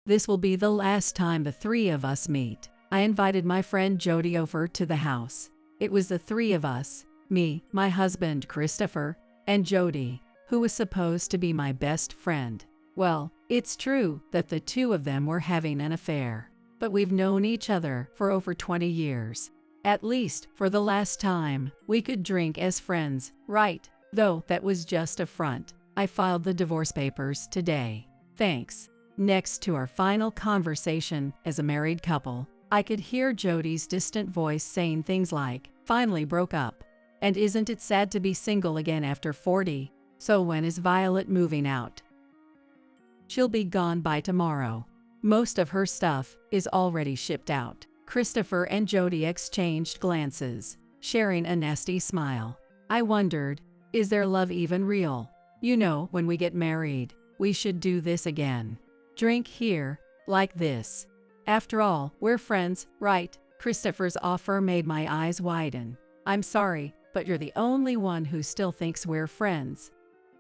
This will be the last time the three of us meet. I invited my friend Jody over to the house. It was the three of us, me, my husband Christopher, and Jody, who was supposed to be my best friend. Well, it's true that the two of them were having an affair, but we've known each other for over 20 years. At least, for the last time, we could drink as friends, right? Though that was just a front. I filed the divorce papers today. Thanks. Next to our final conversation as a married couple, I could hear Jody's distant voice saying things like, "Finally broke up. And isn't it sad to be single again after 40? So when is Violet moving out? She'll be gone by tomorrow. Most of her stuff is already shipped out." Christopher and Jody exchanged glances, sharing a nasty smile. I wondered, is their love even real? You know, when we get married, we should do this again. Drink here, like this. After all, we're friends, right? Christopher's offer made my eyes widen. I'm sorry, but you're the only one who still thinks we're friends.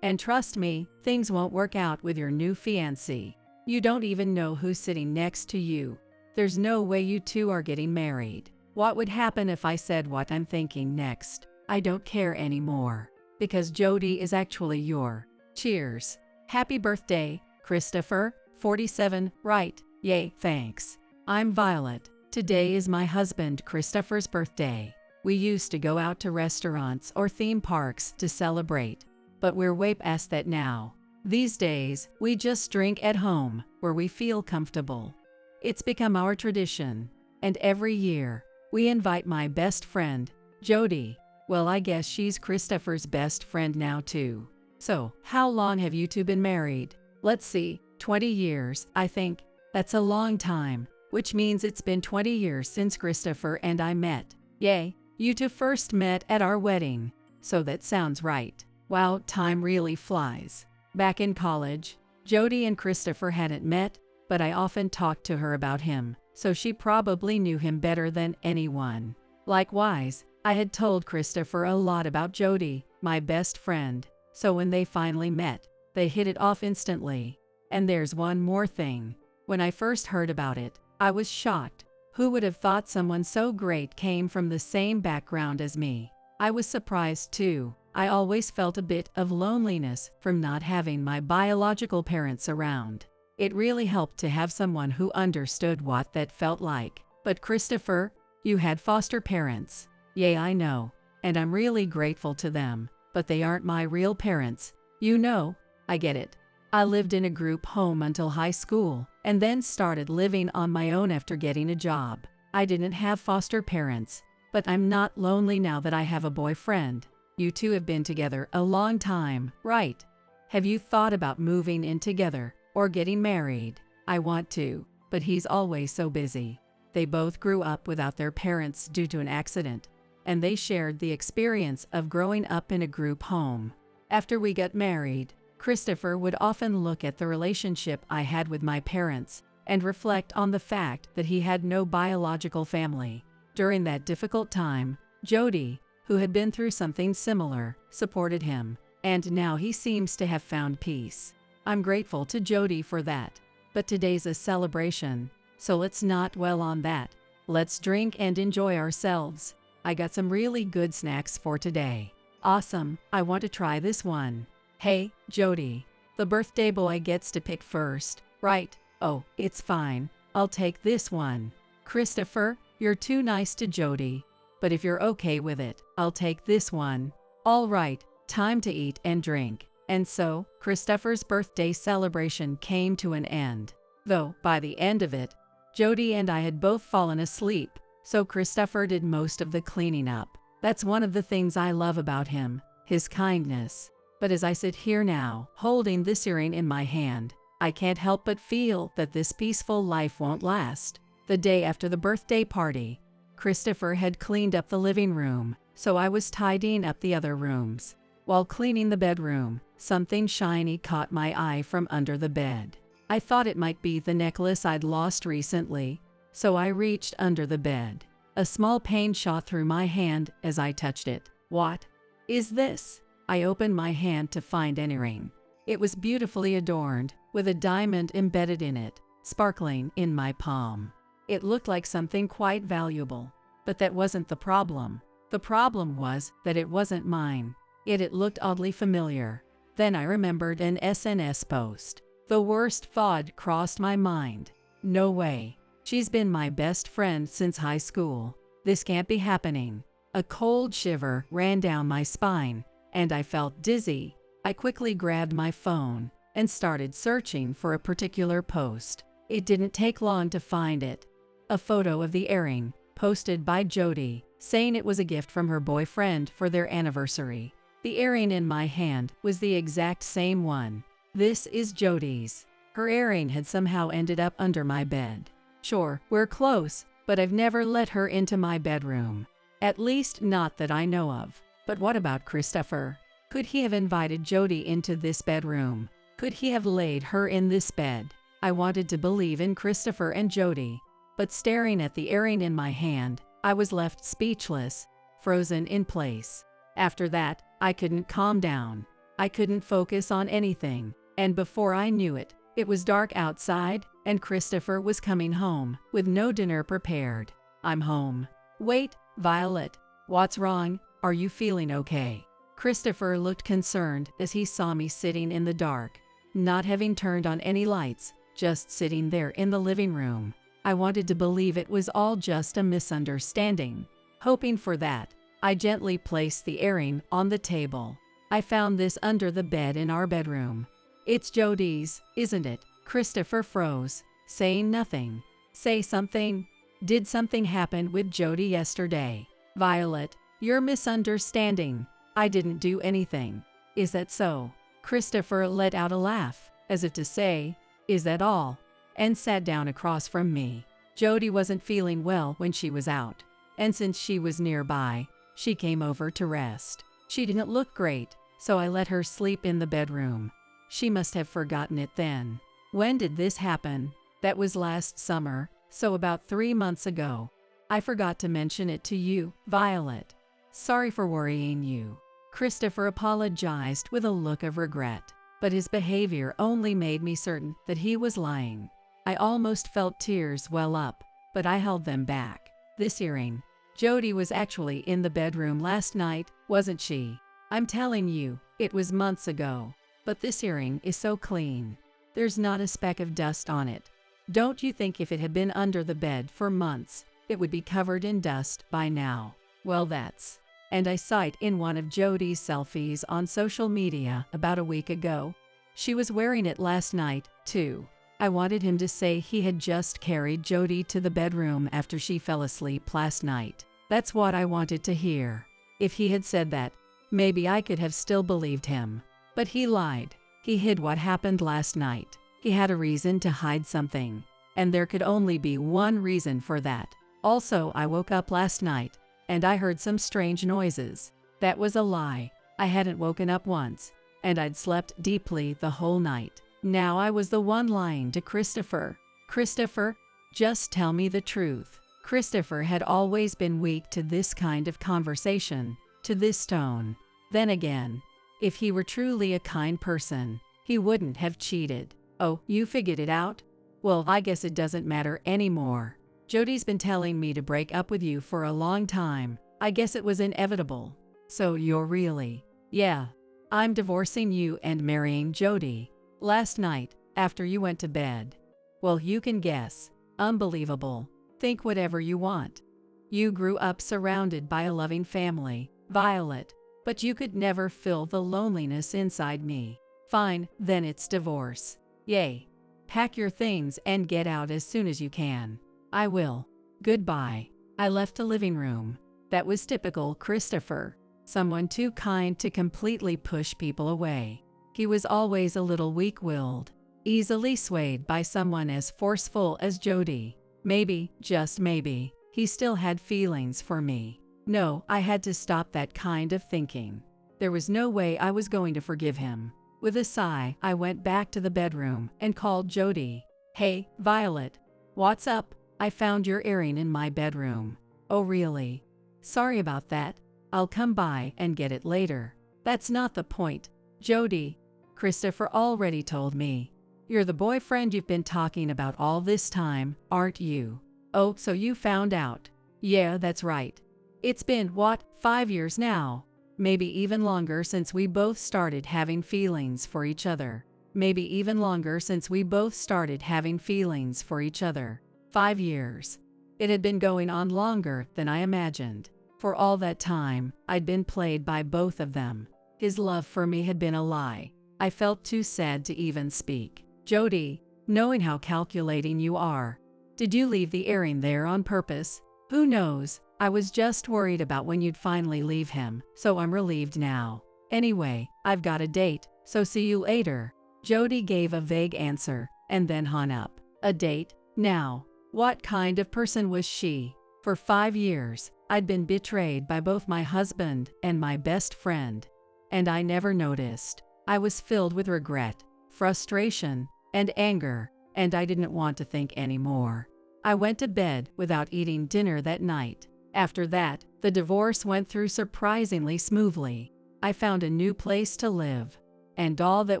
And trust me, things won't work out with your new fiancé. You don't even know who's sitting next to you. There's no way you two are getting married. What would happen if I said what I'm thinking next? I don't care anymore. Because Jody is actually your. Cheers. Happy birthday, Christopher. 47, right? Yay, thanks. I'm Violet. Today is my husband Christopher's birthday. We used to go out to restaurants or theme parks to celebrate, but we're way past that now. These days, we just drink at home, where we feel comfortable. It's become our tradition, and every year, we invite my best friend, Jody. Well, I guess she's Christopher's best friend now too. So, how long have you two been married? Let's see, 20 years, I think. That's a long time, which means it's been 20 years since Christopher and I met. Yay, you two first met at our wedding. So that sounds right. Wow, time really flies. Back in college, Jody and Christopher hadn't met, but I often talked to her about him, so she probably knew him better than anyone. Likewise, I had told Christopher a lot about Jody, my best friend, so when they finally met, they hit it off instantly. And there's one more thing. When I first heard about it, I was shocked. Who would have thought someone so great came from the same background as me? I was surprised too. I always felt a bit of loneliness from not having my biological parents around. It really helped to have someone who understood what that felt like. But Christopher, you had foster parents. Yay, I know. And I'm really grateful to them. But they aren't my real parents. You know, I get it. I lived in a group home until high school, and then started living on my own after getting a job. I didn't have foster parents, but I'm not lonely now that I have a boyfriend. You two have been together a long time, right? Have you thought about moving in together or getting married? I want to, but he's always so busy. They both grew up without their parents due to an accident, and they shared the experience of growing up in a group home. After we got married, Christopher would often look at the relationship I had with my parents and reflect on the fact that he had no biological family. During that difficult time, Jody, who had been through something similar, supported him, and now he seems to have found peace. I'm grateful to Jody for that. But today's a celebration, so let's not dwell on that. Let's drink and enjoy ourselves. I got some really good snacks for today. Awesome, I want to try this one. Hey, Jody, the birthday boy gets to pick first, right? Oh, it's fine. I'll take this one. Christopher, you're too nice to Jody. But if you're okay with it, I'll take this one. All right, time to eat and drink. And so, Christopher's birthday celebration came to an end. Though, by the end of it, Jody and I had both fallen asleep, so Christopher did most of the cleaning up. That's one of the things I love about him, his kindness. But as I sit here now, holding this earring in my hand, I can't help but feel that this peaceful life won't last. The day after the birthday party, Christopher had cleaned up the living room, so I was tidying up the other rooms. While cleaning the bedroom, something shiny caught my eye from under the bed. I thought it might be the necklace I'd lost recently, so I reached under the bed. A small pain shot through my hand as I touched it. What is this? I opened my hand to find an earring. It was beautifully adorned, with a diamond embedded in it. sparkling in my palm. It looked like something quite valuable. But that wasn't the problem. The problem was that it wasn't mine. Yet it looked oddly familiar. Then I remembered an SNS post. The worst thought crossed my mind. No way. She's been my best friend since high school. This can't be happening. A cold shiver ran down my spine, and I felt dizzy. I quickly grabbed my phone and started searching for a particular post. It didn't take long to find it. A photo of the earring, posted by Jody, saying it was a gift from her boyfriend for their anniversary. The earring in my hand was the exact same one. This is Jody's. Her earring had somehow ended up under my bed. Sure, we're close, but I've never let her into my bedroom. At least not that I know of. But what about Christopher? Could he have invited Jody into this bedroom? Could he have laid her in this bed? I wanted to believe in Christopher and Jody, but staring at the earring in my hand, I was left speechless, frozen in place. After that, I couldn't calm down. I couldn't focus on anything, and before I knew it, it was dark outside, and Christopher was coming home, with no dinner prepared. I'm home. Wait, Violet. What's wrong? Are you feeling okay? Christopher looked concerned as he saw me sitting in the dark, not having turned on any lights, just sitting there in the living room. I wanted to believe it was all just a misunderstanding. Hoping for that, I gently placed the earring on the table. I found this under the bed in our bedroom. It's Jody's, isn't it? Christopher froze, saying nothing. Say something. Did something happen with Jody yesterday? Violet, you're misunderstanding. I didn't do anything. Is that so? Christopher let out a laugh, as if to say, is that all? And sat down across from me. Jody wasn't feeling well when she was out, and since she was nearby, she came over to rest. She didn't look great, so I let her sleep in the bedroom. She must have forgotten it then. When did this happen? That was last summer, so about 3 months ago. I forgot to mention it to you, Violet. Sorry for worrying you. Christopher apologized with a look of regret, but his behavior only made me certain that he was lying. I almost felt tears well up, but I held them back. This earring. Jody was actually in the bedroom last night, wasn't she? I'm telling you, it was months ago. But this earring is so clean. There's not a speck of dust on it. Don't you think if it had been under the bed for months, it would be covered in dust by now? Well, that's. And I saw it in one of Jody's selfies on social media about a week ago. She was wearing it last night, too. I wanted him to say he had just carried Jody to the bedroom after she fell asleep last night. That's what I wanted to hear. If he had said that, maybe I could have still believed him. But he lied. He hid what happened last night. He had a reason to hide something. And there could only be one reason for that. Also, I woke up last night, and I heard some strange noises. That was a lie. I hadn't woken up once, and I'd slept deeply the whole night. Now I was the one lying to Christopher. Christopher, just tell me the truth. Christopher had always been weak to this kind of conversation, to this tone. Then again, if he were truly a kind person, he wouldn't have cheated. Oh, you figured it out? Well, I guess it doesn't matter anymore. Jody's been telling me to break up with you for a long time. I guess it was inevitable. So you're really… Yeah. I'm divorcing you and marrying Jody. Last night, after you went to bed. Well, you can guess. Unbelievable. Think whatever you want. You grew up surrounded by a loving family, Violet, but you could never fill the loneliness inside me. Fine, then it's divorce. Yay. Pack your things and get out as soon as you can. I will. Goodbye. I left the living room. That was typical Christopher. Someone too kind to completely push people away. He was always a little weak-willed, easily swayed by someone as forceful as Jody. Maybe, just maybe, he still had feelings for me. No, I had to stop that kind of thinking. There was no way I was going to forgive him. With a sigh, I went back to the bedroom and called Jody. Hey, Violet. What's up? I found your earring in my bedroom. Oh, really? Sorry about that. I'll come by and get it later. That's not the point. Jody. Christopher already told me. You're the boyfriend you've been talking about all this time, aren't you? Oh, so you found out. Yeah, that's right. It's been, what, 5 years now? Maybe even longer since we both started having feelings for each other. Maybe even longer since we both started having feelings for each other. 5 years. It had been going on longer than I imagined. For all that time, I'd been played by both of them. His love for me had been a lie. I felt too sad to even speak. Jody, knowing how calculating you are, did you leave the earring there on purpose? Who knows? I was just worried about when you'd finally leave him, so I'm relieved now. Anyway, I've got a date, so see you later. Jody gave a vague answer, and then hung up. A date? Now, what kind of person was she? For 5 years, I'd been betrayed by both my husband and my best friend. And I never noticed. I was filled with regret, frustration, and anger, and I didn't want to think anymore. I went to bed without eating dinner that night. After that, the divorce went through surprisingly smoothly. I found a new place to live, and all that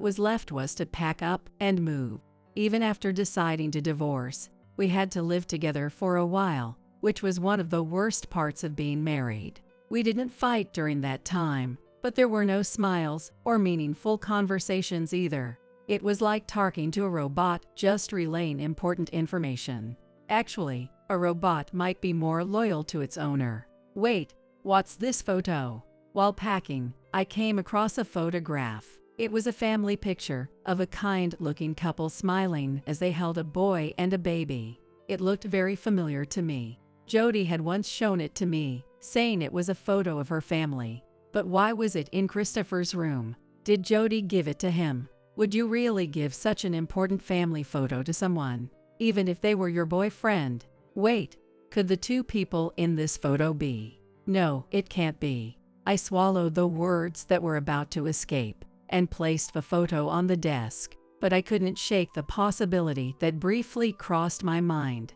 was left was to pack up and move. Even after deciding to divorce, we had to live together for a while, which was one of the worst parts of being married. We didn't fight during that time, but there were no smiles or meaningful conversations either. It was like talking to a robot, just relaying important information. Actually, a robot might be more loyal to its owner. Wait, what's this photo? While packing, I came across a photograph. It was a family picture of a kind-looking couple smiling as they held a boy and a baby. It looked very familiar to me. Jody had once shown it to me, saying it was a photo of her family. But why was it in Christopher's room? Did Jody give it to him? Would you really give such an important family photo to someone, even if they were your boyfriend? Wait, could the two people in this photo be? No, it can't be. I swallowed the words that were about to escape and placed the photo on the desk, but I couldn't shake the possibility that briefly crossed my mind.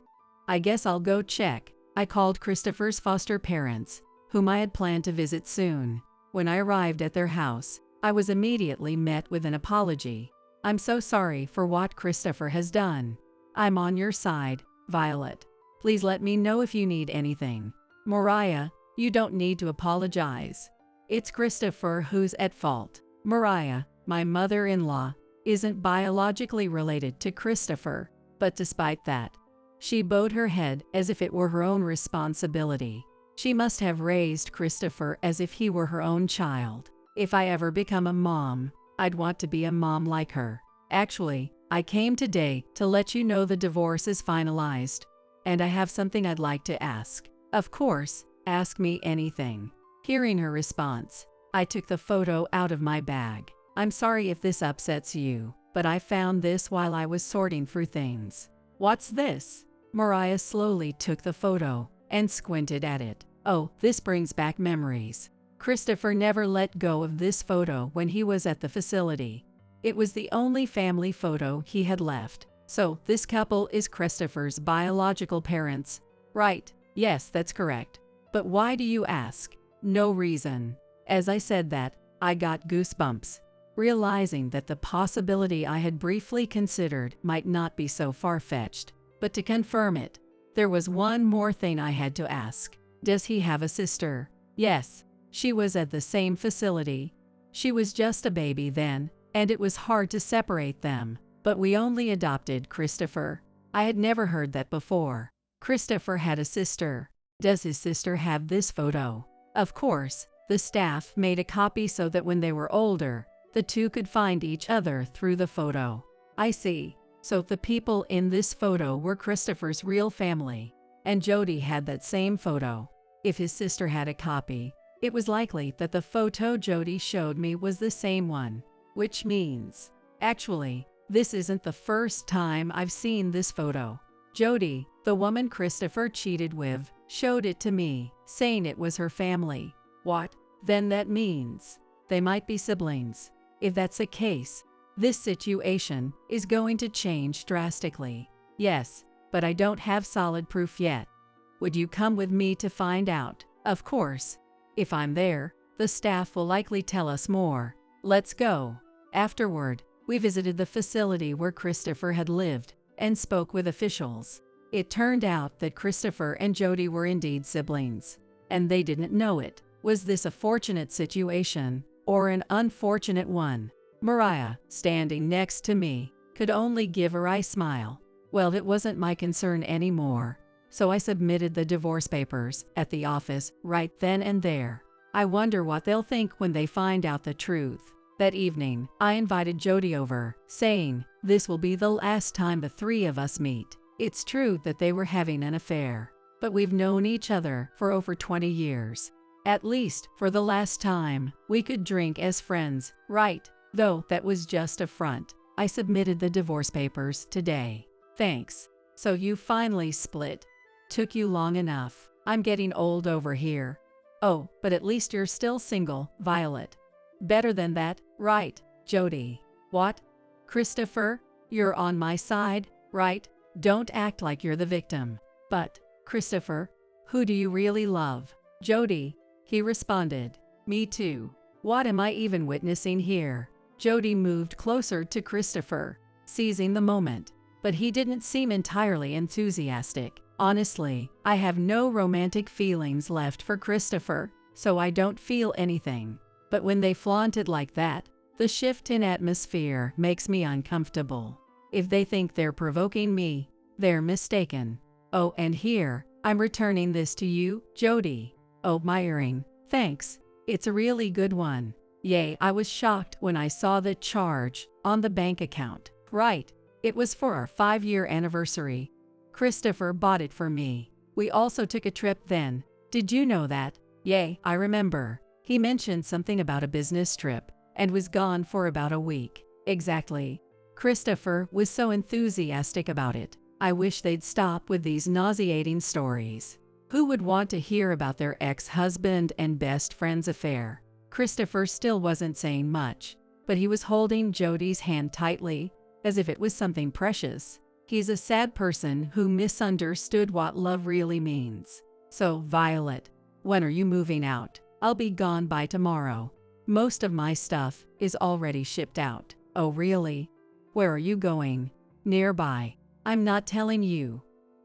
I guess I'll go check. I called Christopher's foster parents, whom I had planned to visit soon. When I arrived at their house, I was immediately met with an apology. I'm so sorry for what Christopher has done. I'm on your side, Violet. Please let me know if you need anything. Mariah, you don't need to apologize. It's Christopher who's at fault. Mariah, my mother-in-law, isn't biologically related to Christopher, but despite that, she bowed her head as if it were her own responsibility. She must have raised Christopher as if he were her own child. If I ever become a mom, I'd want to be a mom like her. Actually, I came today to let you know the divorce is finalized, and I have something I'd like to ask. Of course, ask me anything. Hearing her response, I took the photo out of my bag. I'm sorry if this upsets you, but I found this while I was sorting through things. What's this? Mariah slowly took the photo and squinted at it. Oh, this brings back memories. Christopher never let go of this photo when he was at the facility. It was the only family photo he had left. So, this couple is Christopher's biological parents, right? Yes, that's correct. But why do you ask? No reason. As I said that, I got goosebumps, realizing that the possibility I had briefly considered might not be so far-fetched. But to confirm it, there was one more thing I had to ask. Does he have a sister? Yes. She was at the same facility. She was just a baby then, and it was hard to separate them. But we only adopted Christopher. I had never heard that before. Christopher had a sister. Does his sister have this photo? Of course, the staff made a copy so that when they were older, the two could find each other through the photo. I see. So the people in this photo were Christopher's real family, and Jody had that same photo. If his sister had a copy, it was likely that the photo Jody showed me was the same one, which means, actually, this isn't the first time I've seen this photo. Jody, the woman Christopher cheated with, showed it to me, saying it was her family. What? Then that means they might be siblings. If that's the case, this situation is going to change drastically. Yes, but I don't have solid proof yet. Would you come with me to find out? Of course. If I'm there, the staff will likely tell us more. Let's go. Afterward, We visited the facility where Christopher had lived and spoke with officials. It turned out that Christopher and Jody were indeed siblings, and they didn't know it. Was this a fortunate situation or an unfortunate one? Mariah, standing next to me, could only give a wry smile. Well, it wasn't my concern anymore, so I submitted the divorce papers at the office right then and there. I wonder what they'll think when they find out the truth. That evening, I invited Jody over, saying, "This will be the last time the three of us meet." It's true that they were having an affair, but we've known each other for over 20 years. At least, for the last time, we could drink as friends, right? Though that was just a front. I submitted the divorce papers today. Thanks. So you finally split. Took you long enough. I'm getting old over here. Oh, but at least you're still single, Violet. Better than that, right, Jody? What? Christopher, you're on my side, right? Don't act like you're the victim. But, Christopher, who do you really love? Jody, he responded. Me too. What am I even witnessing here? Jody moved closer to Christopher, seizing the moment, but he didn't seem entirely enthusiastic. Honestly, I have no romantic feelings left for Christopher, so I don't feel anything. But when they flaunt it like that, the shift in atmosphere makes me uncomfortable. If they think they're provoking me, they're mistaken. Oh, and here, I'm returning this to you, Jody. Oh, my earring. Thanks. It's a really good one. Yay, I was shocked when I saw the charge on the bank account. Right. It was for our 5-year anniversary. Christopher bought it for me. We also took a trip then. Did you know that? Yay, I remember. He mentioned something about a business trip and was gone for about a week. Exactly. Christopher was so enthusiastic about it. I wish they'd stop with these nauseating stories. Who would want to hear about their ex-husband and best friend's affair? Christopher still wasn't saying much, but he was holding Jody's hand tightly, as if it was something precious. He's a sad person who misunderstood what love really means. So, Violet, when are you moving out? I'll be gone by tomorrow. Most of my stuff is already shipped out. Oh, really? Where are you going? Nearby. I'm not telling you.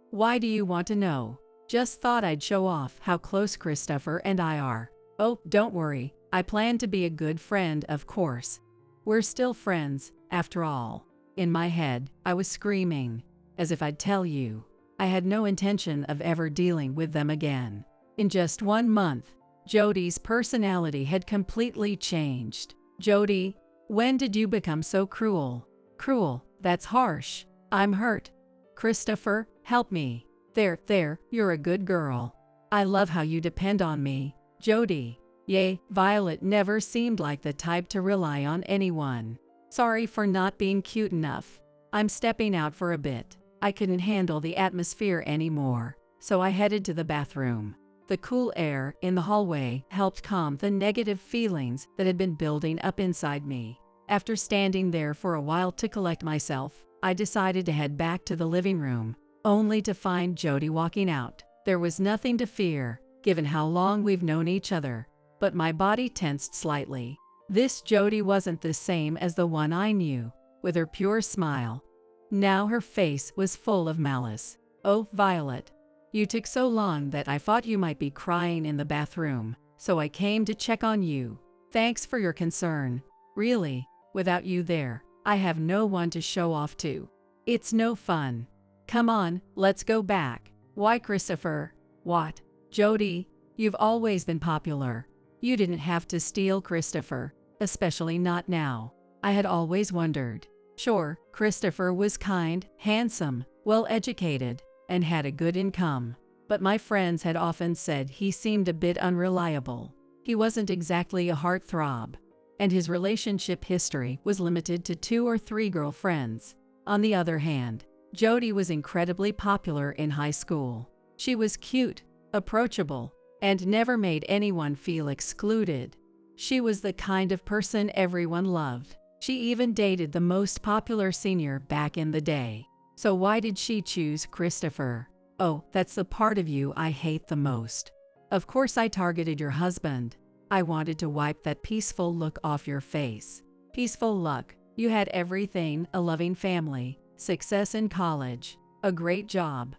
Why do you want to know? Just thought I'd show off how close Christopher and I are. Oh, don't worry. I plan to be a good friend, of course. We're still friends, after all. In my head, I was screaming, as if I'd tell you. I had no intention of ever dealing with them again. In just 1 month, Jody's personality had completely changed. Jody, when did you become so cruel? Cruel, that's harsh. I'm hurt. Christopher, help me. There, you're a good girl. I love how you depend on me. Jody. Yay, Violet never seemed like the type to rely on anyone. Sorry for not being cute enough. I'm stepping out for a bit. I couldn't handle the atmosphere anymore, so I headed to the bathroom. The cool air in the hallway helped calm the negative feelings that had been building up inside me. After standing there for a while to collect myself, I decided to head back to the living room, only to find Jody walking out. There was nothing to fear, given how long we've known each other, but my body tensed slightly. This Jody wasn't the same as the one I knew, with her pure smile. Now her face was full of malice. Oh, Violet. You took so long that I thought you might be crying in the bathroom, so I came to check on you. Thanks for your concern. Really, without you there, I have no one to show off to. It's no fun. Come on, let's go back. Why, Christopher? What? Jody, you've always been popular. You didn't have to steal Christopher, especially not now. I had always wondered. Sure, Christopher was kind, handsome, well-educated, and had a good income, but my friends had often said he seemed a bit unreliable. He wasn't exactly a heartthrob, and his relationship history was limited to 2 or 3 girlfriends. On the other hand, Jody was incredibly popular in high school. She was cute, approachable, and never made anyone feel excluded. She was the kind of person everyone loved. She even dated the most popular senior back in the day. So why did she choose Christopher? Oh, that's the part of you I hate the most. Of course I targeted your husband. I wanted to wipe that peaceful look off your face. Peaceful luck. You had everything: a loving family, success in college, a great job.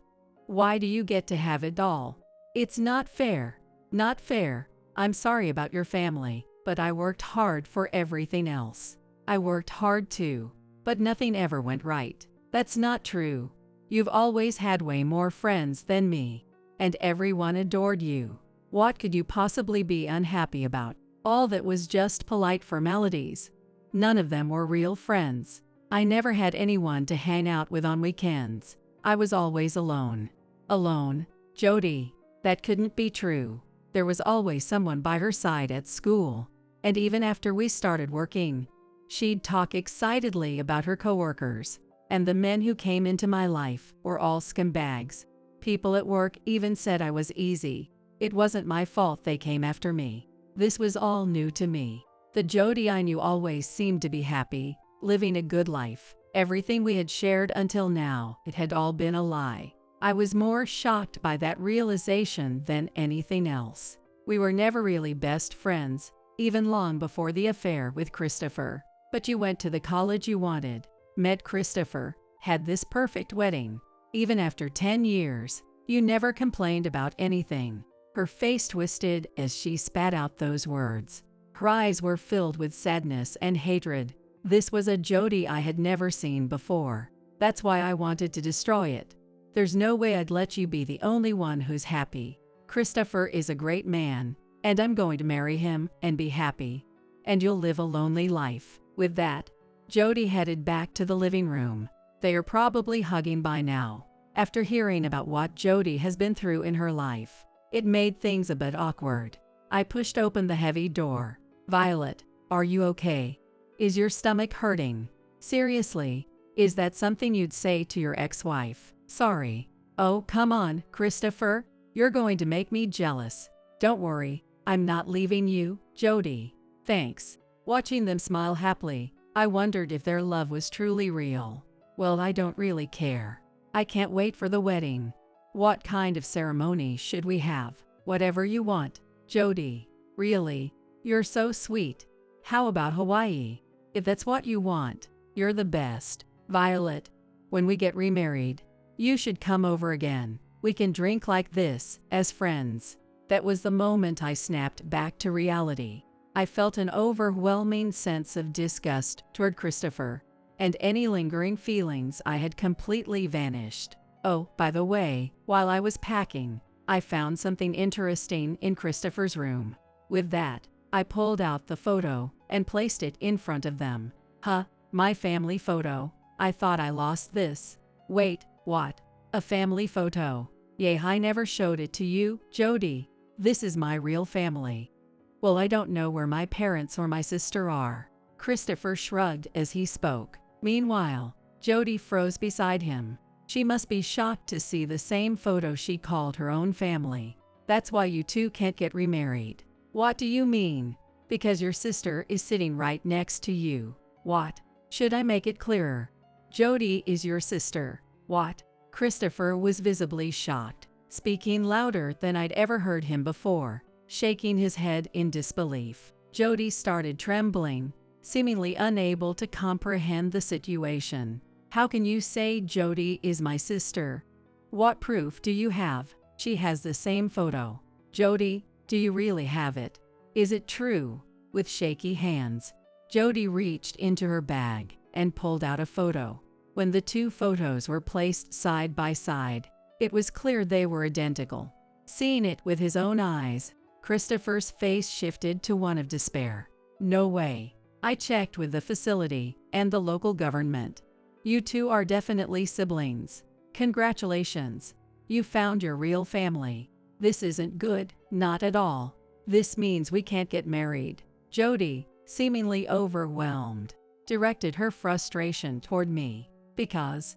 Why do you get to have it all? It's not fair. Not fair. I'm sorry about your family, but I worked hard for everything else. I worked hard too, but nothing ever went right. That's not true. You've always had way more friends than me, and everyone adored you. What could you possibly be unhappy about? All that was just polite formalities. None of them were real friends. I never had anyone to hang out with on weekends. I was always alone. Alone? Jody, that couldn't be true. There was always someone by her side at school, and even after we started working, she'd talk excitedly about her coworkers, and the men who came into my life were all scumbags. People at work even said I was easy. It wasn't my fault they came after me. This was all new to me. The Jody I knew always seemed to be happy, living a good life. Everything we had shared until now, it had all been a lie. I was more shocked by that realization than anything else. We were never really best friends, even long before the affair with Christopher. But you went to the college you wanted, met Christopher, had this perfect wedding. Even after 10 years, you never complained about anything. Her face twisted as she spat out those words. Her eyes were filled with sadness and hatred. This was a Jody I had never seen before. That's why I wanted to destroy it. There's no way I'd let you be the only one who's happy. Christopher is a great man, and I'm going to marry him and be happy. And you'll live a lonely life. With that, Jody headed back to the living room. They are probably hugging by now. After hearing about what Jody has been through in her life, it made things a bit awkward. I pushed open the heavy door. Violet, are you okay? Is your stomach hurting? Seriously, is that something you'd say to your ex-wife? Sorry. Oh, come on, Christopher. You're going to make me jealous. Don't worry, I'm not leaving you, Jody. Thanks. Watching them smile happily, I wondered if their love was truly real. Well, I don't really care. I can't wait for the wedding. What kind of ceremony should we have? Whatever you want, Jody. Really? You're so sweet. How about Hawaii? If that's what you want, you're the best. Violet, when we get remarried, you should come over again. We can drink like this, as friends. That was the moment I snapped back to reality. I felt an overwhelming sense of disgust toward Christopher, and any lingering feelings I had completely vanished. Oh, by the way, while I was packing, I found something interesting in Christopher's room. With that, I pulled out the photo and placed it in front of them. Huh, my family photo. I thought I lost this. Wait, what? A family photo? Yay, I never showed it to you, Jody. This is my real family. Well, I don't know where my parents or my sister are. Christopher shrugged as he spoke. Meanwhile, Jody froze beside him. She must be shocked to see the same photo she called her own family. That's why you two can't get remarried. What do you mean? Because your sister is sitting right next to you. What? Should I make it clearer? Jody is your sister. What? Christopher was visibly shocked, speaking louder than I'd ever heard him before, shaking his head in disbelief. Jody started trembling, seemingly unable to comprehend the situation. How can you say Jody is my sister? What proof do you have? She has the same photo. Jody, do you really have it? Is it true? With shaky hands, Jody reached into her bag and pulled out a photo. When the two photos were placed side by side, it was clear they were identical. Seeing it with his own eyes, Christopher's face shifted to one of despair. No way. I checked with the facility and the local government. You two are definitely siblings. Congratulations. You found your real family. This isn't good, not at all. This means we can't get married. Jody, seemingly overwhelmed, directed her frustration toward me. Because.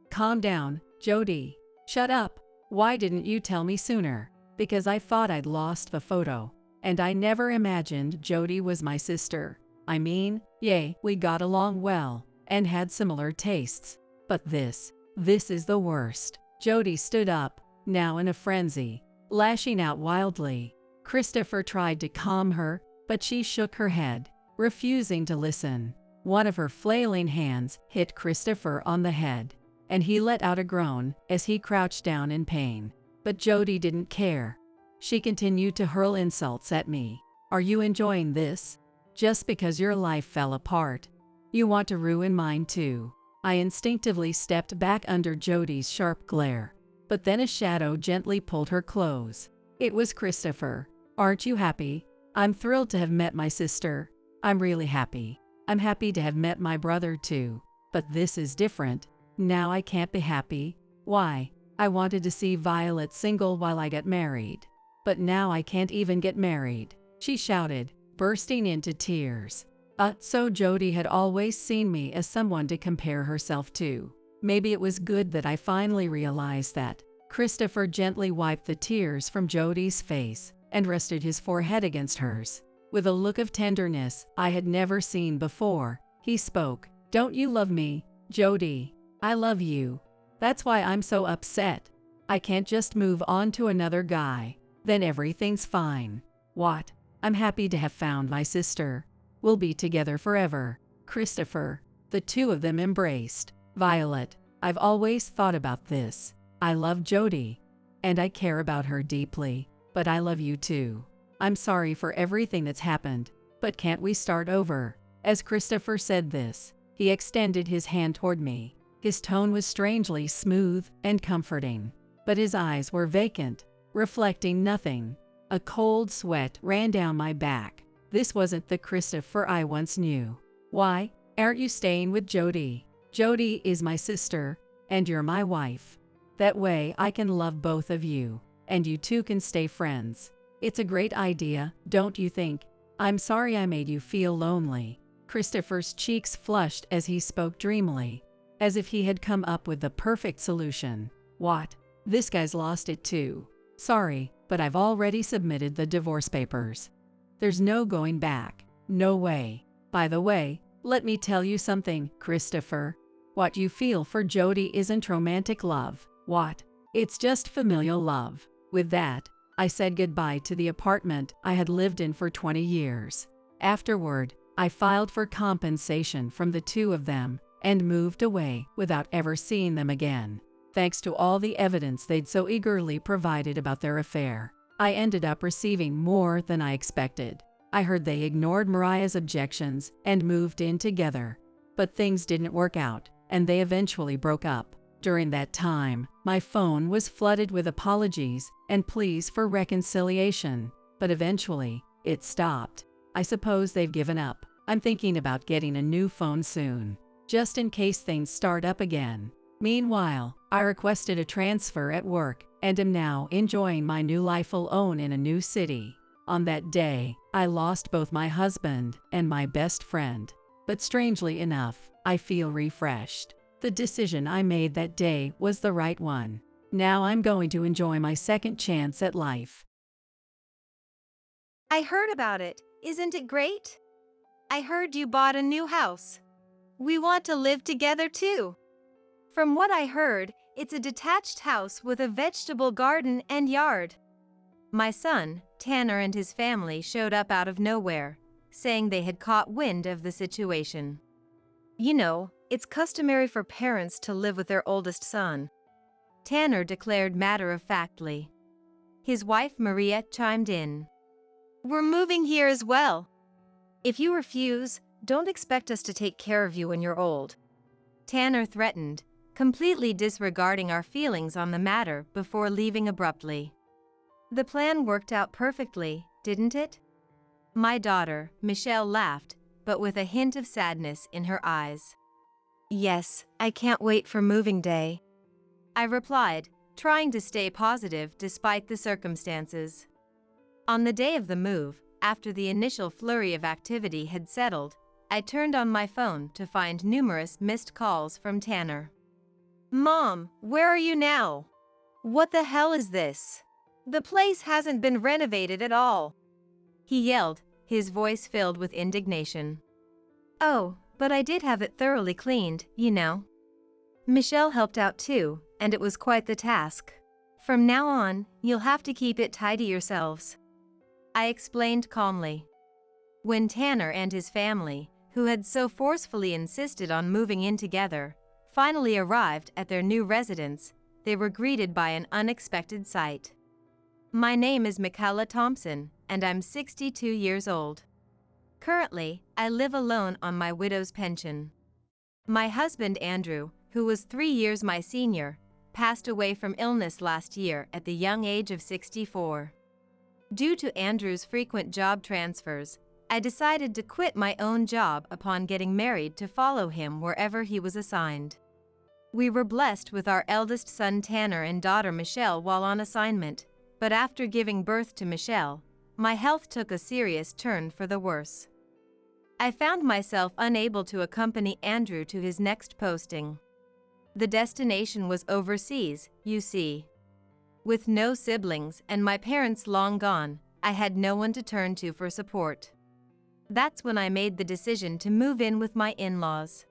Calm down, Jody. Shut up. Why didn't you tell me sooner? Because I thought I'd lost the photo. And I never imagined Jody was my sister. I mean, yay, we got along well and had similar tastes. But this is the worst. Jody stood up, now in a frenzy, lashing out wildly. Christopher tried to calm her, but she shook her head, refusing to listen. One of her flailing hands hit Christopher on the head, and he let out a groan as he crouched down in pain. But Jody didn't care. She continued to hurl insults at me. Are you enjoying this? Just because your life fell apart, you want to ruin mine too. I instinctively stepped back under Jody's sharp glare, but then a shadow gently pulled her close. It was Christopher. Aren't you happy? I'm thrilled to have met my sister. I'm really happy. I'm happy to have met my brother too. But this is different. Now I can't be happy. Why? I wanted to see Violet single while I get married. But now I can't even get married, she shouted, bursting into tears. So Jody had always seen me as someone to compare herself to. Maybe it was good that I finally realized that. Christopher gently wiped the tears from Jody's face and rested his forehead against hers. With a look of tenderness I had never seen before, he spoke. Don't you love me, Jody? I love you. That's why I'm so upset. I can't just move on to another guy. Then everything's fine. What? I'm happy to have found my sister. We'll be together forever. Christopher. The two of them embraced. Violet, I've always thought about this. I love Jody, and I care about her deeply, but I love you too. I'm sorry for everything that's happened, but can't we start over? As Christopher said this, he extended his hand toward me. His tone was strangely smooth and comforting, but his eyes were vacant, reflecting nothing. A cold sweat ran down my back. This wasn't the Christopher I once knew. Why aren't you staying with Jody? Jody is my sister, and you're my wife. That way I can love both of you, and you two can stay friends. It's a great idea, don't you think? I'm sorry I made you feel lonely. Christopher's cheeks flushed as he spoke dreamily, as if he had come up with the perfect solution. What? This guy's lost it too. Sorry, but I've already submitted the divorce papers. There's no going back. No way. By the way, let me tell you something, Christopher. What you feel for Jody isn't romantic love. What? It's just familial love. With that, I said goodbye to the apartment I had lived in for 20 years. Afterward, I filed for compensation from the two of them and moved away without ever seeing them again. Thanks to all the evidence they'd so eagerly provided about their affair, I ended up receiving more than I expected. I heard they ignored Mariah's objections and moved in together. But things didn't work out, and they eventually broke up. During that time, my phone was flooded with apologies and pleas for reconciliation, but eventually, it stopped. I suppose they've given up. I'm thinking about getting a new phone soon, just in case things start up again. Meanwhile, I requested a transfer at work and am now enjoying my new life alone in a new city. On that day, I lost both my husband and my best friend. But strangely enough, I feel refreshed. The decision I made that day was the right one. Now I'm going to enjoy my second chance at life. I heard about it. Isn't it great? I heard you bought a new house. We want to live together too. From what I heard, it's a detached house with a vegetable garden and yard. My son, Tanner, and his family showed up out of nowhere, saying they had caught wind of the situation. You know, it's customary for parents to live with their oldest son, Tanner declared matter-of-factly. His wife Maria chimed in. We're moving here as well. If you refuse, don't expect us to take care of you when you're old. Tanner threatened, completely disregarding our feelings on the matter before leaving abruptly. The plan worked out perfectly, didn't it? My daughter, Michelle, laughed, but with a hint of sadness in her eyes. Yes, I can't wait for moving day, I replied, trying to stay positive despite the circumstances. On the day of the move, after the initial flurry of activity had settled, I turned on my phone to find numerous missed calls from Tanner. Mom, where are you now? What the hell is this? The place hasn't been renovated at all, he yelled, his voice filled with indignation. Oh, but I did have it thoroughly cleaned, you know. Michelle helped out too, and it was quite the task. From now on, you'll have to keep it tidy yourselves, I explained calmly. When Tanner and his family, who had so forcefully insisted on moving in together, finally arrived at their new residence, they were greeted by an unexpected sight. My name is Michaela Thompson, and I'm 62 years old. Currently, I live alone on my widow's pension. My husband Andrew, who was 3 years my senior, passed away from illness last year at the young age of 64. Due to Andrew's frequent job transfers, I decided to quit my own job upon getting married to follow him wherever he was assigned. We were blessed with our eldest son Tanner and daughter Michelle while on assignment, but after giving birth to Michelle, my health took a serious turn for the worse. I found myself unable to accompany Andrew to his next posting. The destination was overseas, you see. With no siblings and my parents long gone, I had no one to turn to for support. That's when I made the decision to move in with my in-laws.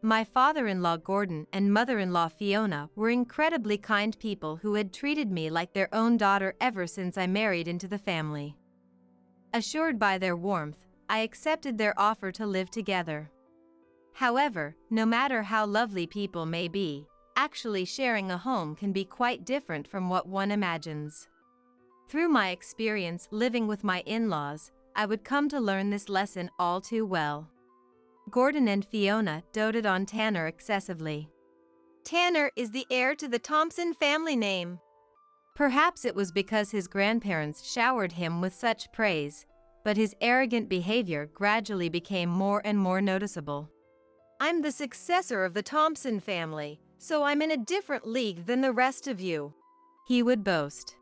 My father-in-law Gordon and mother-in-law Fiona were incredibly kind people who had treated me like their own daughter ever since I married into the family. Assured by their warmth, I accepted their offer to live together. However, no matter how lovely people may be, actually sharing a home can be quite different from what one imagines. Through my experience living with my in-laws, I would come to learn this lesson all too well. Gordon and Fiona doted on Tanner excessively. Tanner is the heir to the Thompson family name. Perhaps it was because his grandparents showered him with such praise, but his arrogant behavior gradually became more and more noticeable. I'm the successor of the Thompson family, so I'm in a different league than the rest of you, he would boast.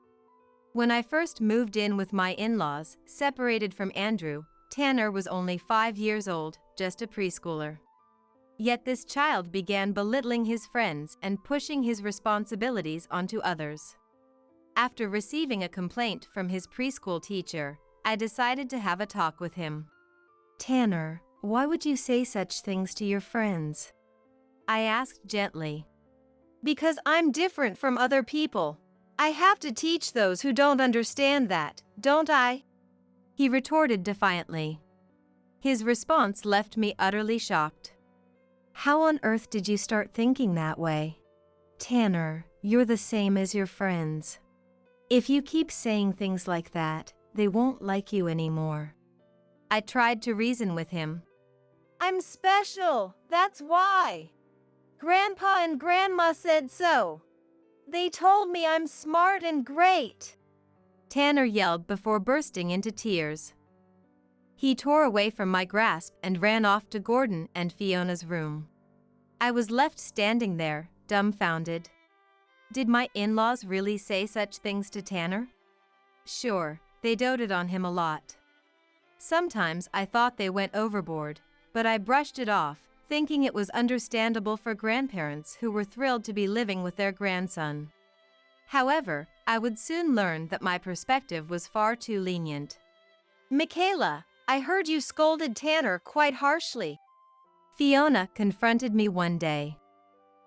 When I first moved in with my in-laws, separated from Andrew, Tanner was only 5 years old, just a preschooler. Yet this child began belittling his friends and pushing his responsibilities onto others. After receiving a complaint from his preschool teacher, I decided to have a talk with him. Tanner, why would you say such things to your friends? I asked gently. Because I'm different from other people. I have to teach those who don't understand that, don't I? He retorted defiantly. His response left me utterly shocked. How on earth did you start thinking that way? Tanner, you're the same as your friends. If you keep saying things like that, they won't like you anymore. I tried to reason with him. I'm special, that's why. Grandpa and Grandma said so. They told me I'm smart and great. Tanner yelled before bursting into tears. He tore away from my grasp and ran off to Gordon and Fiona's room. I was left standing there, dumbfounded. Did my in-laws really say such things to Tanner? Sure, they doted on him a lot. Sometimes I thought they went overboard, but I brushed it off, thinking it was understandable for grandparents who were thrilled to be living with their grandson. However, I would soon learn that my perspective was far too lenient. Michaela, I heard you scolded Tanner quite harshly. Fiona confronted me one day.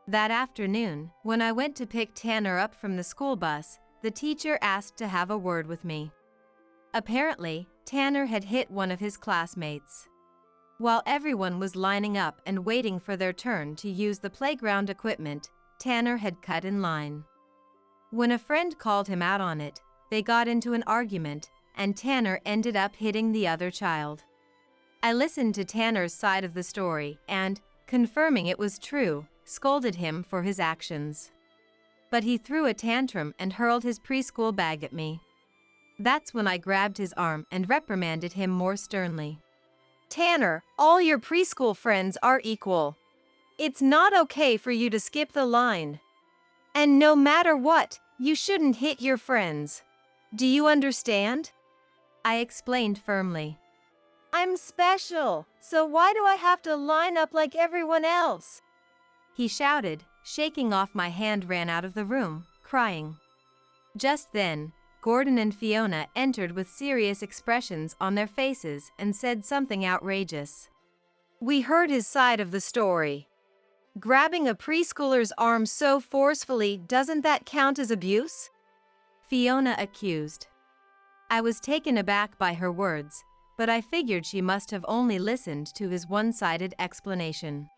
That afternoon, when I went to pick Tanner up from the school bus, the teacher asked to have a word with me. Apparently, Tanner had hit one of his classmates. While everyone was lining up and waiting for their turn to use the playground equipment, Tanner had cut in line. When a friend called him out on it, they got into an argument, and Tanner ended up hitting the other child. I listened to Tanner's side of the story and, confirming it was true, scolded him for his actions. But he threw a tantrum and hurled his preschool bag at me. That's when I grabbed his arm and reprimanded him more sternly. Tanner, all your preschool friends are equal. It's not okay for you to skip the line. And no matter what, you shouldn't hit your friends. Do you understand? I explained firmly. I'm special, so why do I have to line up like everyone else? He shouted, shaking off my hand, ran out of the room, crying. Just then, Gordon and Fiona entered with serious expressions on their faces and said something outrageous. We heard his side of the story. Grabbing a preschooler's arm so forcefully, doesn't that count as abuse? Fiona accused. I was taken aback by her words, but I figured she must have only listened to his one-sided explanation.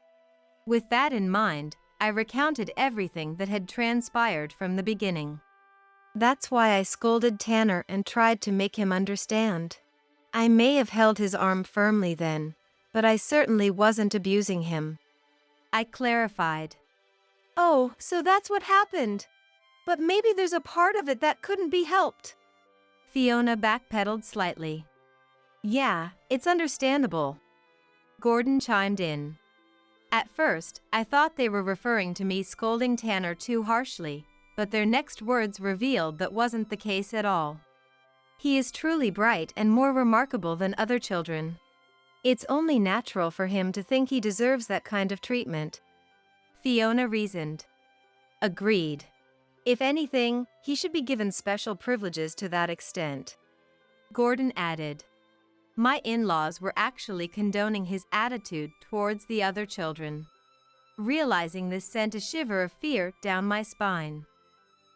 With that in mind, I recounted everything that had transpired from the beginning. That's why I scolded Tanner and tried to make him understand. I may have held his arm firmly then, but I certainly wasn't abusing him. I clarified. Oh, so that's what happened. But maybe there's a part of it that couldn't be helped. Fiona backpedaled slightly. Yeah, it's understandable. Gordon chimed in. At first, I thought they were referring to me scolding Tanner too harshly, but their next words revealed that wasn't the case at all. He is truly bright and more remarkable than other children. It's only natural for him to think he deserves that kind of treatment. Fiona reasoned. Agreed. If anything, he should be given special privileges to that extent. Gordon added. My in-laws were actually condoning his attitude towards the other children. Realizing this sent a shiver of fear down my spine.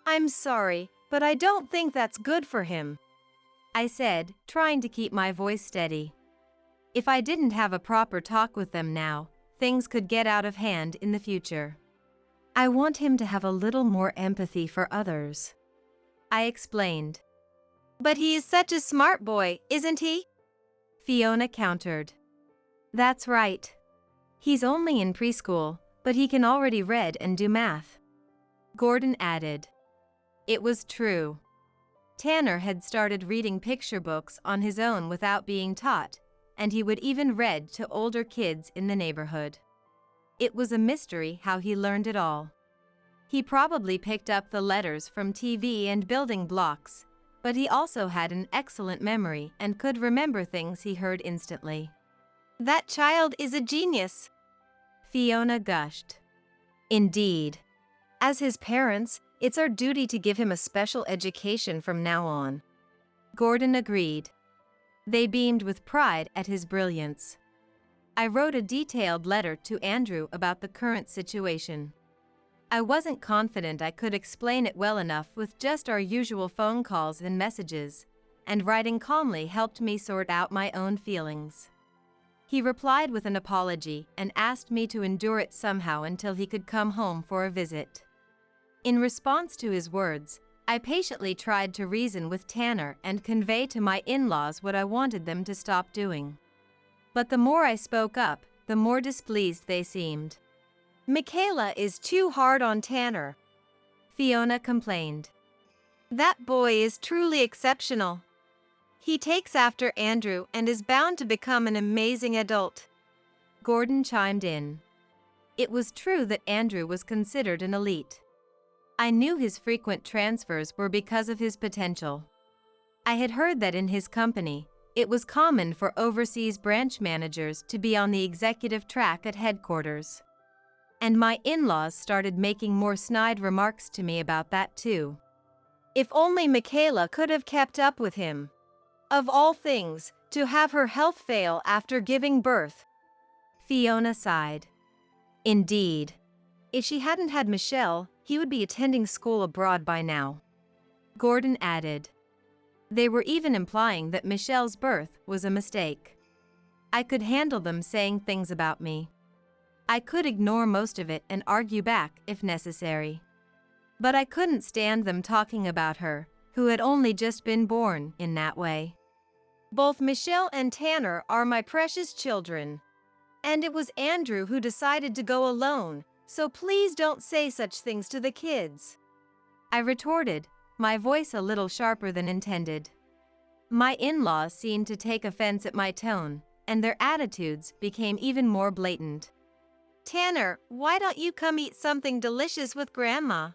I'm sorry, but I don't think that's good for him, I said, trying to keep my voice steady. If I didn't have a proper talk with them now, things could get out of hand in the future. I want him to have a little more empathy for others, I explained. But he is such a smart boy, isn't he? Fiona countered. That's right. He's only in preschool, but he can already read and do math. Gordon added. It was true. Tanner had started reading picture books on his own without being taught, and he would even read to older kids in the neighborhood. It was a mystery how he learned it all. He probably picked up the letters from TV and building blocks, but he also had an excellent memory and could remember things he heard instantly. That child is a genius, Fiona gushed. Indeed. As his parents, it's our duty to give him a special education from now on. Gordon agreed. They beamed with pride at his brilliance. I wrote a detailed letter to Andrew about the current situation. I wasn't confident I could explain it well enough with just our usual phone calls and messages, and writing calmly helped me sort out my own feelings. He replied with an apology and asked me to endure it somehow until he could come home for a visit. In response to his words, I patiently tried to reason with Tanner and convey to my in-laws what I wanted them to stop doing. But the more I spoke up, the more displeased they seemed. Michaela is too hard on Tanner, Fiona complained. That boy is truly exceptional. He takes after Andrew and is bound to become an amazing adult. Gordon chimed in. It was true that Andrew was considered an elite. I knew his frequent transfers were because of his potential. I had heard that in his company, it was common for overseas branch managers to be on the executive track at headquarters. And my in-laws started making more snide remarks to me about that too. If only Michaela could have kept up with him. Of all things, to have her health fail after giving birth. Fiona sighed. Indeed. If she hadn't had Michelle, he would be attending school abroad by now. Gordon added. They were even implying that Michelle's birth was a mistake. I could handle them saying things about me. I could ignore most of it and argue back if necessary. But I couldn't stand them talking about her, who had only just been born, in that way. Both Michelle and Tanner are my precious children. And it was Andrew who decided to go alone, so please don't say such things to the kids, I retorted, my voice a little sharper than intended. My in-laws seemed to take offense at my tone, and their attitudes became even more blatant. Tanner, why don't you come eat something delicious with Grandma?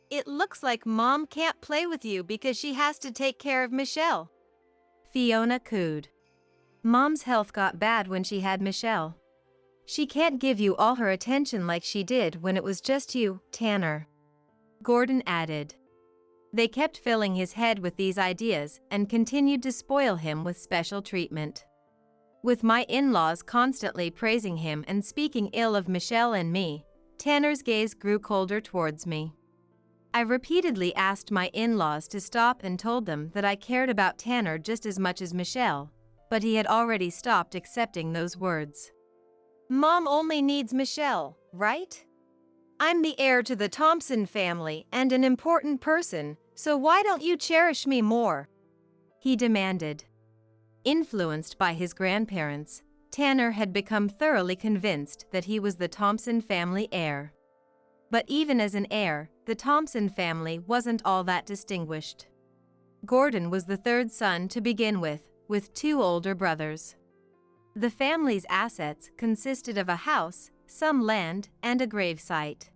It looks like Mom can't play with you because she has to take care of Michelle. Fiona cooed. Mom's health got bad when she had Michelle. She can't give you all her attention like she did when it was just you, Tanner. Gordon added. They kept filling his head with these ideas and continued to spoil him with special treatment. With my in-laws constantly praising him and speaking ill of Michelle and me, Tanner's gaze grew colder towards me. I repeatedly asked my in-laws to stop and told them that I cared about Tanner just as much as Michelle, but he had already stopped accepting those words. Mom only needs Michelle, right? I'm the heir to the Thompson family and an important person, so why don't you cherish me more? He demanded. Influenced by his grandparents, Tanner had become thoroughly convinced that he was the Thompson family heir. But even as an heir, the Thompson family wasn't all that distinguished. Gordon was the third son to begin with 2 older brothers. The family's assets consisted of a house, some land, and a gravesite.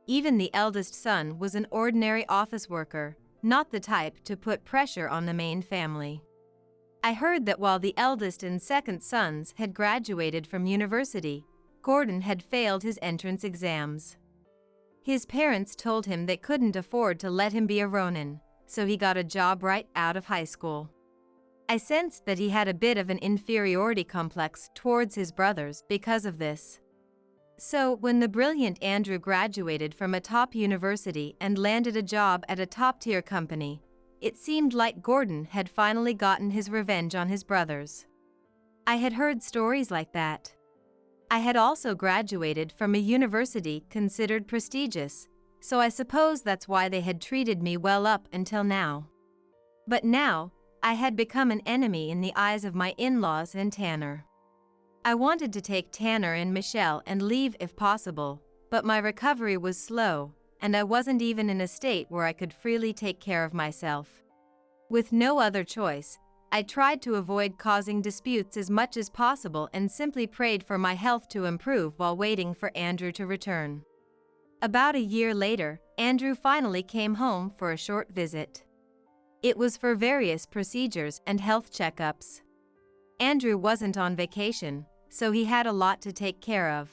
Even the eldest son was an ordinary office worker, not the type to put pressure on the main family. I heard that while the eldest and second sons had graduated from university, Gordon had failed his entrance exams. His parents told him they couldn't afford to let him be a Ronin, so he got a job right out of high school. I sensed that he had a bit of an inferiority complex towards his brothers because of this. So, when the brilliant Andrew graduated from a top university and landed a job at a top-tier company, it seemed like Gordon had finally gotten his revenge on his brothers. I had heard stories like that. I had also graduated from a university considered prestigious, so I suppose that's why they had treated me well up until now. But now, I had become an enemy in the eyes of my in-laws and Tanner. I wanted to take Tanner and Michelle and leave if possible, but my recovery was slow, and I wasn't even in a state where I could freely take care of myself. With no other choice, I tried to avoid causing disputes as much as possible and simply prayed for my health to improve while waiting for Andrew to return. About a year later, Andrew finally came home for a short visit. It was for various procedures and health checkups. Andrew wasn't on vacation, so he had a lot to take care of.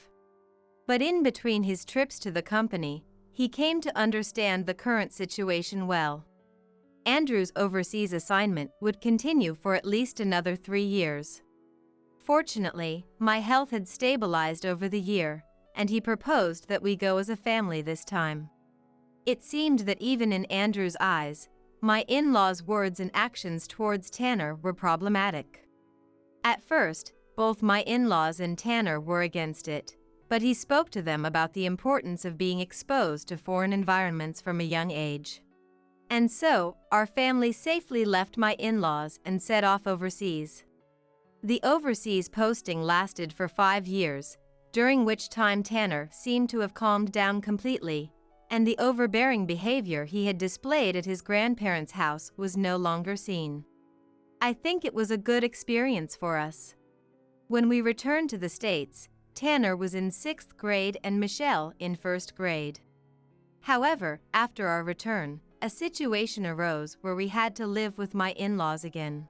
But in between his trips to the company, he came to understand the current situation well. Andrew's overseas assignment would continue for at least another 3 years. Fortunately, my health had stabilized over the year, and he proposed that we go as a family this time. It seemed that even in Andrew's eyes, my in-laws' words and actions towards Tanner were problematic. At first, both my in-laws and Tanner were against it, but he spoke to them about the importance of being exposed to foreign environments from a young age. And so, our family safely left my in-laws and set off overseas. The overseas posting lasted for 5 years, during which time Tanner seemed to have calmed down completely, and the overbearing behavior he had displayed at his grandparents' house was no longer seen. I think it was a good experience for us. When we returned to the States, Tanner was in 6th grade and Michelle in 1st grade. However, after our return, a situation arose where we had to live with my in-laws again.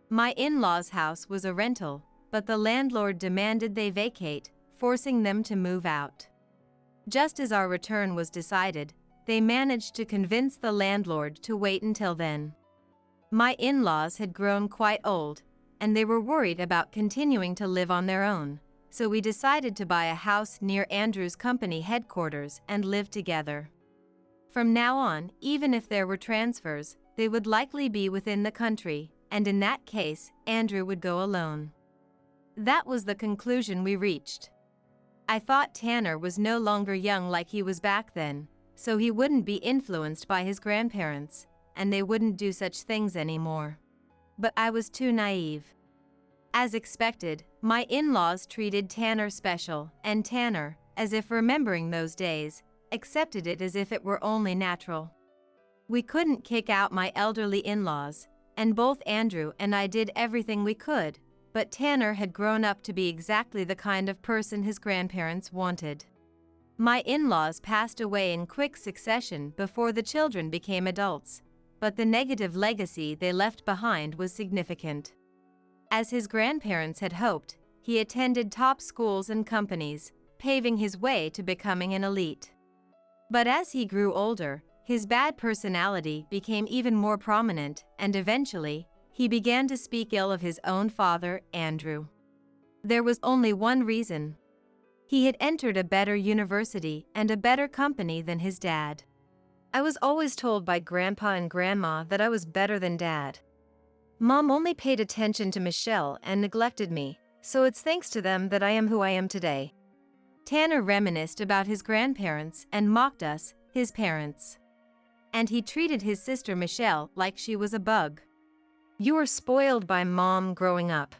My in-laws' house was a rental, but the landlord demanded they vacate, forcing them to move out. Just as our return was decided, they managed to convince the landlord to wait until then. My in-laws had grown quite old, and they were worried about continuing to live on their own, so we decided to buy a house near Andrew's company headquarters and live together. From now on, even if there were transfers, they would likely be within the country, and in that case, Andrew would go alone. That was the conclusion we reached. I thought Tanner was no longer young like he was back then, so he wouldn't be influenced by his grandparents, and they wouldn't do such things anymore. But I was too naive. As expected, my in-laws treated Tanner special, and Tanner, as if remembering those days, accepted it as if it were only natural. We couldn't kick out my elderly in-laws, and both Andrew and I did everything we could, but Tanner had grown up to be exactly the kind of person his grandparents wanted. My in-laws passed away in quick succession before the children became adults, but the negative legacy they left behind was significant. As his grandparents had hoped, he attended top schools and companies, paving his way to becoming an elite. But as he grew older, his bad personality became even more prominent, and eventually, he began to speak ill of his own father, Andrew. There was only one reason. He had entered a better university and a better company than his dad. I was always told by Grandpa and Grandma that I was better than Dad. Mom only paid attention to Michelle and neglected me, so it's thanks to them that I am who I am today. Tanner reminisced about his grandparents and mocked us, his parents. And he treated his sister Michelle like she was a bug. You were spoiled by Mom growing up.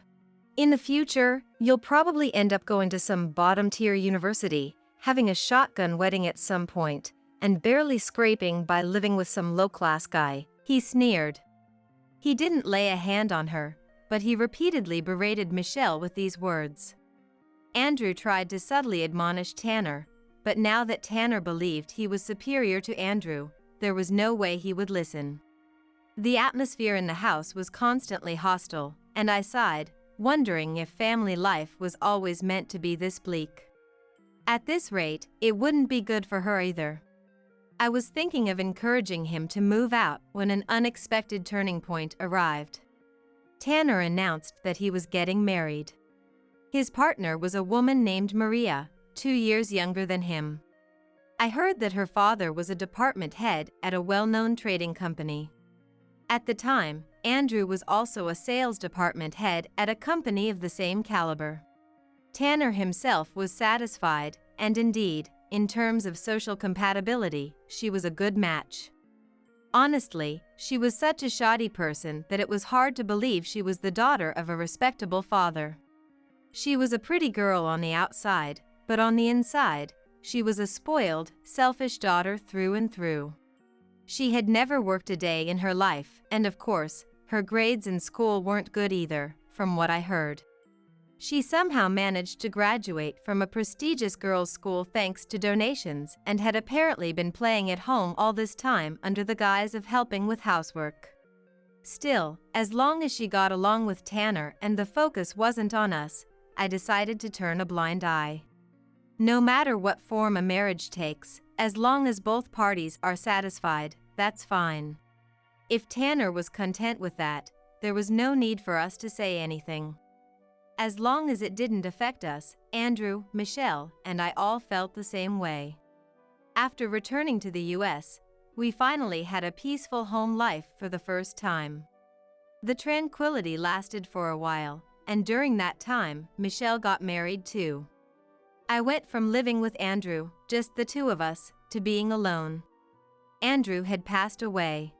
In the future, you'll probably end up going to some bottom-tier university, having a shotgun wedding at some point, and barely scraping by living with some low-class guy, he sneered. He didn't lay a hand on her, but he repeatedly berated Michelle with these words. Andrew tried to subtly admonish Tanner, but now that Tanner believed he was superior to Andrew, there was no way he would listen. The atmosphere in the house was constantly hostile, and I sighed, wondering if family life was always meant to be this bleak. At this rate, it wouldn't be good for her either. I was thinking of encouraging him to move out when an unexpected turning point arrived. Tanner announced that he was getting married. His partner was a woman named Maria, 2 years younger than him. I heard that her father was a department head at a well-known trading company. At the time, Andrew was also a sales department head at a company of the same caliber. Tanner himself was satisfied, and indeed, in terms of social compatibility, she was a good match. Honestly, she was such a shoddy person that it was hard to believe she was the daughter of a respectable father. She was a pretty girl on the outside, but on the inside, she was a spoiled, selfish daughter through and through. She had never worked a day in her life, and of course, her grades in school weren't good either, from what I heard. She somehow managed to graduate from a prestigious girls' school thanks to donations and had apparently been playing at home all this time under the guise of helping with housework. Still, as long as she got along with Tanner and the focus wasn't on us, I decided to turn a blind eye. No matter what form a marriage takes, as long as both parties are satisfied, that's fine. If Tanner was content with that, there was no need for us to say anything. As long as it didn't affect us, Andrew, Michelle, and I all felt the same way. After returning to the US, we finally had a peaceful home life for the first time. The tranquility lasted for a while, and during that time, Michelle got married too. I went from living with Andrew, just the two of us, to being alone. Andrew had passed away.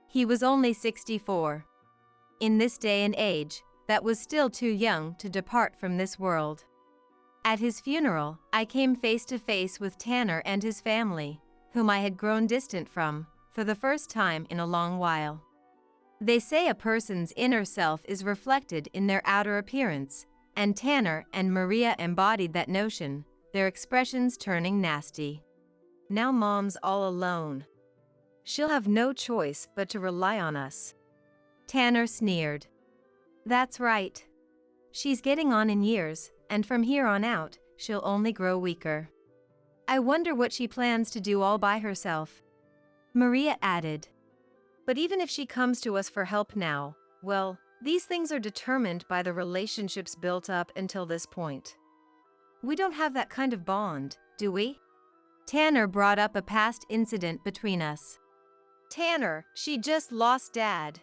He was only 64. In this day and age, that was still too young to depart from this world. At his funeral, I came face to face with Tanner and his family, whom I had grown distant from, for the first time in a long while. They say a person's inner self is reflected in their outer appearance, and Tanner and Maria embodied that notion, their expressions turning nasty. Now Mom's all alone. She'll have no choice but to rely on us. Tanner sneered. That's right. She's getting on in years, and from here on out, she'll only grow weaker. I wonder what she plans to do all by herself. Maria added. But even if she comes to us for help now, well, these things are determined by the relationships built up until this point. We don't have that kind of bond, do we? Tanner brought up a past incident between us. Tanner, she just lost Dad.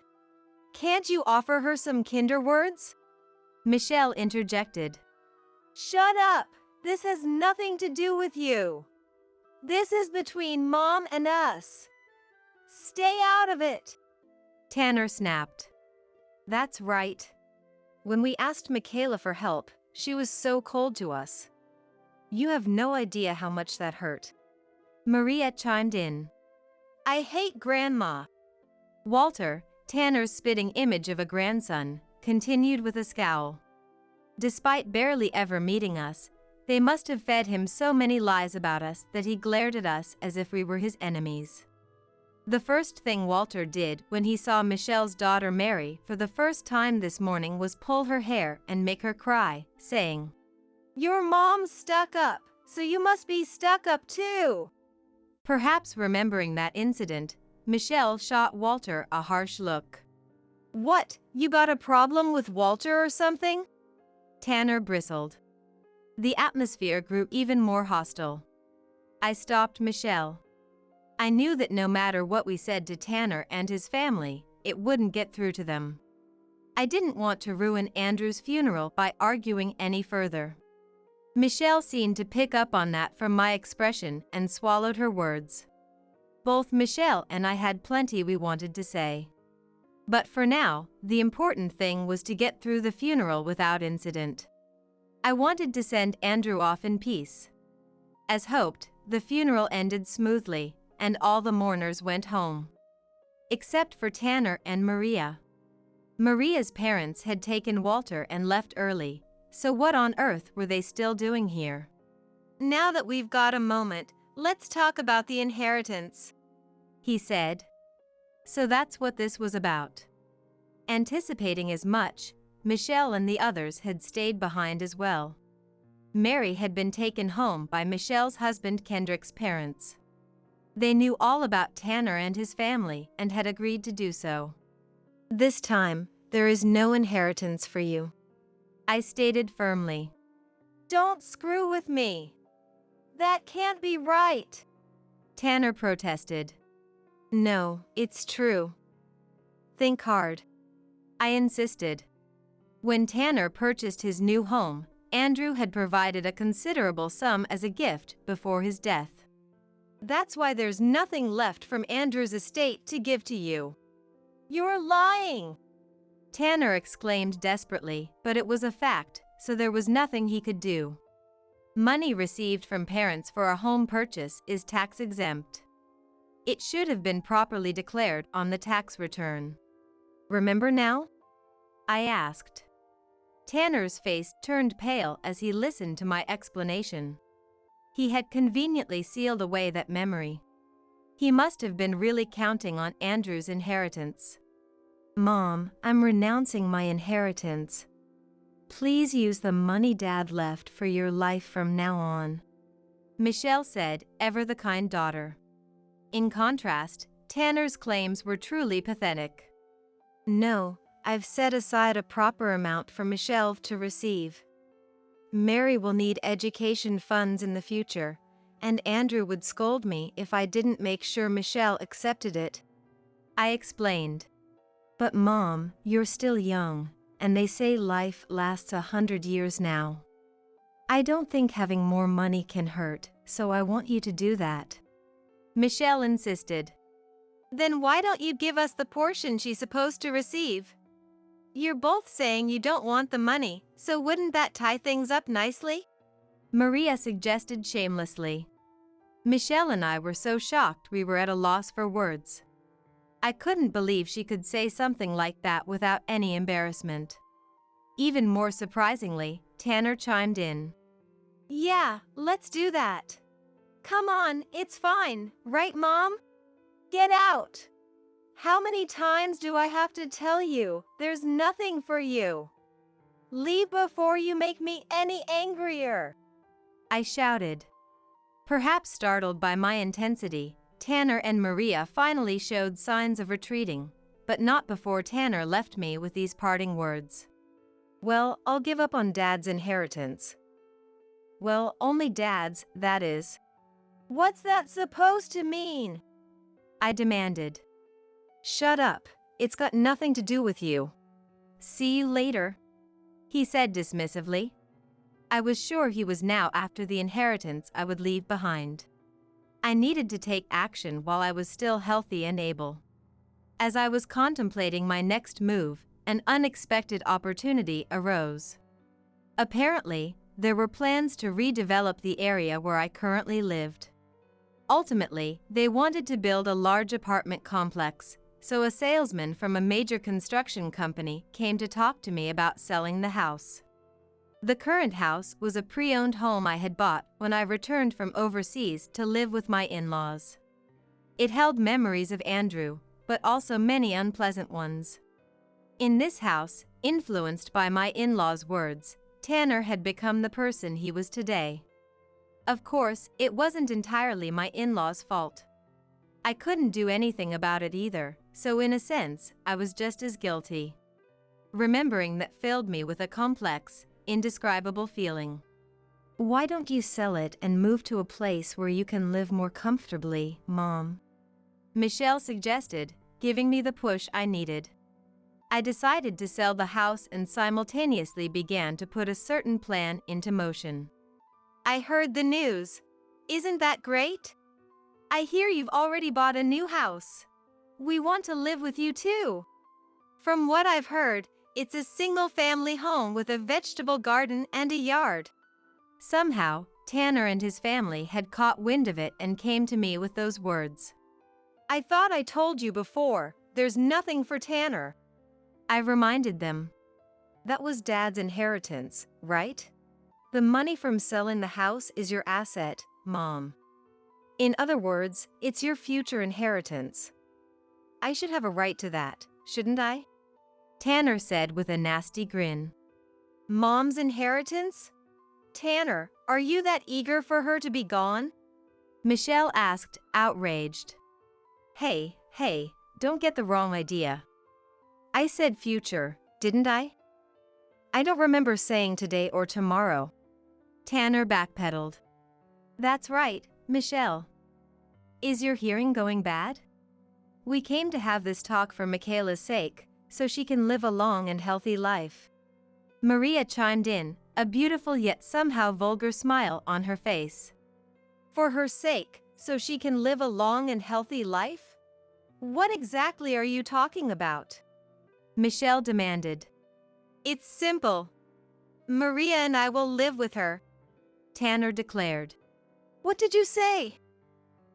Can't you offer her some kinder words? Michelle interjected. Shut up! This has nothing to do with you. This is between Mom and us. Stay out of it! Tanner snapped. That's right. When we asked Michaela for help, she was so cold to us. You have no idea how much that hurt. Maria chimed in. I hate Grandma. Walter, Tanner's spitting image of a grandson, continued with a scowl. Despite barely ever meeting us, they must have fed him so many lies about us that he glared at us as if we were his enemies. The first thing Walter did when he saw Michelle's daughter Mary for the first time this morning was pull her hair and make her cry, saying, Your mom's stuck up, so you must be stuck up too. Perhaps remembering that incident, Michelle shot Walter a harsh look. What, you got a problem with Walter or something? Tanner bristled. The atmosphere grew even more hostile. I stopped Michelle. I knew that no matter what we said to Tanner and his family, it wouldn't get through to them. I didn't want to ruin Andrew's funeral by arguing any further. Michelle seemed to pick up on that from my expression and swallowed her words. Both Michelle and I had plenty we wanted to say. But for now, the important thing was to get through the funeral without incident. I wanted to send Andrew off in peace. As hoped, the funeral ended smoothly, and all the mourners went home. Except for Tanner and Maria. Maria's parents had taken Walter and left early, so what on earth were they still doing here? Now that we've got a moment, let's talk about the inheritance, he said. So that's what this was about. Anticipating as much, Michelle and the others had stayed behind as well. Mary had been taken home by Michelle's husband Kendrick's parents. They knew all about Tanner and his family and had agreed to do so. This time, there is no inheritance for you, I stated firmly. Don't screw with me. That can't be right, Tanner protested. No, it's true. Think hard, I insisted. When Tanner purchased his new home, Andrew had provided a considerable sum as a gift before his death. That's why there's nothing left from Andrew's estate to give to you. You're lying, Tanner exclaimed desperately, but it was a fact, so there was nothing he could do. Money received from parents for a home purchase is tax-exempt. It should have been properly declared on the tax return. Remember now? I asked. Tanner's face turned pale as he listened to my explanation. He had conveniently sealed away that memory. He must have been really counting on Andrew's inheritance. Mom, I'm renouncing my inheritance. Please use the money Dad left for your life from now on, Michelle said, ever the kind daughter. In contrast, Tanner's claims were truly pathetic. No, I've set aside a proper amount for Michelle to receive. Mary will need education funds in the future, and Andrew would scold me if I didn't make sure Michelle accepted it, I explained. But Mom, you're still young, and they say life lasts 100 years now. I don't think having more money can hurt, so I want you to do that, Michelle insisted. Then why don't you give us the portion she's supposed to receive? You're both saying you don't want the money, so wouldn't that tie things up nicely? Maria suggested shamelessly. Michelle and I were so shocked we were at a loss for words. I couldn't believe she could say something like that without any embarrassment. Even more surprisingly, Tanner chimed in. Yeah, let's do that. Come on, it's fine, right, Mom? Get out! How many times do I have to tell you, there's nothing for you? Leave before you make me any angrier, I shouted. Perhaps startled by my intensity, Tanner and Maria finally showed signs of retreating, but not before Tanner left me with these parting words. Well, I'll give up on Dad's inheritance. Well, only Dad's, that is. What's that supposed to mean? I demanded. Shut up, it's got nothing to do with you. See you later, he said dismissively. I was sure he was now after the inheritance I would leave behind. I needed to take action while I was still healthy and able. As I was contemplating my next move, an unexpected opportunity arose. Apparently, there were plans to redevelop the area where I currently lived. Ultimately, they wanted to build a large apartment complex, so a salesman from a major construction company came to talk to me about selling the house. The current house was a pre-owned home I had bought when I returned from overseas to live with my in-laws. It held memories of Andrew, but also many unpleasant ones. In this house, influenced by my in-laws' words, Tanner had become the person he was today. Of course, it wasn't entirely my in-laws' fault. I couldn't do anything about it either, so in a sense, I was just as guilty. Remembering that filled me with a complex, indescribable feeling. Why don't you sell it and move to a place where you can live more comfortably, Mom? Michelle suggested, giving me the push I needed. I decided to sell the house and simultaneously began to put a certain plan into motion. I heard the news. Isn't that great? I hear you've already bought a new house. We want to live with you too. From what I've heard, it's a single-family home with a vegetable garden and a yard. Somehow, Tanner and his family had caught wind of it and came to me with those words. I thought I told you before, there's nothing for Tanner. I reminded them. That was Dad's inheritance, right? The money from selling the house is your asset, Mom. In other words, it's your future inheritance. I should have a right to that, shouldn't I? Tanner said with a nasty grin. Mom's inheritance? Tanner, are you that eager for her to be gone? Michelle asked, outraged. Hey, don't get the wrong idea. I said future, didn't I? I don't remember saying today or tomorrow. Tanner backpedaled. That's right, Michelle. Is your hearing going bad? We came to have this talk for Michaela's sake, so she can live a long and healthy life. Maria chimed in, a beautiful yet somehow vulgar smile on her face. For her sake, so she can live a long and healthy life? What exactly are you talking about? Michelle demanded. It's simple. Maria and I will live with her, Tanner declared. What did you say?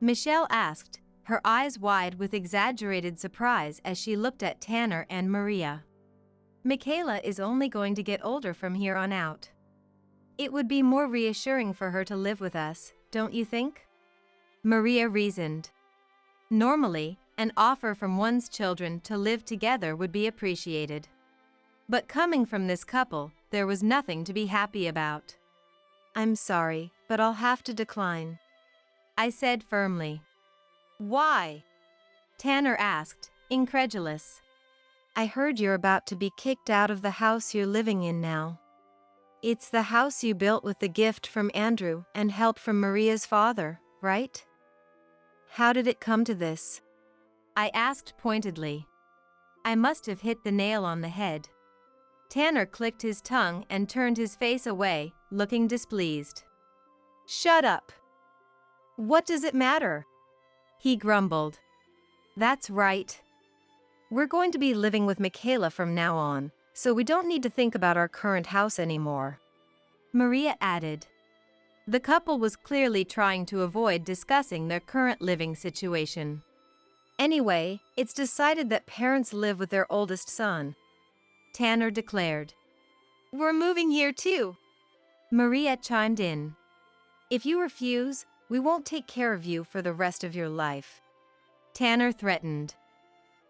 Michelle asked, her eyes wide with exaggerated surprise as she looked at Tanner and Maria. Michaela is only going to get older from here on out. It would be more reassuring for her to live with us, don't you think? Maria reasoned. Normally, an offer from one's children to live together would be appreciated. But coming from this couple, there was nothing to be happy about. I'm sorry, but I'll have to decline, I said firmly. Why? Tanner asked, incredulous. I heard you're about to be kicked out of the house you're living in now. It's the house you built with the gift from Andrew and help from Maria's father, right? How did it come to this? I asked pointedly. I must have hit the nail on the head. Tanner clicked his tongue and turned his face away, looking displeased. Shut up. What does it matter? He grumbled. That's right. We're going to be living with Michaela from now on, so we don't need to think about our current house anymore, Maria added. The couple was clearly trying to avoid discussing their current living situation. Anyway, it's decided that parents live with their oldest son, Tanner declared. We're moving here too, Maria chimed in. If you refuse, we won't take care of you for the rest of your life, Tanner threatened.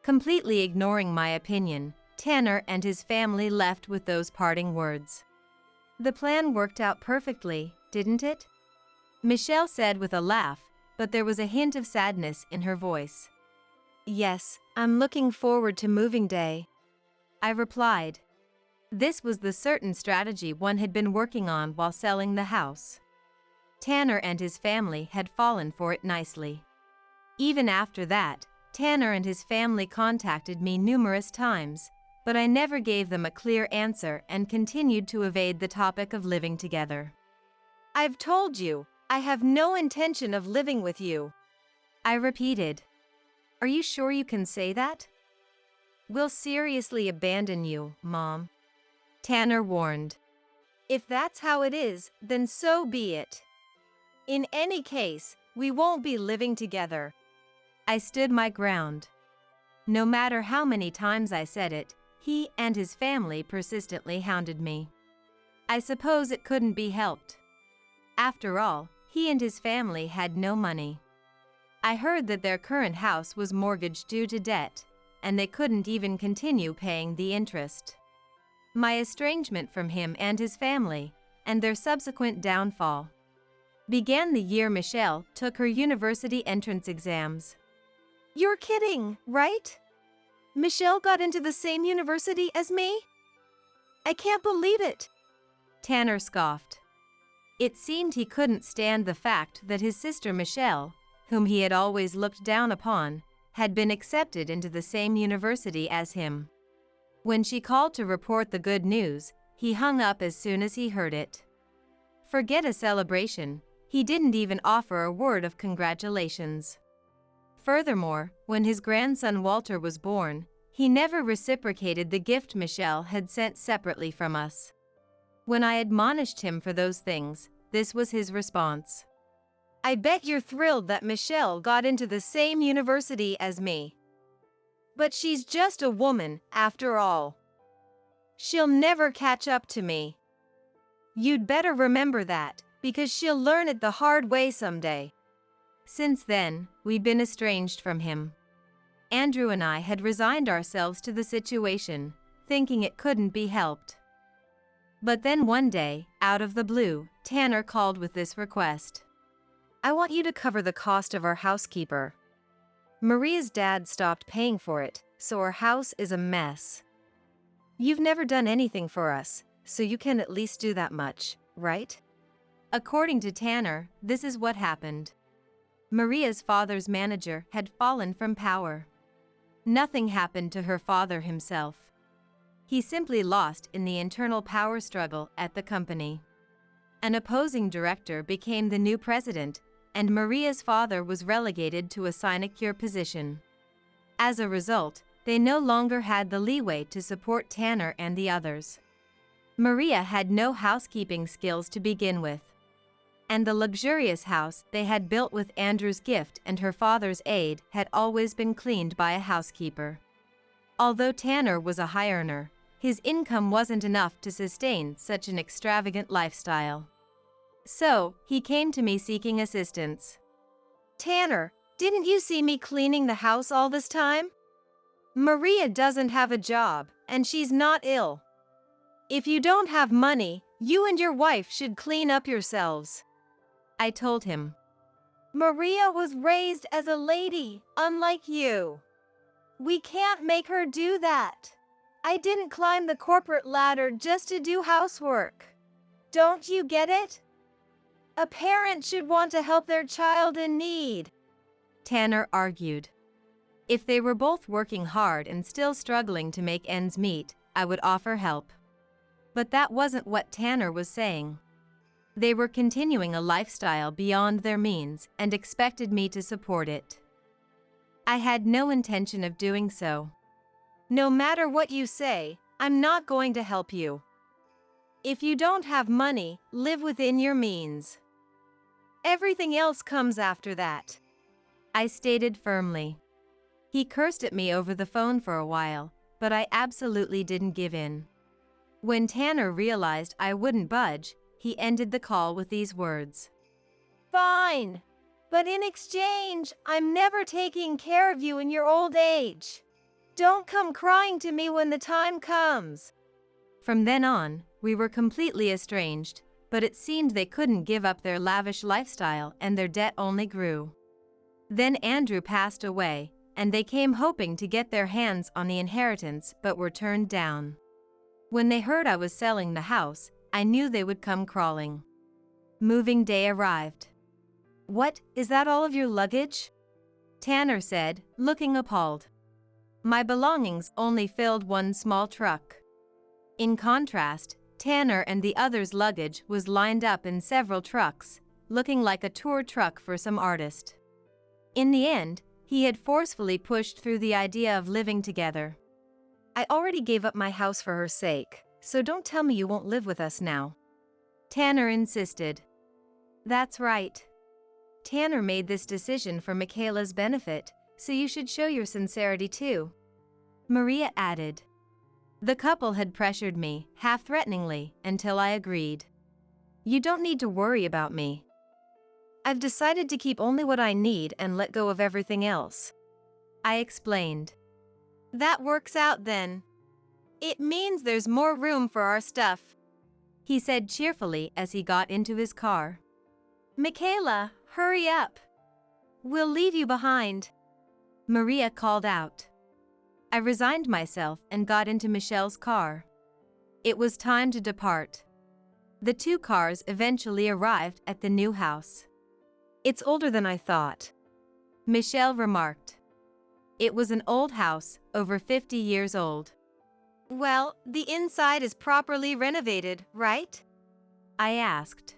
Completely ignoring my opinion, Tanner and his family left with those parting words. The plan worked out perfectly, didn't it? Michelle said with a laugh, but there was a hint of sadness in her voice. Yes, I'm looking forward to moving day, I replied. This was the certain strategy one had been working on while selling the house. Tanner and his family had fallen for it nicely. Even after that, Tanner and his family contacted me numerous times, but I never gave them a clear answer and continued to evade the topic of living together. I've told you, I have no intention of living with you, I repeated. Are you sure you can say that? We'll seriously abandon you, Mom, Tanner warned. If that's how it is, then so be it. In any case, we won't be living together. I stood my ground. No matter how many times I said it, he and his family persistently hounded me. I suppose it couldn't be helped. After all, he and his family had no money. I heard that their current house was mortgaged due to debt, and they couldn't even continue paying the interest. My estrangement from him and his family, and their subsequent downfall, began the year Michelle took her university entrance exams. You're kidding, right? Michelle got into the same university as me? I can't believe it, Tanner scoffed. It seemed he couldn't stand the fact that his sister Michelle, whom he had always looked down upon, had been accepted into the same university as him. When she called to report the good news, he hung up as soon as he heard it. Forget a celebration, he didn't even offer a word of congratulations. Furthermore, when his grandson Walter was born, he never reciprocated the gift Michelle had sent separately from us. When I admonished him for those things, this was his response. I bet you're thrilled that Michelle got into the same university as me. But she's just a woman, after all. She'll never catch up to me. You'd better remember that, because she'll learn it the hard way someday. Since then, we'd been estranged from him. Andrew and I had resigned ourselves to the situation, thinking it couldn't be helped. But then one day, out of the blue, Tanner called with this request. I want you to cover the cost of our housekeeper. Maria's dad stopped paying for it, so our house is a mess. You've never done anything for us, so you can at least do that much, right? According to Tanner, this is what happened. Maria's father's manager had fallen from power. Nothing happened to her father himself. He simply lost in the internal power struggle at the company. An opposing director became the new president, and Maria's father was relegated to a sinecure position. As a result, they no longer had the leeway to support Tanner and the others. Maria had no housekeeping skills to begin with. And the luxurious house they had built with Andrew's gift and her father's aid had always been cleaned by a housekeeper. Although Tanner was a high earner, his income wasn't enough to sustain such an extravagant lifestyle. So, he came to me seeking assistance. Tanner, didn't you see me cleaning the house all this time? Maria doesn't have a job, and she's not ill. If you don't have money, you and your wife should clean up yourselves. I told him. Maria was raised as a lady, unlike you. We can't make her do that. I didn't climb the corporate ladder just to do housework. Don't you get it? A parent should want to help their child in need. Tanner argued. If they were both working hard and still struggling to make ends meet, I would offer help. But that wasn't what Tanner was saying. They were continuing a lifestyle beyond their means and expected me to support it. I had no intention of doing so. No matter what you say, I'm not going to help you. If you don't have money, live within your means. Everything else comes after that. I stated firmly. He cursed at me over the phone for a while, but I absolutely didn't give in. When Tanner realized I wouldn't budge, he ended the call with these words. Fine. But in exchange, I'm never taking care of you in your old age. Don't come crying to me when the time comes. From then on, we were completely estranged, but it seemed they couldn't give up their lavish lifestyle and their debt only grew. Then Andrew passed away, and they came hoping to get their hands on the inheritance but were turned down. When they heard I was selling the house, I knew they would come crawling. Moving day arrived. What, is that all of your luggage? Tanner said, looking appalled. My belongings only filled one small truck. In contrast, Tanner and the others' luggage was lined up in several trucks, looking like a tour truck for some artist. In the end, he had forcefully pushed through the idea of living together. I already gave up my house for her sake, so don't tell me you won't live with us now. Tanner insisted. That's right. Tanner made this decision for Michaela's benefit, so you should show your sincerity too. Maria added. The couple had pressured me, half-threateningly, until I agreed. You don't need to worry about me. I've decided to keep only what I need and let go of everything else. I explained. That works out then. It means there's more room for our stuff, he said cheerfully as he got into his car. Michaela, hurry up. We'll leave you behind. Maria called out. I resigned myself and got into Michelle's car. It was time to depart. The two cars eventually arrived at the new house. It's older than I thought, Michelle remarked. It was an old house, over 50 years old. Well, the inside is properly renovated, right? I asked.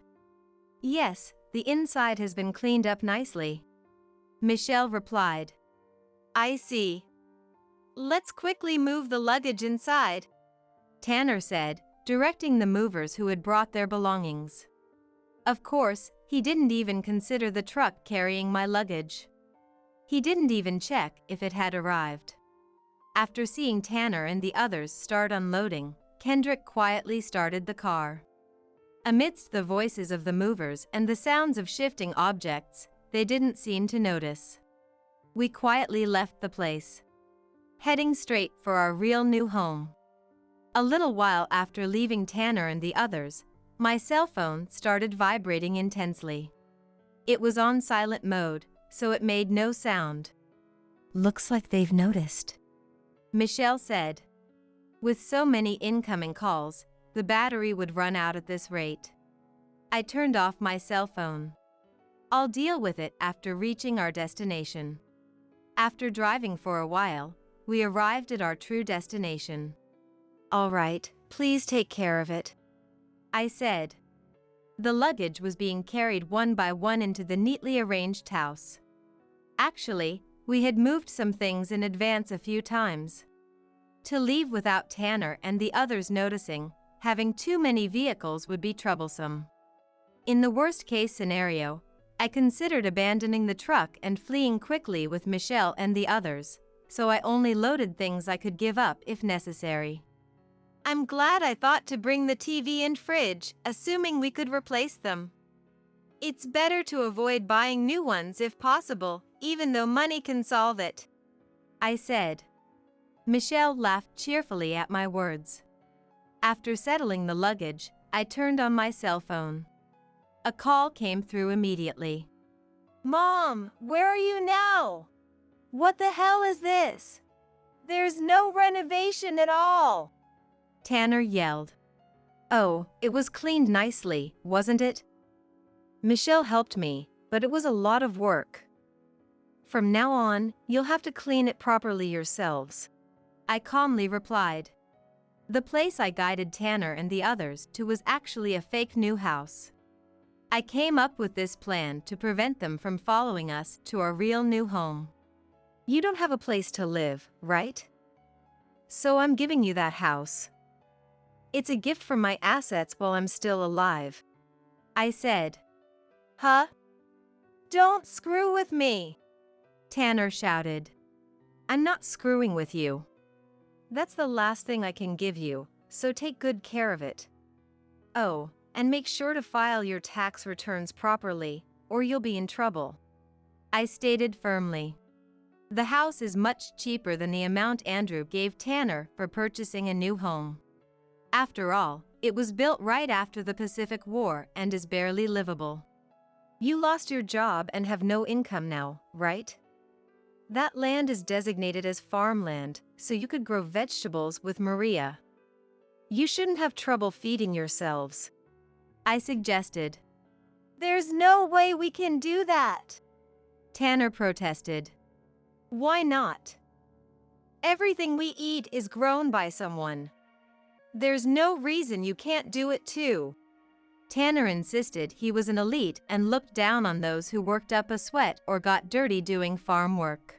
Yes, the inside has been cleaned up nicely. Michelle replied. I see. Let's quickly move the luggage inside, Tanner said, directing the movers who had brought their belongings. Of course, he didn't even consider the truck carrying my luggage. He didn't even check if it had arrived. After seeing Tanner and the others start unloading, Kendrick quietly started the car. Amidst the voices of the movers and the sounds of shifting objects, they didn't seem to notice. We quietly left the place, heading straight for our real new home. A little while after leaving Tanner and the others, my cell phone started vibrating intensely. It was on silent mode, so it made no sound. Looks like they've noticed, Michelle said. With so many incoming calls, the battery would run out at this rate. I turned off my cell phone. I'll deal with it after reaching our destination. After driving for a while, we arrived at our true destination. All right, please take care of it, I said. The luggage was being carried one by one into the neatly arranged house. Actually, we had moved some things in advance a few times. To leave without Tanner and the others noticing, having too many vehicles would be troublesome. In the worst-case scenario, I considered abandoning the truck and fleeing quickly with Michelle and the others, so I only loaded things I could give up if necessary. I'm glad I thought to bring the TV and fridge, assuming we could replace them. It's better to avoid buying new ones if possible, even though money can solve it, I said. Michelle laughed cheerfully at my words. After settling the luggage, I turned on my cell phone. A call came through immediately. Mom, where are you now? What the hell is this? There's no renovation at all, Tanner yelled. Oh, it was cleaned nicely, wasn't it? Michelle helped me, but it was a lot of work. From now on, you'll have to clean it properly yourselves, I calmly replied. The place I guided Tanner and the others to was actually a fake new house. I came up with this plan to prevent them from following us to our real new home. You don't have a place to live, right? So I'm giving you that house. It's a gift from my assets while I'm still alive, I said. Huh? Don't screw with me, Tanner shouted. I'm not screwing with you. That's the last thing I can give you, so take good care of it. Oh, and make sure to file your tax returns properly, or you'll be in trouble, I stated firmly. The house is much cheaper than the amount Andrew gave Tanner for purchasing a new home. After all, it was built right after the Pacific War and is barely livable. You lost your job and have no income now, right? That land is designated as farmland, so you could grow vegetables with Maria. You shouldn't have trouble feeding yourselves, I suggested. There's no way we can do that, Tanner protested. Why not? Everything we eat is grown by someone. There's no reason you can't do it too. Tanner insisted he was an elite and looked down on those who worked up a sweat or got dirty doing farm work.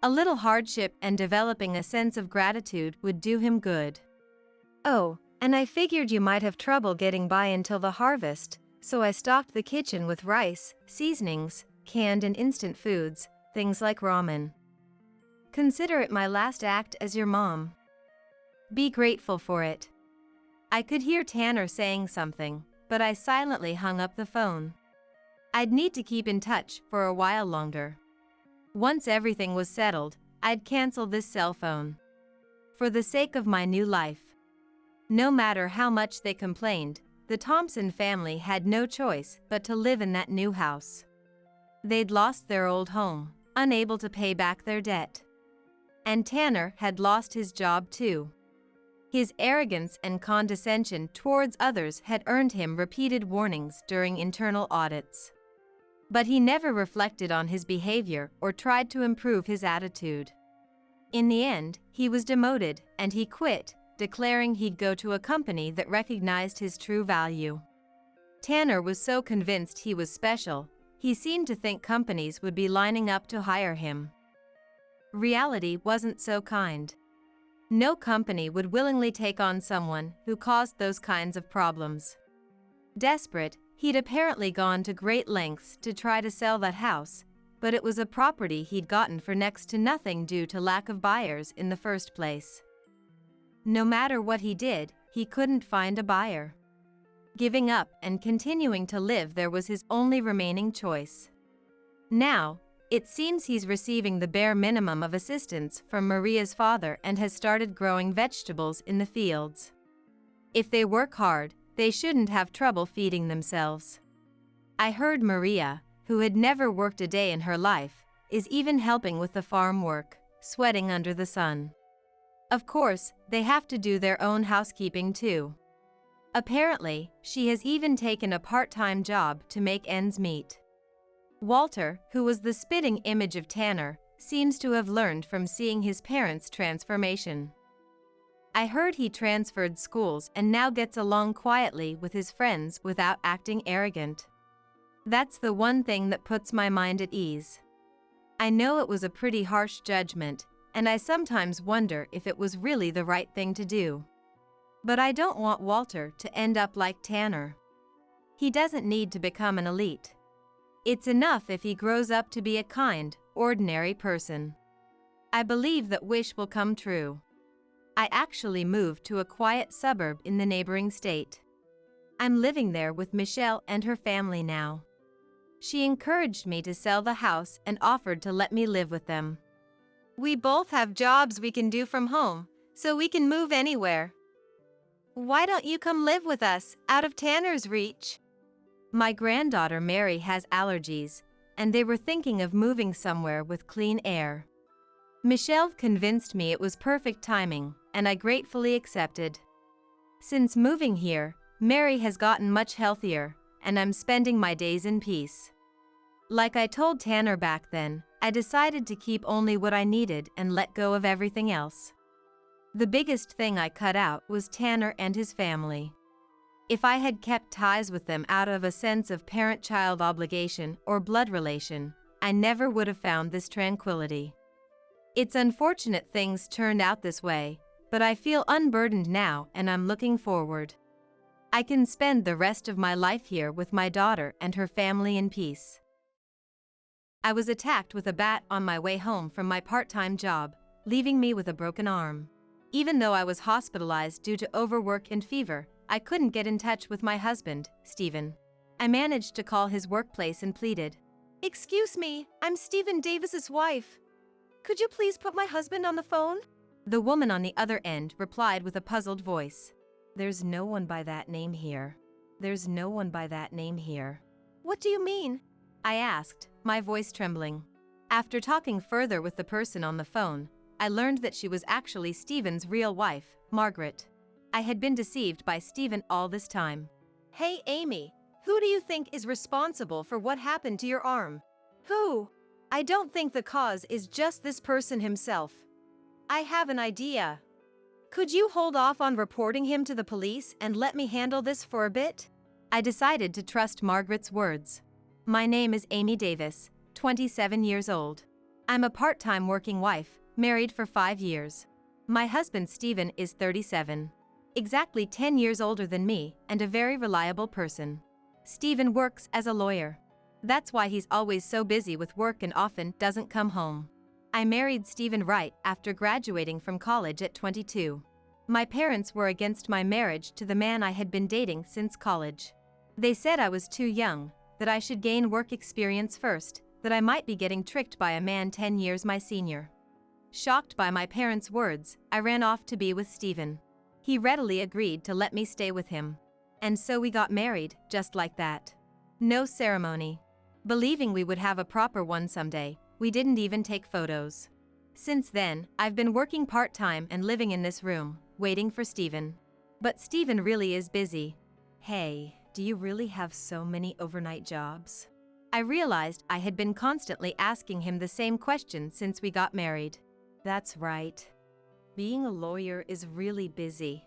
A little hardship and developing a sense of gratitude would do him good. Oh, and I figured you might have trouble getting by until the harvest, so I stocked the kitchen with rice, seasonings, canned and instant foods, things like ramen. Consider it my last act as your mom. Be grateful for it. I could hear Tanner saying something, but I silently hung up the phone. I'd need to keep in touch for a while longer. Once everything was settled, I'd cancel this cell phone. For the sake of my new life. No matter how much they complained, the Thompson family had no choice but to live in that new house. They'd lost their old home, unable to pay back their debt. And Tanner had lost his job too. His arrogance and condescension towards others had earned him repeated warnings during internal audits. But he never reflected on his behavior or tried to improve his attitude. In the end, he was demoted and he quit, declaring he'd go to a company that recognized his true value. Tanner was so convinced he was special, he seemed to think companies would be lining up to hire him. Reality wasn't so kind. No company would willingly take on someone who caused those kinds of problems. Desperate, he'd apparently gone to great lengths to try to sell that house, but it was a property he'd gotten for next to nothing due to lack of buyers in the first place. No matter what he did, he couldn't find a buyer. Giving up and continuing to live there was his only remaining choice. Now, it seems he's receiving the bare minimum of assistance from Maria's father and has started growing vegetables in the fields. If they work hard, they shouldn't have trouble feeding themselves. I heard Maria, who had never worked a day in her life, is even helping with the farm work, sweating under the sun. Of course, they have to do their own housekeeping too. Apparently, she has even taken a part-time job to make ends meet. Walter, who was the spitting image of Tanner, seems to have learned from seeing his parents' transformation. I heard he transferred schools and now gets along quietly with his friends without acting arrogant. That's the one thing that puts my mind at ease. I know it was a pretty harsh judgment, and I sometimes wonder if it was really the right thing to do. But I don't want Walter to end up like Tanner. He doesn't need to become an elite. It's enough if he grows up to be a kind, ordinary person. I believe that wish will come true. I actually moved to a quiet suburb in the neighboring state. I'm living there with Michelle and her family now. She encouraged me to sell the house and offered to let me live with them. We both have jobs we can do from home, so we can move anywhere. Why don't you come live with us, out of Tanner's reach? My granddaughter Mary has allergies, and they were thinking of moving somewhere with clean air. Michelle convinced me it was perfect timing, and I gratefully accepted. Since moving here, Mary has gotten much healthier, and I'm spending my days in peace. Like I told Tanner back then, I decided to keep only what I needed and let go of everything else. The biggest thing I cut out was Tanner and his family. If I had kept ties with them out of a sense of parent-child obligation or blood relation, I never would have found this tranquility. It's unfortunate things turned out this way, but I feel unburdened now and I'm looking forward. I can spend the rest of my life here with my daughter and her family in peace. I was attacked with a bat on my way home from my part-time job, leaving me with a broken arm. Even though I was hospitalized due to overwork and fever, I couldn't get in touch with my husband, Stephen. I managed to call his workplace and pleaded. Excuse me, I'm Stephen Davis's wife. Could you please put my husband on the phone? The woman on the other end replied with a puzzled voice. There's no one by that name here. There's no one by that name here. What do you mean? I asked, my voice trembling. After talking further with the person on the phone, I learned that she was actually Stephen's real wife, Margaret. I had been deceived by Stephen all this time. Hey Amy, who do you think is responsible for what happened to your arm? Who? I don't think the cause is just this person himself. I have an idea. Could you hold off on reporting him to the police and let me handle this for a bit? I decided to trust Margaret's words. My name is Amy Davis, 27 years old. I'm a part-time working wife, married for 5 years. My husband Stephen is 37. Exactly 10 years older than me and a very reliable person. Stephen works as a lawyer. That's why he's always so busy with work and often doesn't come home. I married Stephen right after graduating from college at 22. My parents were against my marriage to the man I had been dating since college. They said I was too young, that I should gain work experience first, that I might be getting tricked by a man 10 years my senior. Shocked by my parents' words, I ran off to be with Stephen. He readily agreed to let me stay with him. And so we got married, just like that. No ceremony. Believing we would have a proper one someday, we didn't even take photos. Since then, I've been working part-time and living in this room, waiting for Stephen. But Stephen really is busy. Hey, do you really have so many overnight jobs? I realized I had been constantly asking him the same question since we got married. That's right. Being a lawyer is really busy.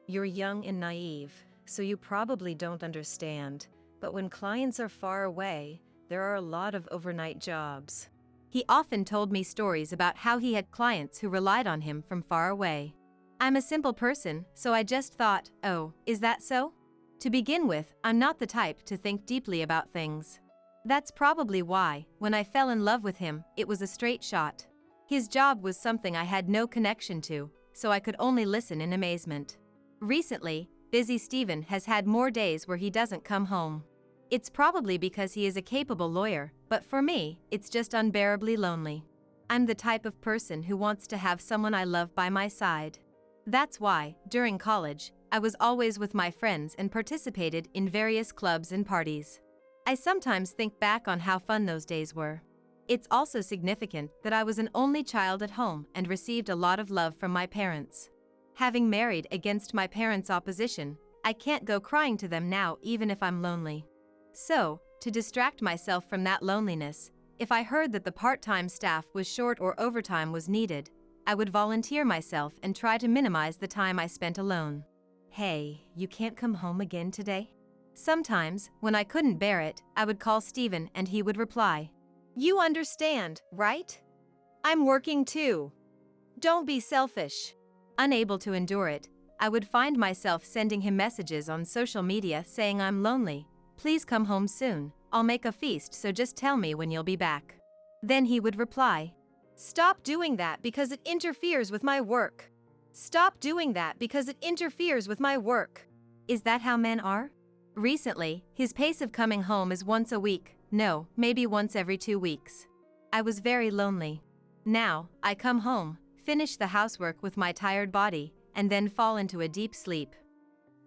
You're young and naive, so you probably don't understand, but when clients are far away, there are a lot of overnight jobs. He often told me stories about how he had clients who relied on him from far away. I'm a simple person, so I just thought, oh, is that so? To begin with, I'm not the type to think deeply about things. That's probably why, when I fell in love with him, it was a straight shot. His job was something I had no connection to, so I could only listen in amazement. Recently, busy Steven has had more days where he doesn't come home. It's probably because he is a capable lawyer, but for me, it's just unbearably lonely. I'm the type of person who wants to have someone I love by my side. That's why, during college, I was always with my friends and participated in various clubs and parties. I sometimes think back on how fun those days were. It's also significant that I was an only child at home and received a lot of love from my parents. Having married against my parents' opposition, I can't go crying to them now even if I'm lonely. So, to distract myself from that loneliness, if I heard that the part-time staff was short or overtime was needed, I would volunteer myself and try to minimize the time I spent alone. Hey, you can't come home again today? Sometimes, when I couldn't bear it, I would call Steven and he would reply, "You understand, right? I'm working too. Don't be selfish." Unable to endure it, I would find myself sending him messages on social media saying I'm lonely. Please come home soon, I'll make a feast, so just tell me when you'll be back. Then he would reply, "Stop doing that because it interferes with my work. Stop doing that because it interferes with my work." Is that how men are? Recently, his pace of coming home is once a week, no, maybe once every 2 weeks. I was very lonely. Now, I come home, finish the housework with my tired body, and then fall into a deep sleep.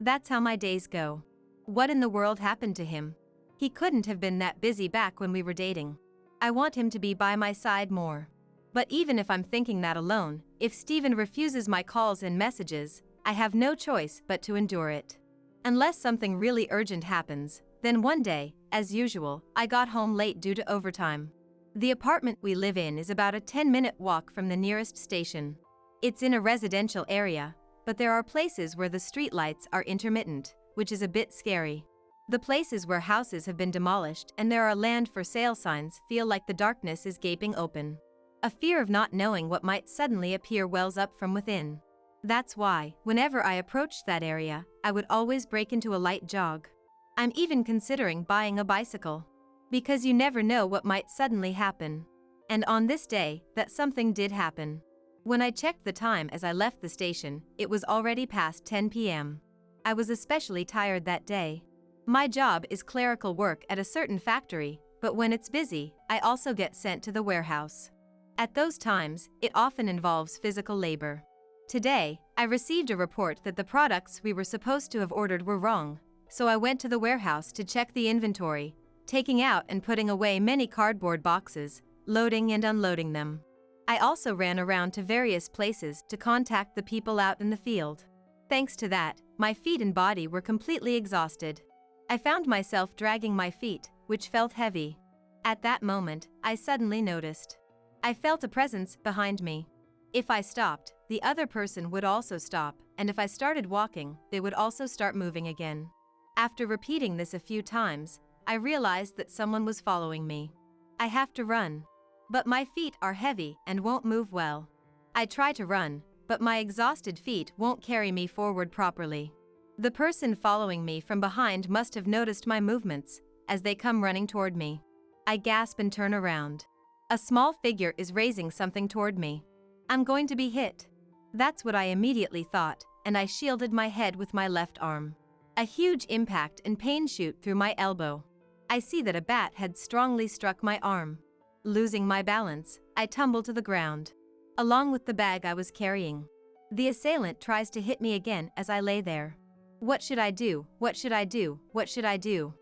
That's how my days go. What in the world happened to him? He couldn't have been that busy back when we were dating. I want him to be by my side more. But even if I'm thinking that alone, if Steven refuses my calls and messages, I have no choice but to endure it. Unless something really urgent happens, then one day, as usual, I got home late due to overtime. The apartment we live in is about a 10-minute walk from the nearest station. It's in a residential area, but there are places where the streetlights are intermittent, which is a bit scary. The places where houses have been demolished and there are land for sale signs feel like the darkness is gaping open. A fear of not knowing what might suddenly appear wells up from within. That's why, whenever I approached that area, I would always break into a light jog. I'm even considering buying a bicycle. Because you never know what might suddenly happen. And on this day, that something did happen. When I checked the time as I left the station, it was already past 10 p.m. I was especially tired that day. My job is clerical work at a certain factory, but when it's busy, I also get sent to the warehouse. At those times, it often involves physical labor. Today, I received a report that the products we were supposed to have ordered were wrong, so I went to the warehouse to check the inventory, taking out and putting away many cardboard boxes, loading and unloading them. I also ran around to various places to contact the people out in the field. Thanks to that, my feet and body were completely exhausted. I found myself dragging my feet, which felt heavy. At that moment, I suddenly noticed. I felt a presence behind me. If I stopped, the other person would also stop, and if I started walking, they would also start moving again. After repeating this a few times, I realized that someone was following me. I have to run. But my feet are heavy and won't move well. I try to run, but my exhausted feet won't carry me forward properly. The person following me from behind must have noticed my movements, as they come running toward me. I gasp and turn around. A small figure is raising something toward me. I'm going to be hit. That's what I immediately thought, and I shielded my head with my left arm. A huge impact and pain shoot through my elbow. I see that a bat had strongly struck my arm. Losing my balance, I tumble to the ground, along with the bag I was carrying. The assailant tries to hit me again as I lay there. What should I do? What should I do? What should I do?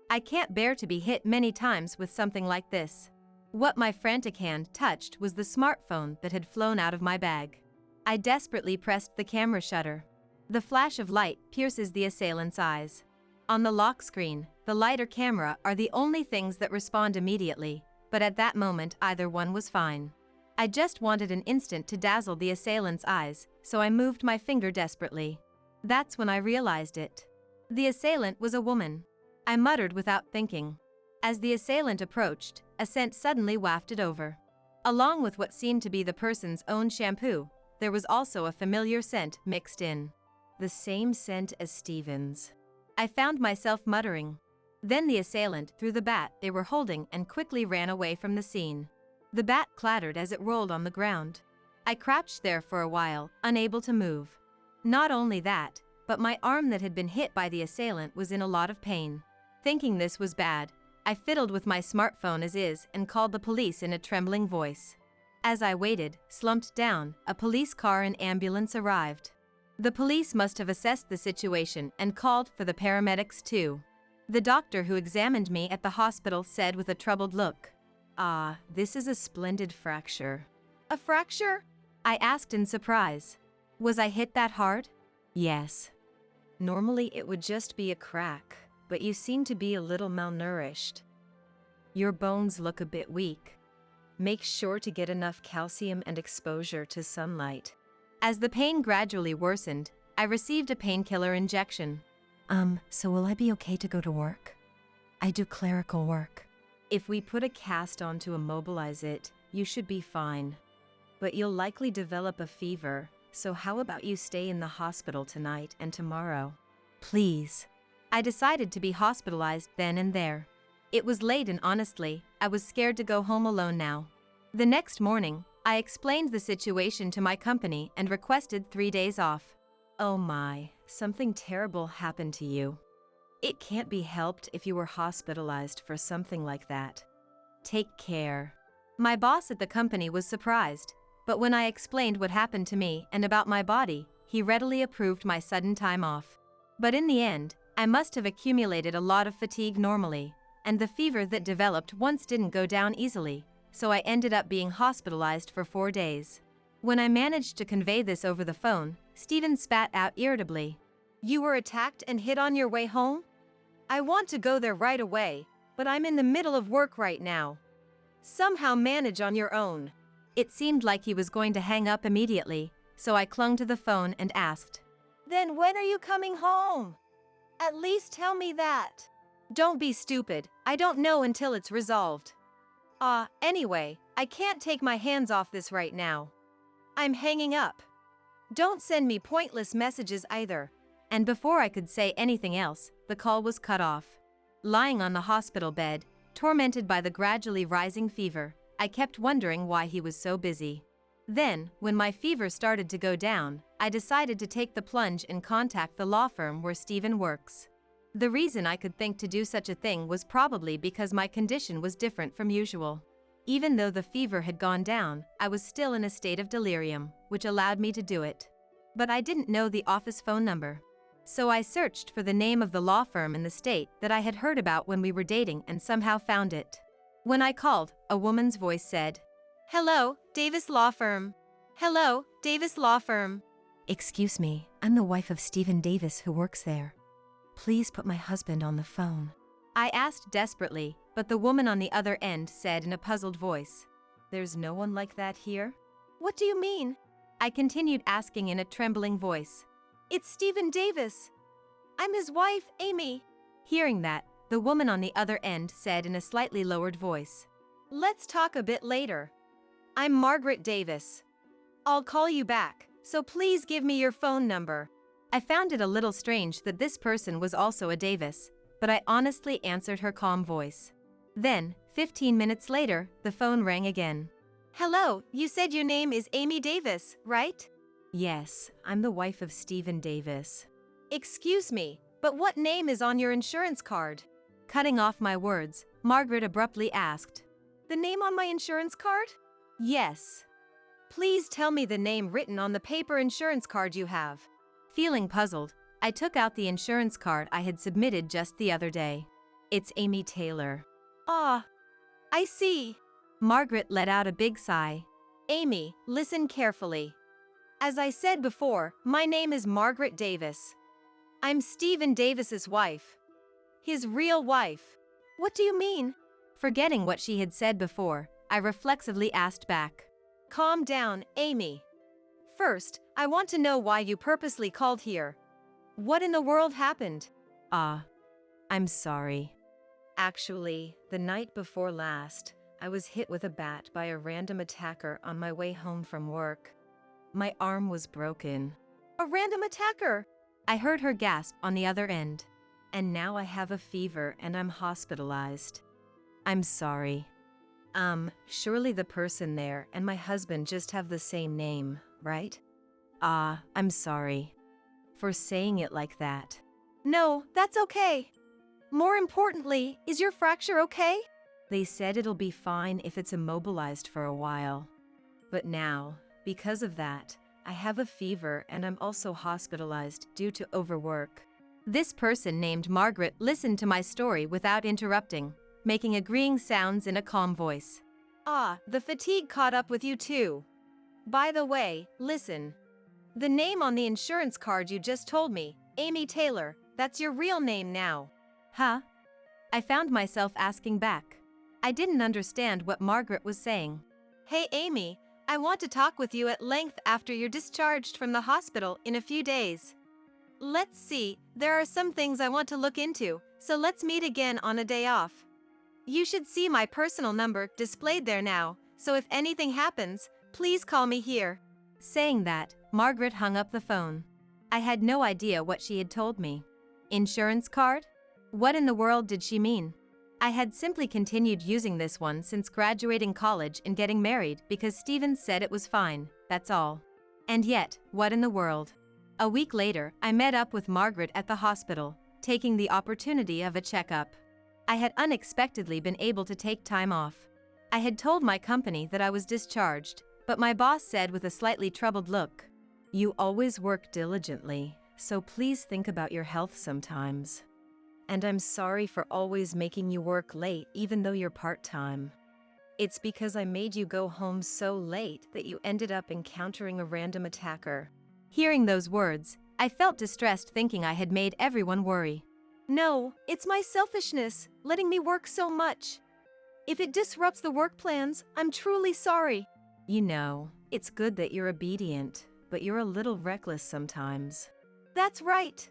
I can't bear to be hit many times with something like this. What my frantic hand touched was the smartphone that had flown out of my bag. I desperately pressed the camera shutter. The flash of light pierces the assailant's eyes. On the lock screen, the light or camera are the only things that respond immediately, but at that moment either one was fine. I just wanted an instant to dazzle the assailant's eyes, so I moved my finger desperately. That's when I realized it. The assailant was a woman. I muttered without thinking. As the assailant approached, a scent suddenly wafted over. Along with what seemed to be the person's own shampoo, there was also a familiar scent mixed in. The same scent as Stephen's. I found myself muttering. Then the assailant threw the bat they were holding and quickly ran away from the scene. The bat clattered as it rolled on the ground. I crouched there for a while, unable to move. Not only that, but my arm that had been hit by the assailant was in a lot of pain. Thinking this was bad, I fiddled with my smartphone as is and called the police in a trembling voice. As I waited, slumped down, a police car and ambulance arrived. The police must have assessed the situation and called for the paramedics too. The doctor who examined me at the hospital said with a troubled look, "Ah, this is a splendid fracture." A fracture? I asked in surprise. Was I hit that hard? Yes. Normally it would just be a crack, but you seem to be a little malnourished. Your bones look a bit weak. Make sure to get enough calcium and exposure to sunlight. As the pain gradually worsened, I received a painkiller injection. So will I be okay to go to work? I do clerical work. If we put a cast on to immobilize it, you should be fine. But you'll likely develop a fever, so how about you stay in the hospital tonight and tomorrow? Please. I decided to be hospitalized then and there. It was late and honestly, I was scared to go home alone now. The next morning, I explained the situation to my company and requested 3 days off. Oh my, something terrible happened to you. It can't be helped if you were hospitalized for something like that. Take care. My boss at the company was surprised, but when I explained what happened to me and about my body, he readily approved my sudden time off. But in the end, I must have accumulated a lot of fatigue normally, and the fever that developed once didn't go down easily, so I ended up being hospitalized for 4 days. When I managed to convey this over the phone, Stephen spat out irritably. You were attacked and hit on your way home? I want to go there right away, but I'm in the middle of work right now. Somehow manage on your own. It seemed like he was going to hang up immediately, so I clung to the phone and asked, Then when are you coming home? At least tell me that. Don't be stupid, I don't know until it's resolved. Anyway, I can't take my hands off this right now. I'm hanging up. Don't send me pointless messages either. And before I could say anything else, the call was cut off. Lying on the hospital bed, tormented by the gradually rising fever, I kept wondering why he was so busy. Then, when my fever started to go down, I decided to take the plunge and contact the law firm where Stephen works. The reason I could think to do such a thing was probably because my condition was different from usual. Even though the fever had gone down, I was still in a state of delirium, which allowed me to do it. But I didn't know the office phone number. So I searched for the name of the law firm in the state that I had heard about when we were dating and somehow found it. When I called, a woman's voice said, Hello, Davis Law Firm. Hello, Davis Law Firm. Excuse me, I'm the wife of Stephen Davis who works there. Please put my husband on the phone. I asked desperately, but the woman on the other end said in a puzzled voice, There's no one like that here? What do you mean? I continued asking in a trembling voice. It's Stephen Davis. I'm his wife, Amy. Hearing that, the woman on the other end said in a slightly lowered voice, Let's talk a bit later. I'm Margaret Davis. I'll call you back, so please give me your phone number. I found it a little strange that this person was also a Davis, but I honestly answered her calm voice. Then, 15 minutes later, the phone rang again. Hello, you said your name is Amy Davis, right? Yes, I'm the wife of Stephen Davis. Excuse me, but what name is on your insurance card? Cutting off my words, Margaret abruptly asked, The name on my insurance card? Yes. Please tell me the name written on the paper insurance card you have. Feeling puzzled, I took out the insurance card I had submitted just the other day. It's Amy Taylor. Ah, I see. Margaret let out a big sigh. Amy, listen carefully. As I said before, my name is Margaret Davis. I'm Stephen Davis's wife. His real wife. What do you mean? Forgetting what she had said before, I reflexively asked back. Calm down, Amy. First, I want to know why you purposely called here. What in the world happened? I'm sorry. Actually, the night before last, I was hit with a bat by a random attacker on my way home from work. My arm was broken. A random attacker! I heard her gasp on the other end. And now I have a fever and I'm hospitalized. I'm sorry. Surely the person there and my husband just have the same name, right? I'm sorry. For saying it like that. No, that's okay. More importantly, is your fracture okay? They said it'll be fine if it's immobilized for a while. But now, because of that, I have a fever and I'm also hospitalized due to overwork. This person named Margaret listened to my story without interrupting, making agreeing sounds in a calm voice. The fatigue caught up with you too. By the way, listen. The name on the insurance card you just told me, Amy Taylor, that's your real name now. Huh? I found myself asking back. I didn't understand what Margaret was saying. Hey Amy, I want to talk with you at length after you're discharged from the hospital in a few days. Let's see, there are some things I want to look into, so let's meet again on a day off. You should see my personal number displayed there now, so if anything happens, please call me here. Saying that, Margaret hung up the phone. I had no idea what she had told me. Insurance card? What in the world did she mean? I had simply continued using this one since graduating college and getting married because Steven said it was fine, that's all. And yet, what in the world? A week later, I met up with Margaret at the hospital, taking the opportunity of a checkup. I had unexpectedly been able to take time off. I had told my company that I was discharged, but my boss said with a slightly troubled look, "You always work diligently, so please think about your health sometimes. And I'm sorry for always making you work late even though you're part-time. It's because I made you go home so late that you ended up encountering a random attacker." Hearing those words, I felt distressed thinking I had made everyone worry. No, it's my selfishness, letting me work so much. If it disrupts the work plans, I'm truly sorry. You know, it's good that you're obedient, but you're a little reckless sometimes. That's right.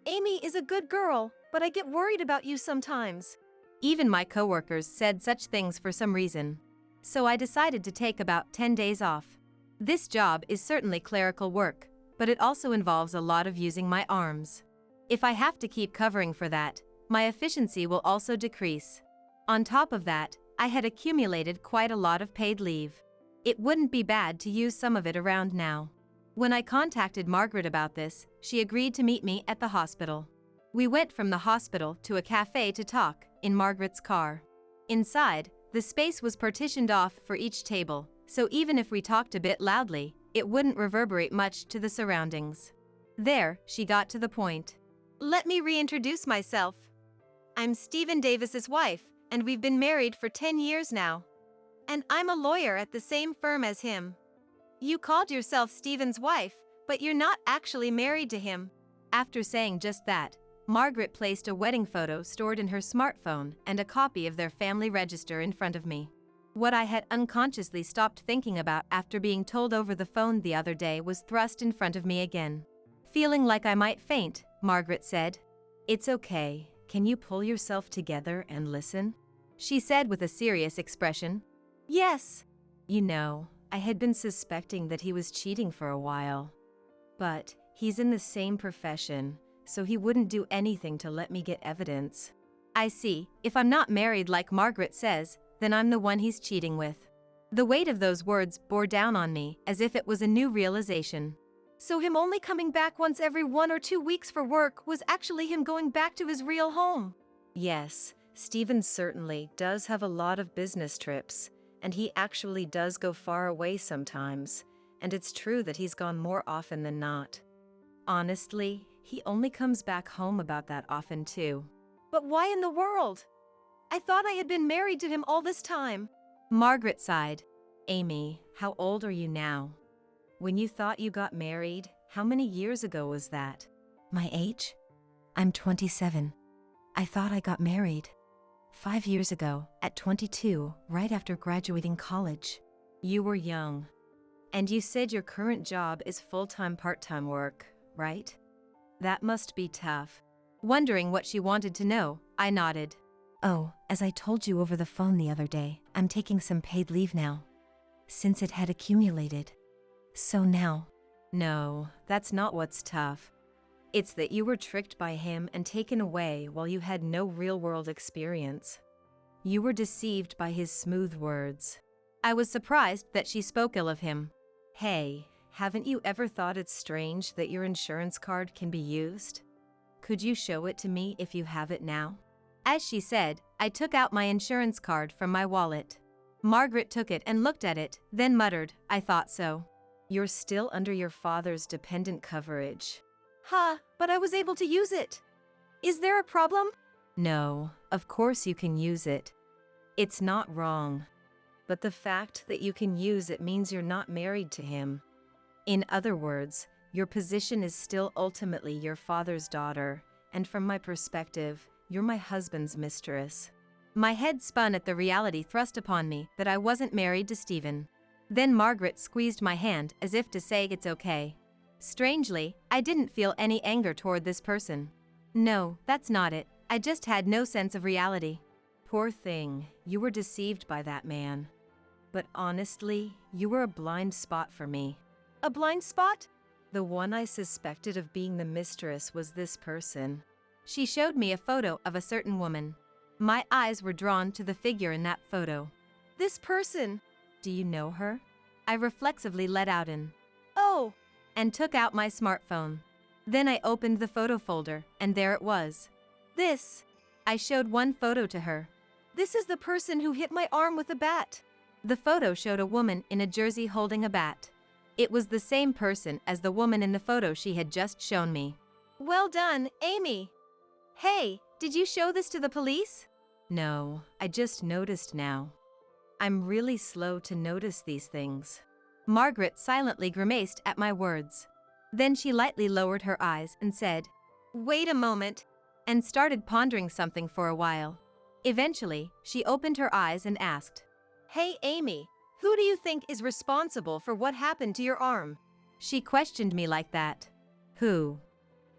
Amy is a good girl, but I get worried about you sometimes. Even my coworkers said such things for some reason. So I decided to take about 10 days off. This job is certainly clerical work, but it also involves a lot of using my arms. If I have to keep covering for that, my efficiency will also decrease. On top of that, I had accumulated quite a lot of paid leave. It wouldn't be bad to use some of it around now. When I contacted Margaret about this, she agreed to meet me at the hospital. We went from the hospital to a cafe to talk, in Margaret's car. Inside, the space was partitioned off for each table, so even if we talked a bit loudly, it wouldn't reverberate much to the surroundings. There, she got to the point. Let me reintroduce myself. I'm Stephen Davis's wife, and we've been married for 10 years now. And I'm a lawyer at the same firm as him. You called yourself Stephen's wife, but you're not actually married to him. After saying just that, Margaret placed a wedding photo stored in her smartphone and a copy of their family register in front of me. What I had unconsciously stopped thinking about after being told over the phone the other day was thrust in front of me again. Feeling like I might faint, Margaret said, "It's okay. Can you pull yourself together and listen?" She said with a serious expression. Yes. You know, I had been suspecting that he was cheating for a while. But he's in the same profession, so he wouldn't do anything to let me get evidence. I see, if I'm not married like Margaret says, then I'm the one he's cheating with. The weight of those words bore down on me as if it was a new realization. So him only coming back once every 1 or 2 weeks for work was actually him going back to his real home? Yes, Stephen certainly does have a lot of business trips, and he actually does go far away sometimes, and it's true that he's gone more often than not. Honestly, he only comes back home about that often too. But why in the world? I thought I had been married to him all this time. Margaret sighed. Amy, how old are you now? When you thought you got married, how many years ago was that? My age? I'm 27. I thought I got married 5 years ago, at 22, right after graduating college. You were young. And you said your current job is full-time part-time work, right? That must be tough. Wondering what she wanted to know, I nodded. Oh, as I told you over the phone the other day, I'm taking some paid leave now. Since it had accumulated. So now. No, that's not what's tough. It's that you were tricked by him and taken away while you had no real-world experience. You were deceived by his smooth words. I was surprised that she spoke ill of him. Hey, haven't you ever thought it's strange that your insurance card can be used? Could you show it to me if you have it now? As she said, I took out my insurance card from my wallet. Margaret took it and looked at it, then muttered, I thought so. You're still under your father's dependent coverage. Huh, but I was able to use it. Is there a problem? No, of course you can use it. It's not wrong. But the fact that you can use it means you're not married to him. In other words, your position is still ultimately your father's daughter, and from my perspective, you're my husband's mistress. My head spun at the reality thrust upon me that I wasn't married to Stephen. Then Margaret squeezed my hand as if to say it's okay. Strangely, I didn't feel any anger toward this person. No, that's not it. I just had no sense of reality. Poor thing, you were deceived by that man. But honestly, you were a blind spot for me. A blind spot? The one I suspected of being the mistress was this person. She showed me a photo of a certain woman. My eyes were drawn to the figure in that photo. This person. Do you know her? I reflexively let out an Oh, and took out my smartphone. Then I opened the photo folder, and there it was. this. I showed one photo to her. This is the person who hit my arm with a bat. The photo showed a woman in a jersey holding a bat. It was the same person as the woman in the photo she had just shown me. Well done, Amy. Hey, did you show this to the police? No, I just noticed now. I'm really slow to notice these things. Margaret silently grimaced at my words. Then she lightly lowered her eyes and said, Wait a moment. and started pondering something for a while. Eventually, she opened her eyes and asked, Hey, Amy, who do you think is responsible for what happened to your arm? She questioned me like that. Who?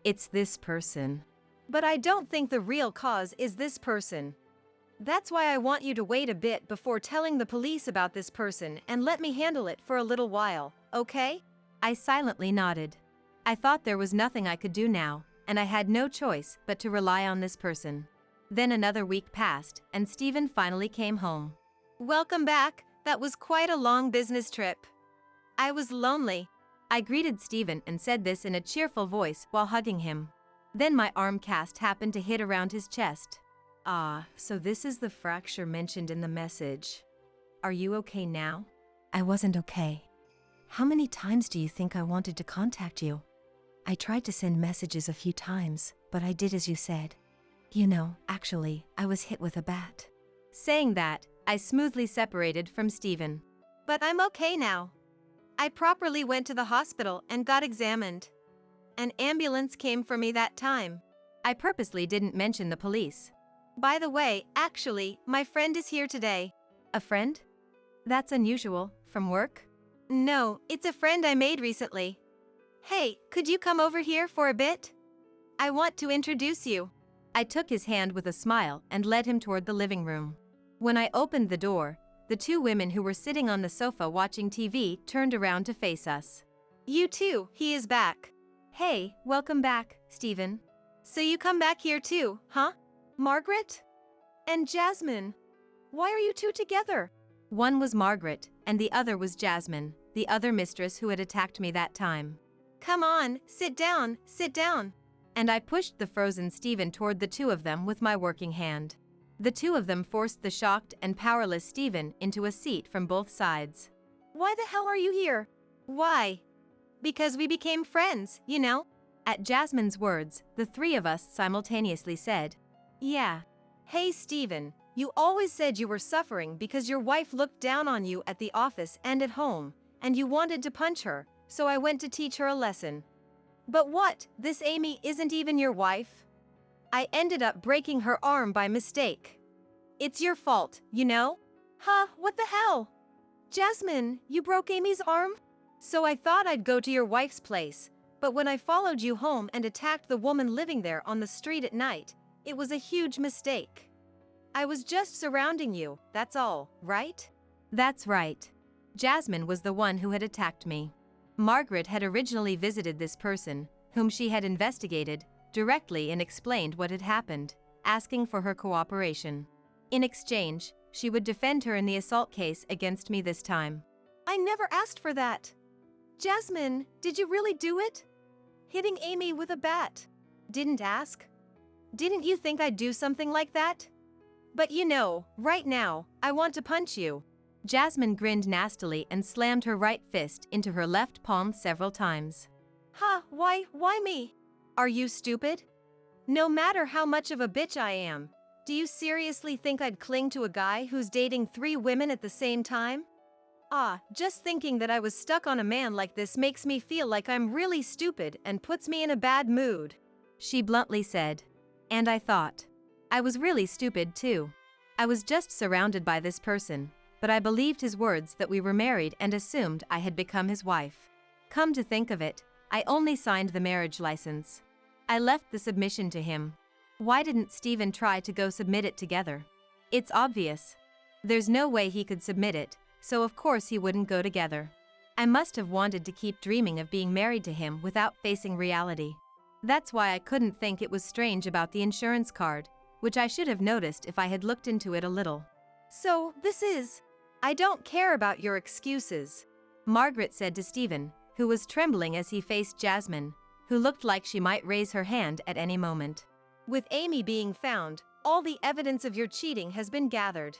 It's this person. But I don't think the real cause is this person. That's why I want you to wait a bit before telling the police about this person and let me handle it for a little while, okay? I silently nodded. I thought there was nothing I could do now, and I had no choice but to rely on this person. Then another week passed, and Stephen finally came home. Welcome back. That was quite a long business trip. I was lonely. I greeted Stephen and said this in a cheerful voice while hugging him. Then my arm cast happened to hit around his chest. Ah, so this is the fracture mentioned in the message. Are you okay now? I wasn't okay. How many times do you think I wanted to contact you? I tried to send messages a few times, but I did as you said. You know, actually, I was hit with a bat. Saying that, I smoothly separated from Stephen. But I'm okay now. I properly went to the hospital and got examined. An ambulance came for me that time. I purposely didn't mention the police. By the way, actually, my friend is here today. A friend? That's unusual. From work? No, it's a friend I made recently. Hey, could you come over here for a bit? I want to introduce you. I took his hand with a smile and led him toward the living room. When I opened the door, the two women who were sitting on the sofa watching TV turned around to face us. You too, he is back. Hey, welcome back, Stephen. So you come back here too, huh? Margaret? And Jasmine. Why are you two together? One was Margaret, and the other was Jasmine, the other mistress who had attacked me that time. Come on, sit down, sit down. And I pushed the frozen Stephen toward the two of them with my working hand. The two of them forced the shocked and powerless Stephen into a seat from both sides. Why the hell are you here? Why? Because we became friends, you know? At Jasmine's words, the three of us simultaneously said, Yeah. Hey Stephen, you always said you were suffering because your wife looked down on you at the office and at home, and you wanted to punch her, so I went to teach her a lesson. But what, this Amy isn't even your wife? I ended up breaking her arm by mistake. It's your fault, you know? Huh, what the hell? Jasmine, you broke Amy's arm? So I thought I'd go to your wife's place, but when I followed you home and attacked the woman living there on the street at night, it was a huge mistake. I was just surrounding you, that's all, right? That's right. Jasmine was the one who had attacked me. Margaret had originally visited this person, whom she had investigated, directly and explained what had happened, asking for her cooperation. In exchange, she would defend her in the assault case against me this time. I never asked for that. Jasmine, did you really do it? Hitting Amy with a bat. Didn't ask? Didn't you think I'd do something like that? But you know, right now, I want to punch you. Jasmine grinned nastily and slammed her right fist into her left palm several times. Ha, why me? Are you stupid? No matter how much of a bitch I am, do you seriously think I'd cling to a guy who's dating 3 women at the same time? Just thinking that I was stuck on a man like this makes me feel like I'm really stupid and puts me in a bad mood. She bluntly said. And I thought. I was really stupid too. I was just surrounded by this person, but I believed his words that we were married and assumed I had become his wife. Come to think of it, I only signed the marriage license. I left the submission to him. Why didn't Steven try to go submit it together? It's obvious. There's no way he could submit it, so of course he wouldn't go together. I must have wanted to keep dreaming of being married to him without facing reality. That's why I couldn't think it was strange about the insurance card, which I should have noticed if I had looked into it a little. So, this is... I don't care about your excuses, Margaret said to Steven, who was trembling as he faced Jasmine, who looked like she might raise her hand at any moment. With Amy being found, all the evidence of your cheating has been gathered.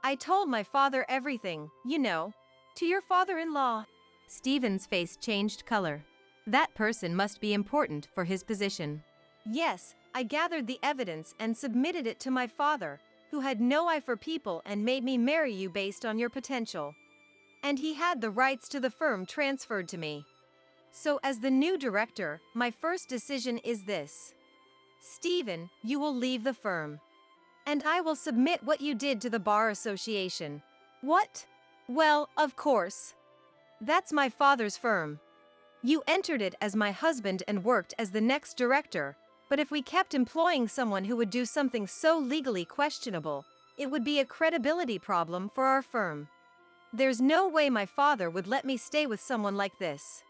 I told my father everything, you know, to your father-in-law. Steven's face changed color. That person must be important for his position. Yes, I gathered the evidence and submitted it to my father, who had no eye for people and made me marry you based on your potential. And he had the rights to the firm transferred to me. So as the new director, my first decision is this. Steven, you will leave the firm. And I will submit what you did to the Bar Association. What? Well, of course. That's my father's firm. You entered it as my husband and worked as the next director, but if we kept employing someone who would do something so legally questionable, it would be a credibility problem for our firm. There's no way my father would let me stay with someone like this.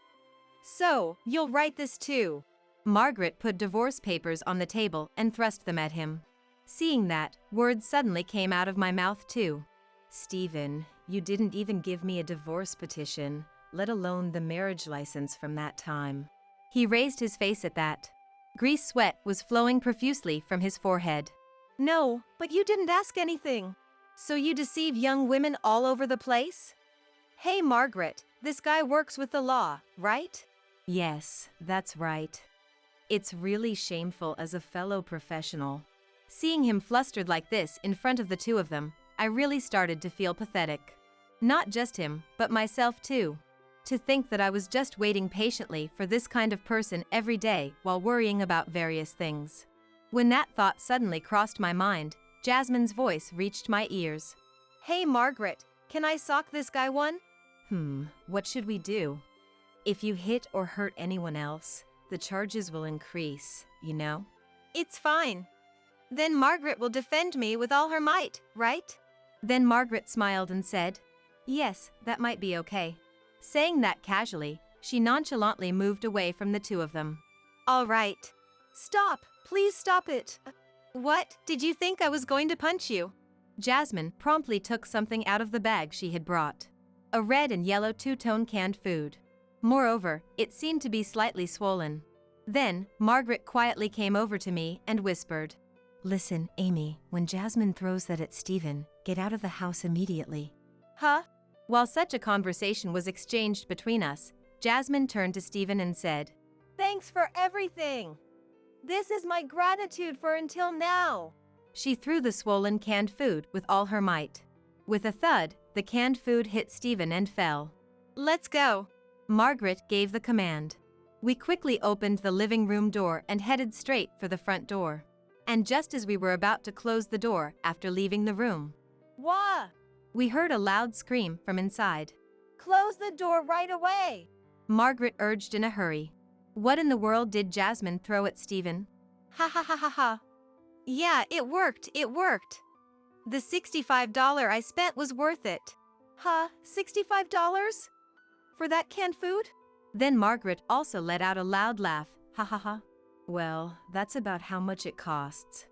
So, you'll write this too. Margaret put divorce papers on the table and thrust them at him. Seeing that, words suddenly came out of my mouth too. Steven, you didn't even give me a divorce petition, let alone the marriage license from that time. He raised his face at that. Grease sweat was flowing profusely from his forehead. No, but you didn't ask anything. So you deceive young women all over the place? Hey Margaret, this guy works with the law, right? Yes, that's right. It's really shameful as a fellow professional. Seeing him flustered like this in front of the two of them, I really started to feel pathetic. Not just him, but myself too. To think that I was just waiting patiently for this kind of person every day while worrying about various things. When that thought suddenly crossed my mind, Jasmine's voice reached my ears. Hey Margaret, can I sock this guy one? What should we do? If you hit or hurt anyone else, the charges will increase, you know? It's fine. Then Margaret will defend me with all her might, right? Then Margaret smiled and said, yes, that might be okay. Saying that casually, she nonchalantly moved away from the two of them. All right. Stop, please stop it. What, did you think I was going to punch you? Jasmine promptly took something out of the bag she had brought. A red and yellow two-tone canned food. Moreover, it seemed to be slightly swollen. Then, Margaret quietly came over to me and whispered, listen, Amy, when Jasmine throws that at Steven, get out of the house immediately. Huh? While such a conversation was exchanged between us, Jasmine turned to Steven and said, thanks for everything. This is my gratitude for until now. She threw the swollen canned food with all her might. With a thud, the canned food hit Steven and fell. Let's go. Margaret gave the command. We quickly opened the living room door and headed straight for the front door. And just as we were about to close the door after leaving the room, Wah! we heard a loud scream from inside. Close the door right away. Margaret urged in a hurry. What in the world did Jasmine throw at Stephen? Ha ha ha ha ha. Yeah, it worked. The $65 I spent was worth it. Huh, $65? For that canned food? Then Margaret also let out a loud laugh. Ha ha ha. Well, that's about how much it costs.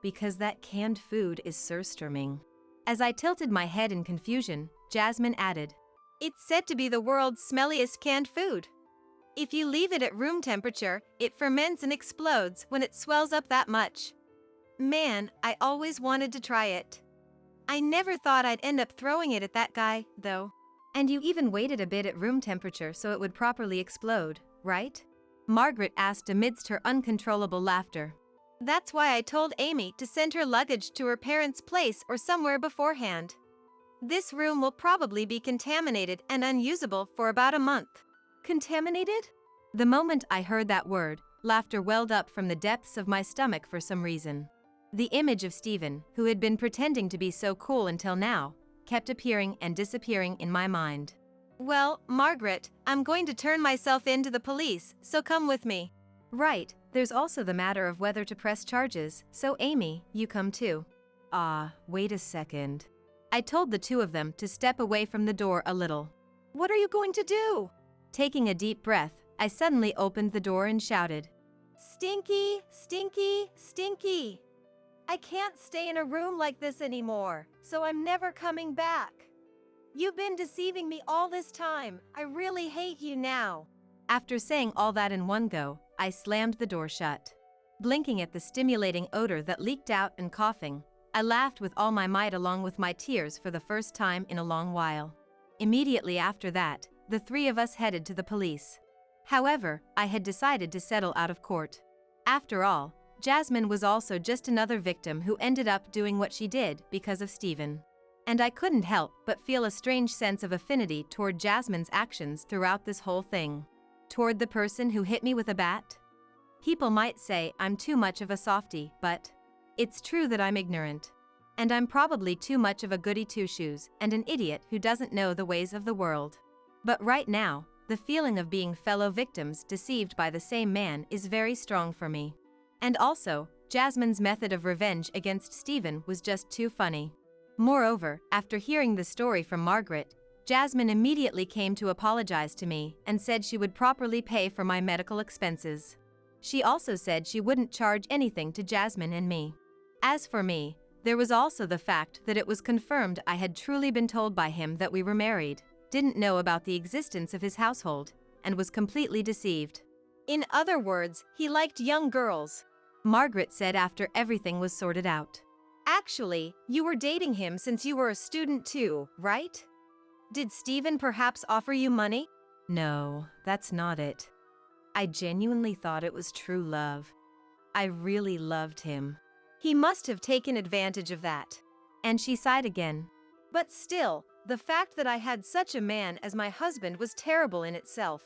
Because that canned food is surströmming. As I tilted my head in confusion, Jasmine added, It's said to be the world's smelliest canned food. If you leave it at room temperature, it ferments and explodes when it swells up that much. Man, I always wanted to try it. I never thought I'd end up throwing it at that guy, though. And you even waited a bit at room temperature so it would properly explode, right? Margaret asked amidst her uncontrollable laughter. That's why I told Amy to send her luggage to her parents' place or somewhere beforehand. This room will probably be contaminated and unusable for about a month. Contaminated? The moment I heard that word, laughter welled up from the depths of my stomach for some reason. The image of Stephen, who had been pretending to be so cool until now, kept appearing and disappearing in my mind. Well, Margaret, I'm going to turn myself in to the police, so come with me. Right, there's also the matter of whether to press charges, so Amy, you come too. Wait a second. I told the two of them to step away from the door a little. What are you going to do? Taking a deep breath, I suddenly opened the door and shouted, Stinky, stinky, stinky. I can't stay in a room like this anymore, so I'm never coming back. You've been deceiving me all this time. I really hate you now. After saying all that in one go, I slammed the door shut. Blinking at the stimulating odor that leaked out and coughing, I laughed with all my might along with my tears for the first time in a long while. Immediately after that, the three of us headed to the police. However, I had decided to settle out of court. After all, Jasmine was also just another victim who ended up doing what she did because of Stephen. And I couldn't help but feel a strange sense of affinity toward Jasmine's actions throughout this whole thing. Toward the person who hit me with a bat? People might say I'm too much of a softie, but it's true that I'm ignorant. And I'm probably too much of a goody two-shoes and an idiot who doesn't know the ways of the world. But right now, the feeling of being fellow victims deceived by the same man is very strong for me. And also, Jasmine's method of revenge against Stephen was just too funny. Moreover, after hearing the story from Margaret, Jasmine immediately came to apologize to me and said she would properly pay for my medical expenses. She also said she wouldn't charge anything to Jasmine and me. As for me, there was also the fact that it was confirmed I had truly been told by him that we were married, didn't know about the existence of his household, and was completely deceived. In other words, he liked young girls. Margaret said after everything was sorted out. Actually, you were dating him since you were a student too, right? Did Stephen perhaps offer you money? No, that's not it. I genuinely thought it was true love. I really loved him. He must have taken advantage of that. And she sighed again. But still, the fact that I had such a man as my husband was terrible in itself.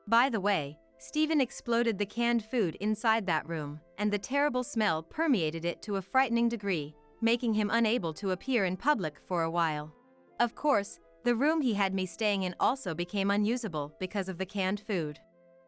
By the way, Stephen exploded the canned food inside that room, and the terrible smell permeated it to a frightening degree, making him unable to appear in public for a while. Of course, the room he had me staying in also became unusable because of the canned food.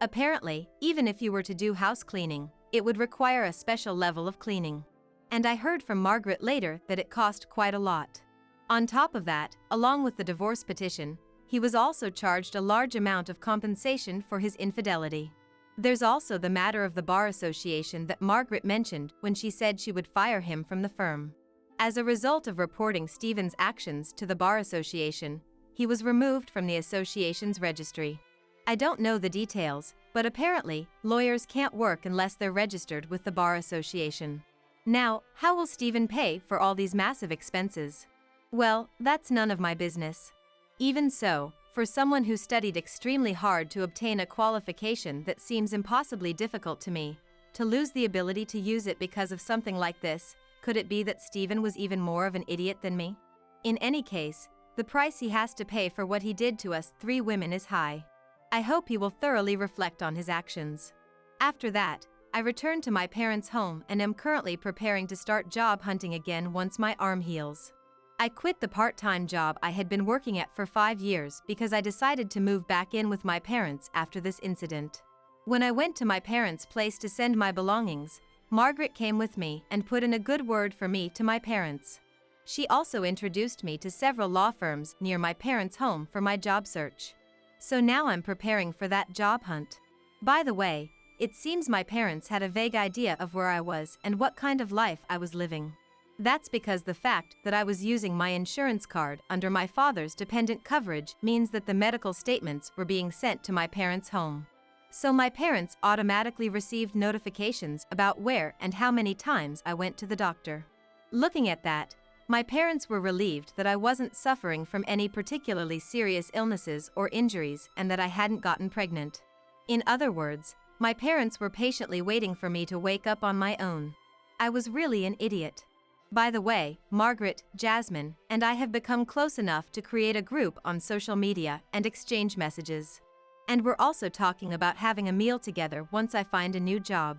Apparently, even if you were to do house cleaning, it would require a special level of cleaning. And I heard from Margaret later that it cost quite a lot. On top of that, along with the divorce petition, he was also charged a large amount of compensation for his infidelity. There's also the matter of the bar association that Margaret mentioned when she said she would fire him from the firm. As a result of reporting Stephen's actions to the bar association, he was removed from the association's registry. I don't know the details, but apparently, lawyers can't work unless they're registered with the bar association. Now, how will Stephen pay for all these massive expenses? Well, that's none of my business. Even so, for someone who studied extremely hard to obtain a qualification that seems impossibly difficult to me, to lose the ability to use it because of something like this, could it be that Stephen was even more of an idiot than me? In any case, the price he has to pay for what he did to us three women is high. I hope he will thoroughly reflect on his actions. After that, I returned to my parents' home and am currently preparing to start job hunting again once my arm heals. I quit the part-time job I had been working at for 5 years because I decided to move back in with my parents after this incident. When I went to my parents' place to send my belongings, Margaret came with me and put in a good word for me to my parents. She also introduced me to several law firms near my parents' home for my job search. So now I'm preparing for that job hunt. By the way, it seems my parents had a vague idea of where I was and what kind of life I was living. That's because the fact that I was using my insurance card under my father's dependent coverage means that the medical statements were being sent to my parents' home. So my parents automatically received notifications about where and how many times I went to the doctor. Looking at that, my parents were relieved that I wasn't suffering from any particularly serious illnesses or injuries and that I hadn't gotten pregnant. In other words, my parents were patiently waiting for me to wake up on my own. I was really an idiot. By the way, Margaret, Jasmine, and I have become close enough to create a group on social media and exchange messages. And we're also talking about having a meal together once I find a new job.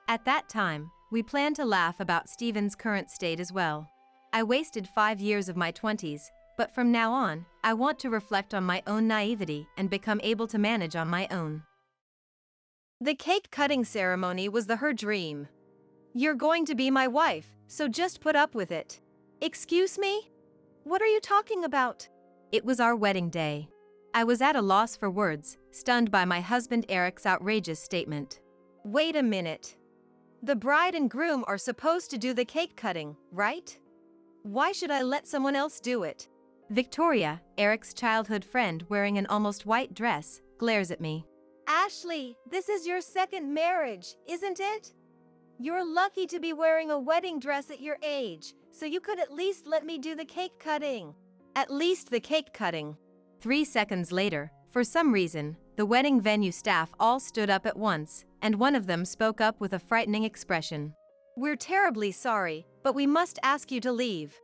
At that time, we plan to laugh about Steven's current state as well. I wasted 5 years of my 20s, but from now on, I want to reflect on my own naivety and become able to manage on my own. The cake cutting ceremony was her dream. You're going to be my wife, so just put up with it. Excuse me? What are you talking about? It was our wedding day. I was at a loss for words, stunned by my husband Eric's outrageous statement. Wait a minute. The bride and groom are supposed to do the cake cutting, right? Why should I let someone else do it? Victoria, Eric's childhood friend wearing an almost white dress, glares at me. Ashley, this is your second marriage, isn't it? You're lucky to be wearing a wedding dress at your age, so you could at least let me do the cake cutting. At least the cake cutting. 3 seconds later, for some reason, the wedding venue staff all stood up at once, and one of them spoke up with a frightening expression. We're terribly sorry, but we must ask you to leave.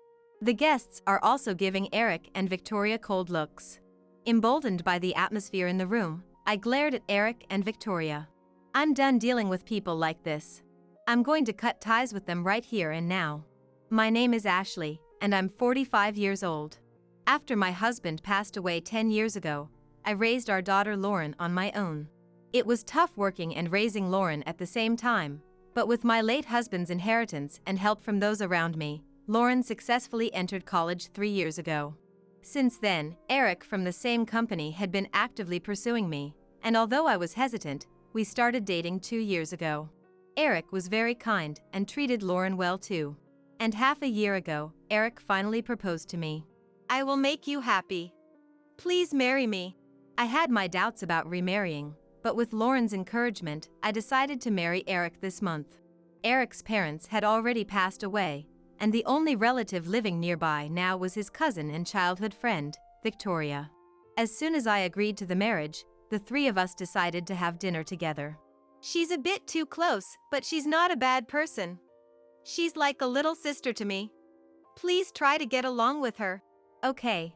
The guests are also giving Eric and Victoria cold looks. Emboldened by the atmosphere in the room, I glared at Eric and Victoria. I'm done dealing with people like this. I'm going to cut ties with them right here and now. My name is Ashley, and I'm 45 years old. After my husband passed away 10 years ago, I raised our daughter Lauren on my own. It was tough working and raising Lauren at the same time, but with my late husband's inheritance and help from those around me, Lauren successfully entered college 3 years ago. Since then, Eric from the same company had been actively pursuing me, and although I was hesitant, we started dating 2 years ago. Eric was very kind and treated Lauren well too. And half a year ago, Eric finally proposed to me. I will make you happy. Please marry me. I had my doubts about remarrying, but with Lauren's encouragement, I decided to marry Eric this month. Eric's parents had already passed away, and the only relative living nearby now was his cousin and childhood friend, Victoria. As soon as I agreed to the marriage, the 3 of us decided to have dinner together. She's a bit too close, but she's not a bad person. She's like a little sister to me. Please try to get along with her. Okay.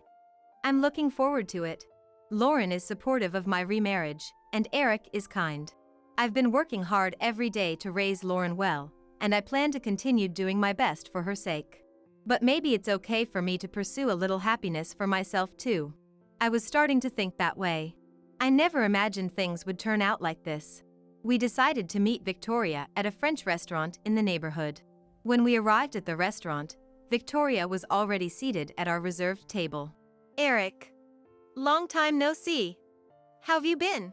I'm looking forward to it. Lauren is supportive of my remarriage, and Eric is kind. I've been working hard every day to raise Lauren well, and I plan to continue doing my best for her sake. But maybe it's okay for me to pursue a little happiness for myself too. I was starting to think that way. I never imagined things would turn out like this. We decided to meet Victoria at a French restaurant in the neighborhood. When we arrived at the restaurant, Victoria was already seated at our reserved table. Eric. Long time no see. How've you been?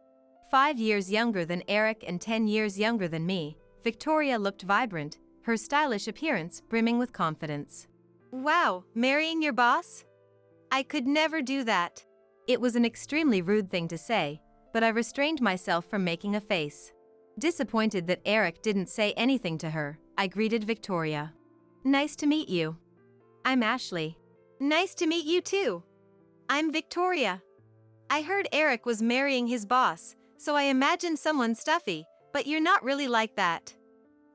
5 years younger than Eric and 10 years younger than me, Victoria looked vibrant, her stylish appearance brimming with confidence. Wow, marrying your boss? I could never do that. It was an extremely rude thing to say, but I restrained myself from making a face. Disappointed that Eric didn't say anything to her, I greeted Victoria. Nice to meet you. I'm Ashley. Nice to meet you too. I'm Victoria. I heard Eric was marrying his boss, so I imagined someone stuffy, but you're not really like that.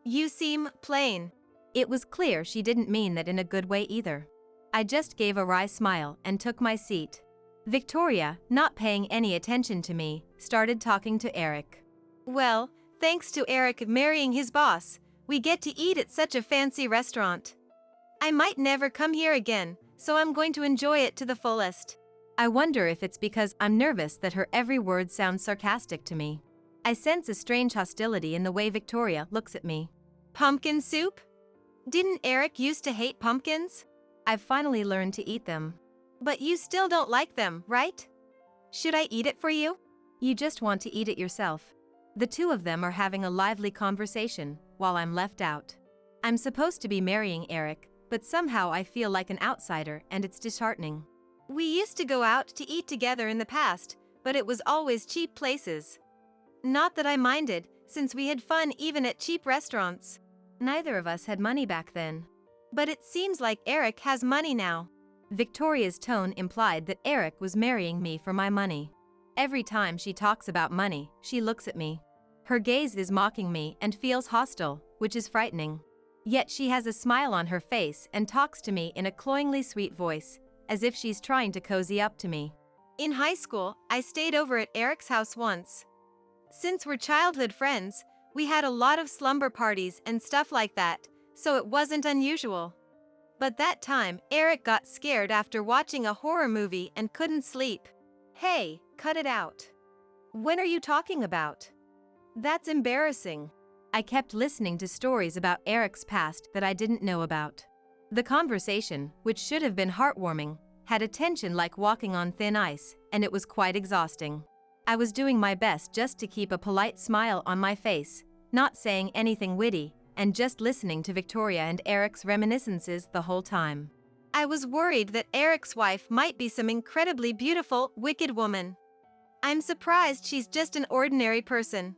You seem plain. It was clear she didn't mean that in a good way either. I just gave a wry smile and took my seat. Victoria, not paying any attention to me, started talking to Eric. Well, thanks to Eric marrying his boss, we get to eat at such a fancy restaurant. I might never come here again, so I'm going to enjoy it to the fullest. I wonder if it's because I'm nervous that her every word sounds sarcastic to me. I sense a strange hostility in the way Victoria looks at me. Pumpkin soup? Didn't Eric used to hate pumpkins? I've finally learned to eat them. But you still don't like them, right? Should I eat it for you? You just want to eat it yourself. The two of them are having a lively conversation, while I'm left out. I'm supposed to be marrying Eric, but somehow I feel like an outsider and it's disheartening. We used to go out to eat together in the past, but it was always cheap places. Not that I minded, since we had fun even at cheap restaurants. Neither of us had money back then. But it seems like Eric has money now. Victoria's tone implied that Eric was marrying me for my money. Every time she talks about money, she looks at me. Her gaze is mocking me and feels hostile, which is frightening. Yet she has a smile on her face and talks to me in a cloyingly sweet voice, as if she's trying to cozy up to me. In high school, I stayed over at Eric's house once. Since we're childhood friends, we had a lot of slumber parties and stuff like that, so it wasn't unusual. But that time, Eric got scared after watching a horror movie and couldn't sleep. Hey, cut it out. When are you talking about? That's embarrassing. I kept listening to stories about Eric's past that I didn't know about. The conversation, which should have been heartwarming, had a tension like walking on thin ice, and it was quite exhausting. I was doing my best just to keep a polite smile on my face, not saying anything witty, and just listening to Victoria and Eric's reminiscences the whole time. I was worried that Eric's wife might be some incredibly beautiful, wicked woman. I'm surprised she's just an ordinary person.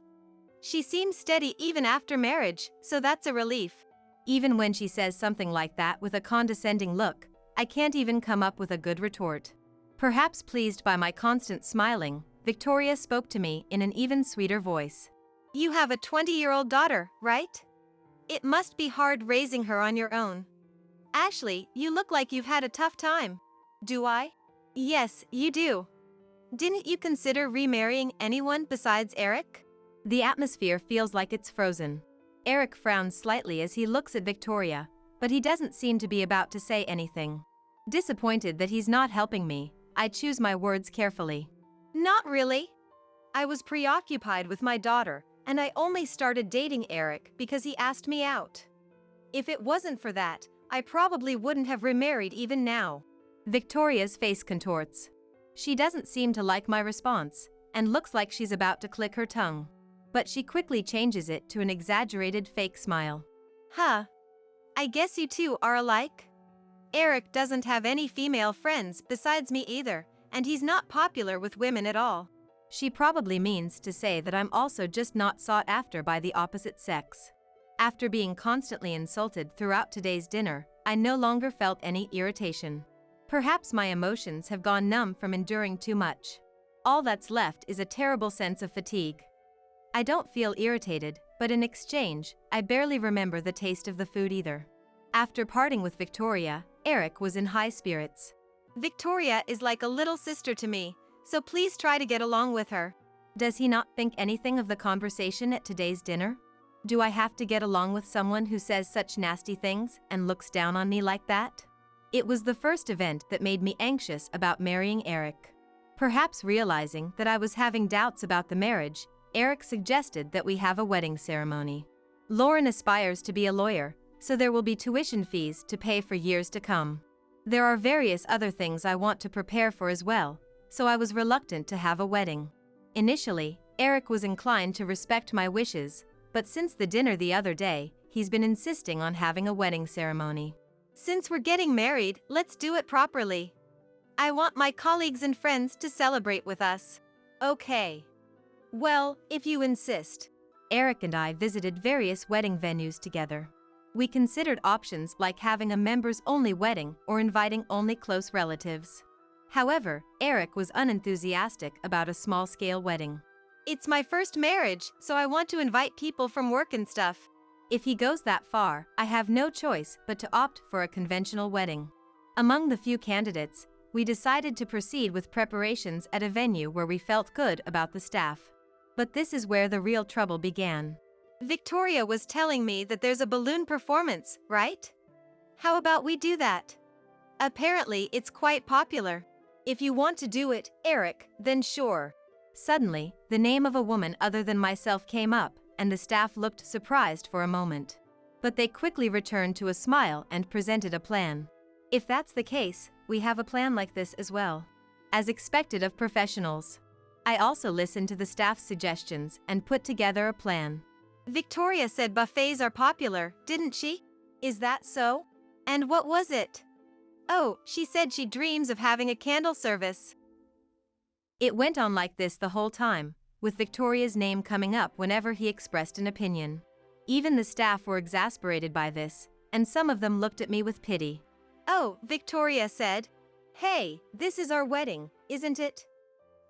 She seems steady even after marriage, so that's a relief. Even when she says something like that with a condescending look, I can't even come up with a good retort. Perhaps pleased by my constant smiling, Victoria spoke to me in an even sweeter voice. You have a 20-year-old daughter, right? It must be hard raising her on your own. Ashley, you look like you've had a tough time. Do I? Yes, you do. Didn't you consider remarrying anyone besides Eric? The atmosphere feels like it's frozen. Eric frowns slightly as he looks at Victoria, but he doesn't seem to be about to say anything. Disappointed that he's not helping me, I choose my words carefully. Not really. I was preoccupied with my daughter, and I only started dating Eric because he asked me out. If it wasn't for that, I probably wouldn't have remarried even now. Victoria's face contorts. She doesn't seem to like my response, and looks like she's about to click her tongue. But she quickly changes it to an exaggerated fake smile. Huh. I guess you two are alike? Eric doesn't have any female friends besides me either, and he's not popular with women at all. She probably means to say that I'm also just not sought after by the opposite sex. After being constantly insulted throughout today's dinner, I no longer felt any irritation. Perhaps my emotions have gone numb from enduring too much. All that's left is a terrible sense of fatigue. I don't feel irritated, but in exchange, I barely remember the taste of the food either. After parting with Victoria, Eric was in high spirits. Victoria is like a little sister to me, so please try to get along with her. Does he not think anything of the conversation at today's dinner? Do I have to get along with someone who says such nasty things and looks down on me like that? It was the first event that made me anxious about marrying Eric. Perhaps realizing that I was having doubts about the marriage, Eric suggested that we have a wedding ceremony. Lauren aspires to be a lawyer, so there will be tuition fees to pay for years to come. There are various other things I want to prepare for as well, so I was reluctant to have a wedding. Initially, Eric was inclined to respect my wishes, but since the dinner the other day, he's been insisting on having a wedding ceremony. Since we're getting married, let's do it properly. I want my colleagues and friends to celebrate with us. Okay. Well, if you insist. Eric and I visited various wedding venues together. We considered options like having a members-only wedding or inviting only close relatives. However, Eric was unenthusiastic about a small-scale wedding. It's my first marriage, so I want to invite people from work and stuff. If he goes that far, I have no choice but to opt for a conventional wedding. Among the few candidates, we decided to proceed with preparations at a venue where we felt good about the staff. But this is where the real trouble began. Victoria was telling me that there's a balloon performance, right? How about we do that? Apparently, it's quite popular. If you want to do it, Eric, then sure. Suddenly, the name of a woman other than myself came up, and the staff looked surprised for a moment. But they quickly returned to a smile and presented a plan. If that's the case, we have a plan like this as well. As expected of professionals. I also listened to the staff's suggestions and put together a plan. Victoria said buffets are popular, didn't she? Is that so? And what was it? Oh, she said she dreams of having a candle service. It went on like this the whole time, with Victoria's name coming up whenever he expressed an opinion. Even the staff were exasperated by this, and some of them looked at me with pity. Oh, Victoria said. Hey, this is our wedding, isn't it?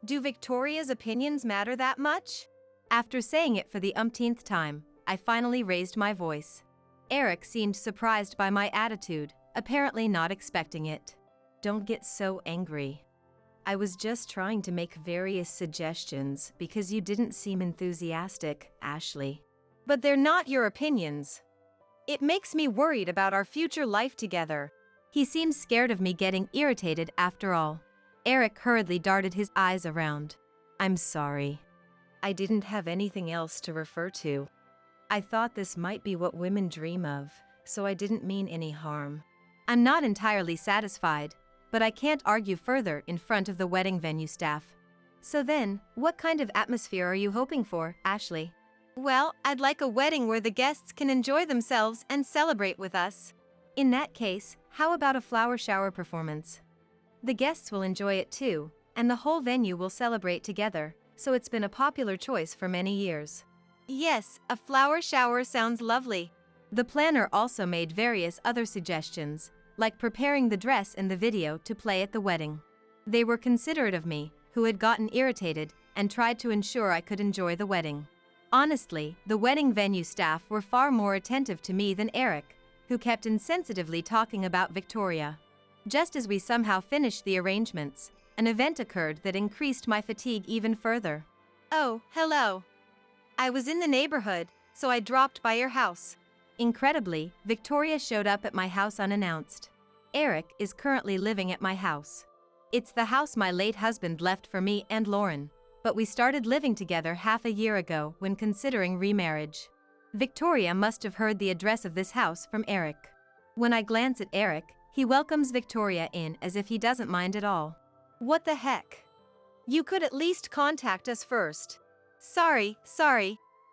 Do Victoria's opinions matter that much? After saying it for the umpteenth time, I finally raised my voice. Eric seemed surprised by my attitude, apparently not expecting it. Don't get so angry. I was just trying to make various suggestions because you didn't seem enthusiastic, Ashley. But they're not your opinions. It makes me worried about our future life together. He seemed scared of me getting irritated after all. Eric hurriedly darted his eyes around. I'm sorry. I didn't have anything else to refer to. I thought this might be what women dream of, so I didn't mean any harm. I'm not entirely satisfied, but I can't argue further in front of the wedding venue staff. So then, what kind of atmosphere are you hoping for, Ashley? Well, I'd like a wedding where the guests can enjoy themselves and celebrate with us. In that case, how about a flower shower performance? The guests will enjoy it too, and the whole venue will celebrate together, so it's been a popular choice for many years. Yes, a flower shower sounds lovely. The planner also made various other suggestions, like preparing the dress and the video to play at the wedding. They were considerate of me, who had gotten irritated, and tried to ensure I could enjoy the wedding. Honestly, the wedding venue staff were far more attentive to me than Eric, who kept insensitively talking about Victoria. Just as we somehow finished the arrangements, an event occurred that increased my fatigue even further. Oh, hello. I was in the neighborhood, so I dropped by your house. Incredibly, Victoria showed up at my house unannounced. Eric is currently living at my house. It's the house my late husband left for me and Lauren, but we started living together half a year ago when considering remarriage. Victoria must have heard the address of this house from Eric. When I glance at Eric, he welcomes Victoria in as if he doesn't mind at all. What the heck? You could at least contact us first. Sorry.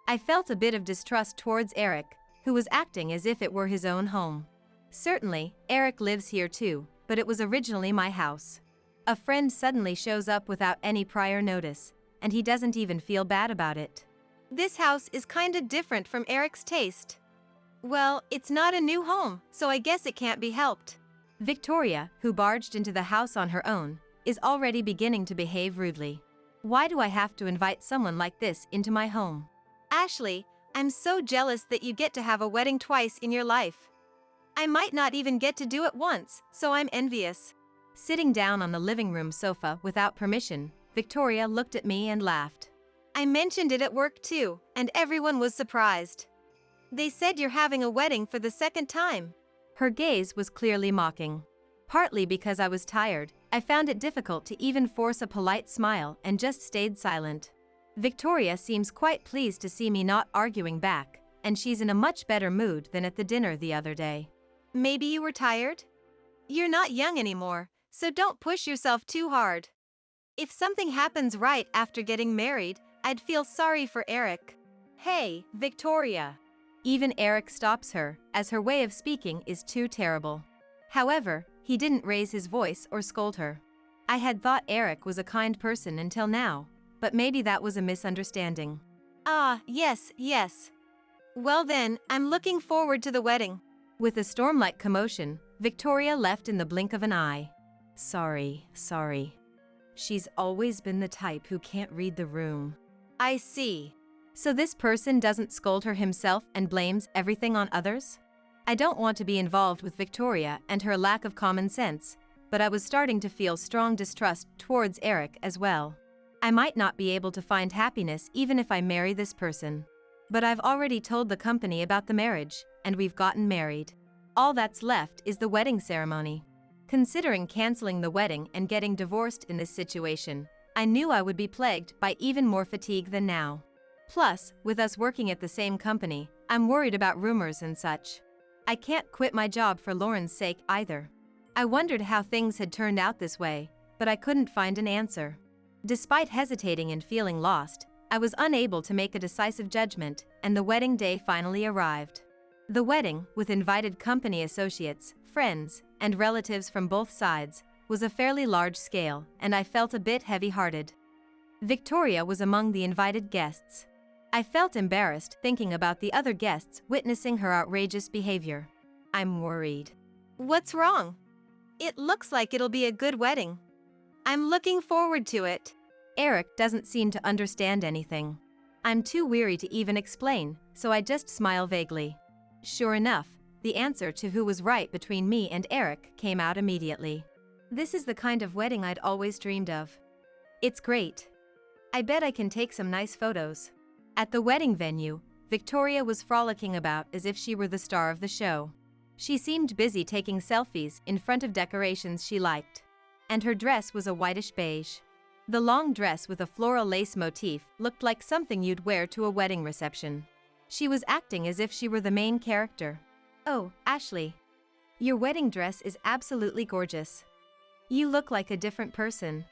I felt a bit of distrust towards Eric, who was acting as if it were his own home. Certainly, Eric lives here too, but it was originally my house. A friend suddenly shows up without any prior notice, and he doesn't even feel bad about it. This house is kinda different from Eric's taste. Well, it's not a new home, so I guess it can't be helped. Victoria, who barged into the house on her own, is already beginning to behave rudely. Why do I have to invite someone like this into my home? Ashley, I'm so jealous that you get to have a wedding twice in your life. I might not even get to do it once, so I'm envious. Sitting down on the living room sofa without permission, Victoria looked at me and laughed. I mentioned it at work too, and everyone was surprised. They said you're having a wedding for the second time. Her gaze was clearly mocking. Partly because I was tired, I found it difficult to even force a polite smile and just stayed silent. Victoria seems quite pleased to see me not arguing back, and she's in a much better mood than at the dinner the other day. Maybe you were tired? You're not young anymore, so don't push yourself too hard. If something happens right after getting married, I'd feel sorry for Eric. Hey, Victoria. Even Eric stops her, as her way of speaking is too terrible. However, he didn't raise his voice or scold her. I had thought Eric was a kind person until now, but maybe that was a misunderstanding. Ah, yes. Well then, I'm looking forward to the wedding. With a storm-like commotion, Victoria left in the blink of an eye. Sorry. She's always been the type who can't read the room. I see. So this person doesn't scold her himself and blames everything on others? I don't want to be involved with Victoria and her lack of common sense, but I was starting to feel strong distrust towards Eric as well. I might not be able to find happiness even if I marry this person. But I've already told the company about the marriage, and we've gotten married. All that's left is the wedding ceremony. Considering canceling the wedding and getting divorced in this situation, I knew I would be plagued by even more fatigue than now. Plus, with us working at the same company, I'm worried about rumors and such. I can't quit my job for Lauren's sake either. I wondered how things had turned out this way, but I couldn't find an answer. Despite hesitating and feeling lost, I was unable to make a decisive judgment, and the wedding day finally arrived. The wedding, with invited company associates, friends, and relatives from both sides, was a fairly large scale, and I felt a bit heavy-hearted. Victoria was among the invited guests. I felt embarrassed thinking about the other guests witnessing her outrageous behavior. I'm worried. What's wrong? It looks like it'll be a good wedding. I'm looking forward to it. Eric doesn't seem to understand anything. I'm too weary to even explain, so I just smile vaguely. Sure enough, the answer to who was right between me and Eric came out immediately. This is the kind of wedding I'd always dreamed of. It's great. I bet I can take some nice photos. At the wedding venue, Victoria was frolicking about as if she were the star of the show. She seemed busy taking selfies in front of decorations she liked. And her dress was a whitish beige. The long dress with a floral lace motif looked like something you'd wear to a wedding reception. She was acting as if she were the main character. Oh, Ashley. Your wedding dress is absolutely gorgeous. You look like a different person.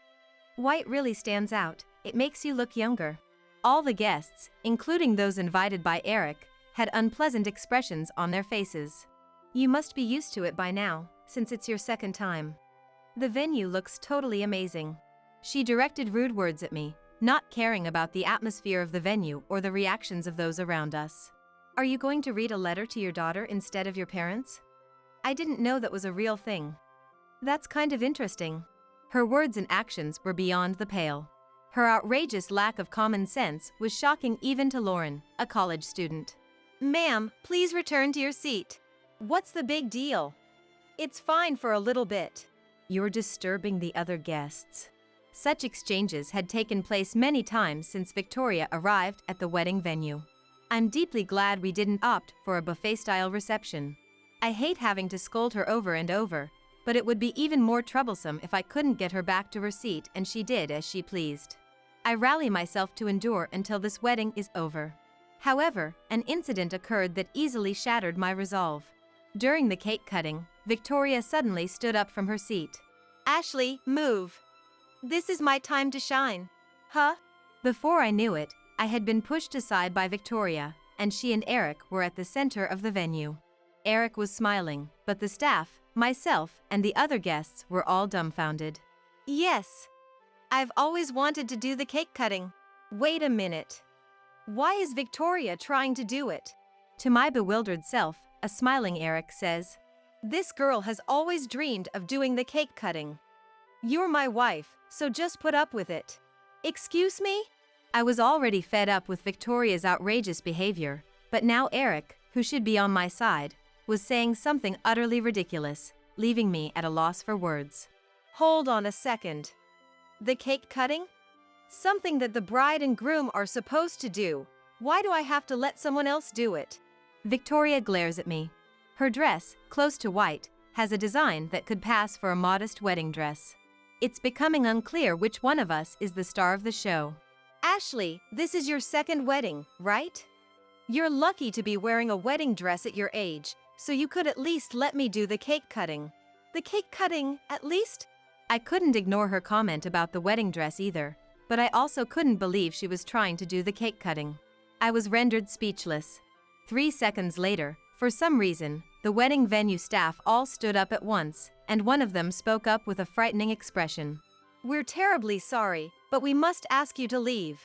White really stands out, it makes you look younger. All the guests, including those invited by Eric, had unpleasant expressions on their faces. You must be used to it by now, since it's your second time. The venue looks totally amazing. She directed rude words at me, not caring about the atmosphere of the venue or the reactions of those around us. Are you going to read a letter to your daughter instead of your parents? I didn't know that was a real thing. That's kind of interesting. Her words and actions were beyond the pale. Her outrageous lack of common sense was shocking even to Lauren, a college student. Ma'am, please return to your seat. What's the big deal? It's fine for a little bit. You're disturbing the other guests. Such exchanges had taken place many times since Victoria arrived at the wedding venue. I'm deeply glad we didn't opt for a buffet-style reception. I hate having to scold her over and over, but it would be even more troublesome if I couldn't get her back to her seat and she did as she pleased. I rally myself to endure until this wedding is over. However, an incident occurred that easily shattered my resolve. During the cake cutting, Victoria suddenly stood up from her seat. Ashley, move. This is my time to shine. Huh? Before I knew it, I had been pushed aside by Victoria, and she and Eric were at the center of the venue. Eric was smiling, but the staff, myself, and the other guests were all dumbfounded. Yes. I've always wanted to do the cake cutting. Wait a minute. Why is Victoria trying to do it? To my bewildered self, a smiling Eric says, This girl has always dreamed of doing the cake cutting. You're my wife, so just put up with it. Excuse me? I was already fed up with Victoria's outrageous behavior, but now Eric, who should be on my side, was saying something utterly ridiculous, leaving me at a loss for words. Hold on a second. The cake cutting? Something that the bride and groom are supposed to do. Why do I have to let someone else do it? Victoria glares at me. Her dress, close to white, has a design that could pass for a modest wedding dress. It's becoming unclear which one of us is the star of the show. Ashley, this is your second wedding, right? You're lucky to be wearing a wedding dress at your age, so you could at least let me do the cake cutting. The cake cutting, at least? I couldn't ignore her comment about the wedding dress either, but I also couldn't believe she was trying to do the cake cutting. I was rendered speechless. 3 seconds later, for some reason, the wedding venue staff all stood up at once, and one of them spoke up with a frightening expression. We're terribly sorry, but we must ask you to leave.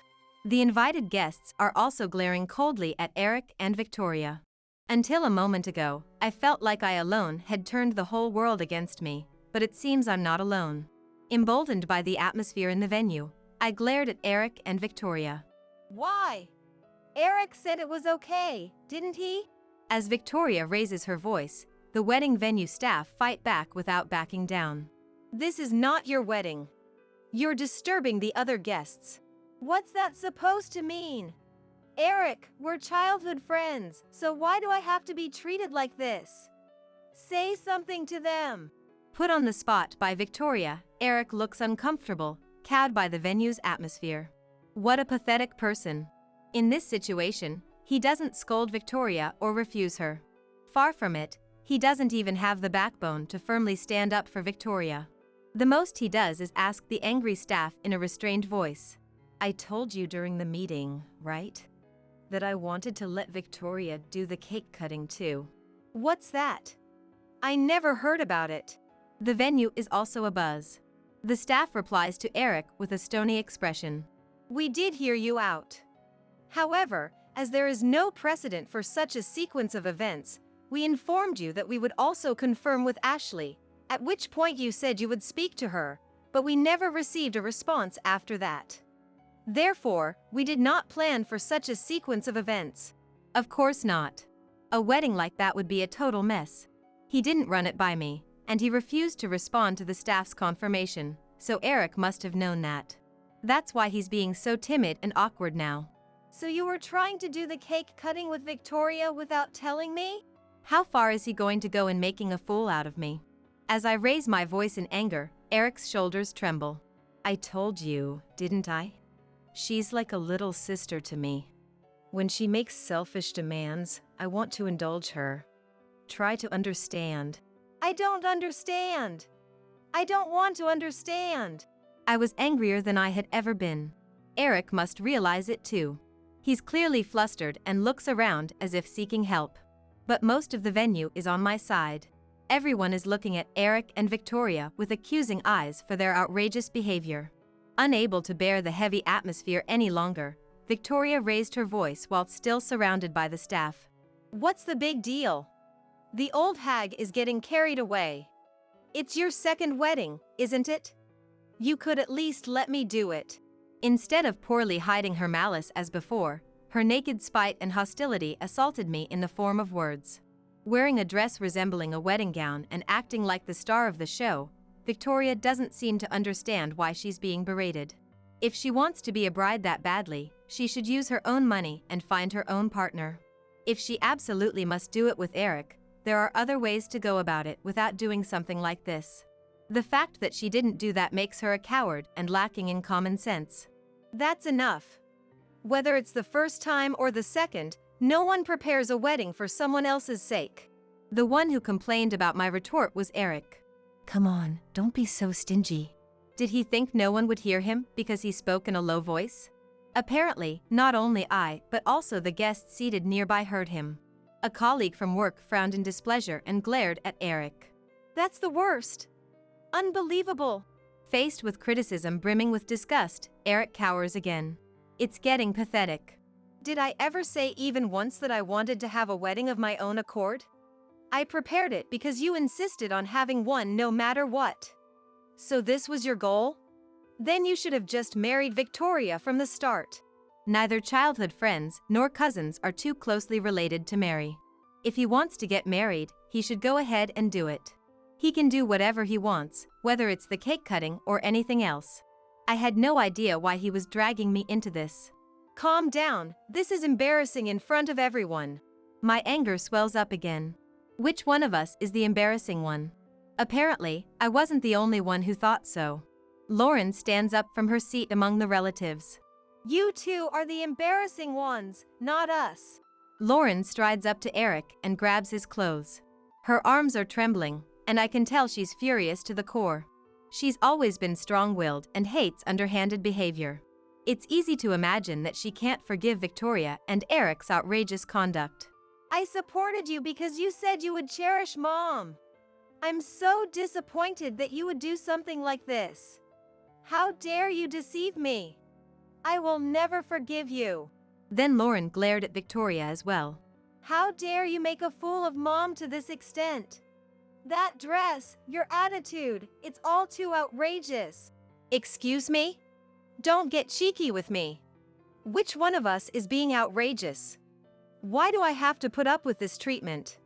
The invited guests are also glaring coldly at Eric and Victoria. Until a moment ago, I felt like I alone had turned the whole world against me, but it seems I'm not alone. Emboldened by the atmosphere in the venue, I glared at Eric and Victoria. Why? Eric said it was okay, didn't he? As Victoria raises her voice, the wedding venue staff fight back without backing down. This is not your wedding. You're disturbing the other guests. What's that supposed to mean? Eric, we're childhood friends, so why do I have to be treated like this? Say something to them. Put on the spot by Victoria, Eric looks uncomfortable, cowed by the venue's atmosphere. What a pathetic person. In this situation, he doesn't scold Victoria or refuse her. Far from it, he doesn't even have the backbone to firmly stand up for Victoria. The most he does is ask the angry staff in a restrained voice. I told you during the meeting, right? That I wanted to let Victoria do the cake cutting too. What's that? I never heard about it. The venue is also abuzz. The staff replies to Eric with a stony expression. We did hear you out. However, as there is no precedent for such a sequence of events, we informed you that we would also confirm with Ashley, at which point you said you would speak to her, but we never received a response after that. Therefore, we did not plan for such a sequence of events. Of course not. A wedding like that would be a total mess. He didn't run it by me, and he refused to respond to the staff's confirmation, so Eric must have known that. That's why he's being so timid and awkward now. So you were trying to do the cake cutting with Victoria without telling me? How far is he going to go in making a fool out of me? As I raise my voice in anger, Eric's shoulders tremble. I told you, didn't I? She's like a little sister to me. When she makes selfish demands, I want to indulge her. Try to understand. I don't understand. I don't want to understand. I was angrier than I had ever been. Eric must realize it too. He's clearly flustered and looks around as if seeking help. But most of the venue is on my side. Everyone is looking at Eric and Victoria with accusing eyes for their outrageous behavior. Unable to bear the heavy atmosphere any longer, Victoria raised her voice while still surrounded by the staff. What's the big deal? The old hag is getting carried away. It's your second wedding, isn't it? You could at least let me do it. Instead of poorly hiding her malice as before, her naked spite and hostility assaulted me in the form of words. Wearing a dress resembling a wedding gown and acting like the star of the show, Victoria doesn't seem to understand why she's being berated. If she wants to be a bride that badly, she should use her own money and find her own partner. If she absolutely must do it with Eric, there are other ways to go about it without doing something like this. The fact that she didn't do that makes her a coward and lacking in common sense. That's enough. Whether it's the first time or the second, no one prepares a wedding for someone else's sake. The one who complained about my retort was Eric. Come on, don't be so stingy. Did he think no one would hear him because he spoke in a low voice? Apparently, not only I, but also the guests seated nearby heard him. A colleague from work frowned in displeasure and glared at Eric. That's the worst. Unbelievable. Faced with criticism brimming with disgust, Eric cowers again. It's getting pathetic. Did I ever say even once that I wanted to have a wedding of my own accord? I prepared it because you insisted on having one no matter what. So this was your goal? Then you should have just married Victoria from the start. Neither childhood friends nor cousins are too closely related to marry. If he wants to get married, he should go ahead and do it. He can do whatever he wants, whether it's the cake cutting or anything else. I had no idea why he was dragging me into this. Calm down, this is embarrassing in front of everyone. My anger swells up again. Which one of us is the embarrassing one? Apparently, I wasn't the only one who thought so. Lauren stands up from her seat among the relatives. You two are the embarrassing ones, not us. Lauren strides up to Eric and grabs his clothes. Her arms are trembling, and I can tell she's furious to the core. She's always been strong-willed and hates underhanded behavior. It's easy to imagine that she can't forgive Victoria and Eric's outrageous conduct. I supported you because you said you would cherish Mom. I'm so disappointed that you would do something like this. How dare you deceive me? I will never forgive you. Then Lauren glared at Victoria as well. How dare you make a fool of Mom to this extent? That dress, your attitude, it's all too outrageous. Excuse me? Don't get cheeky with me. Which one of us is being outrageous? Why do I have to put up with this treatment?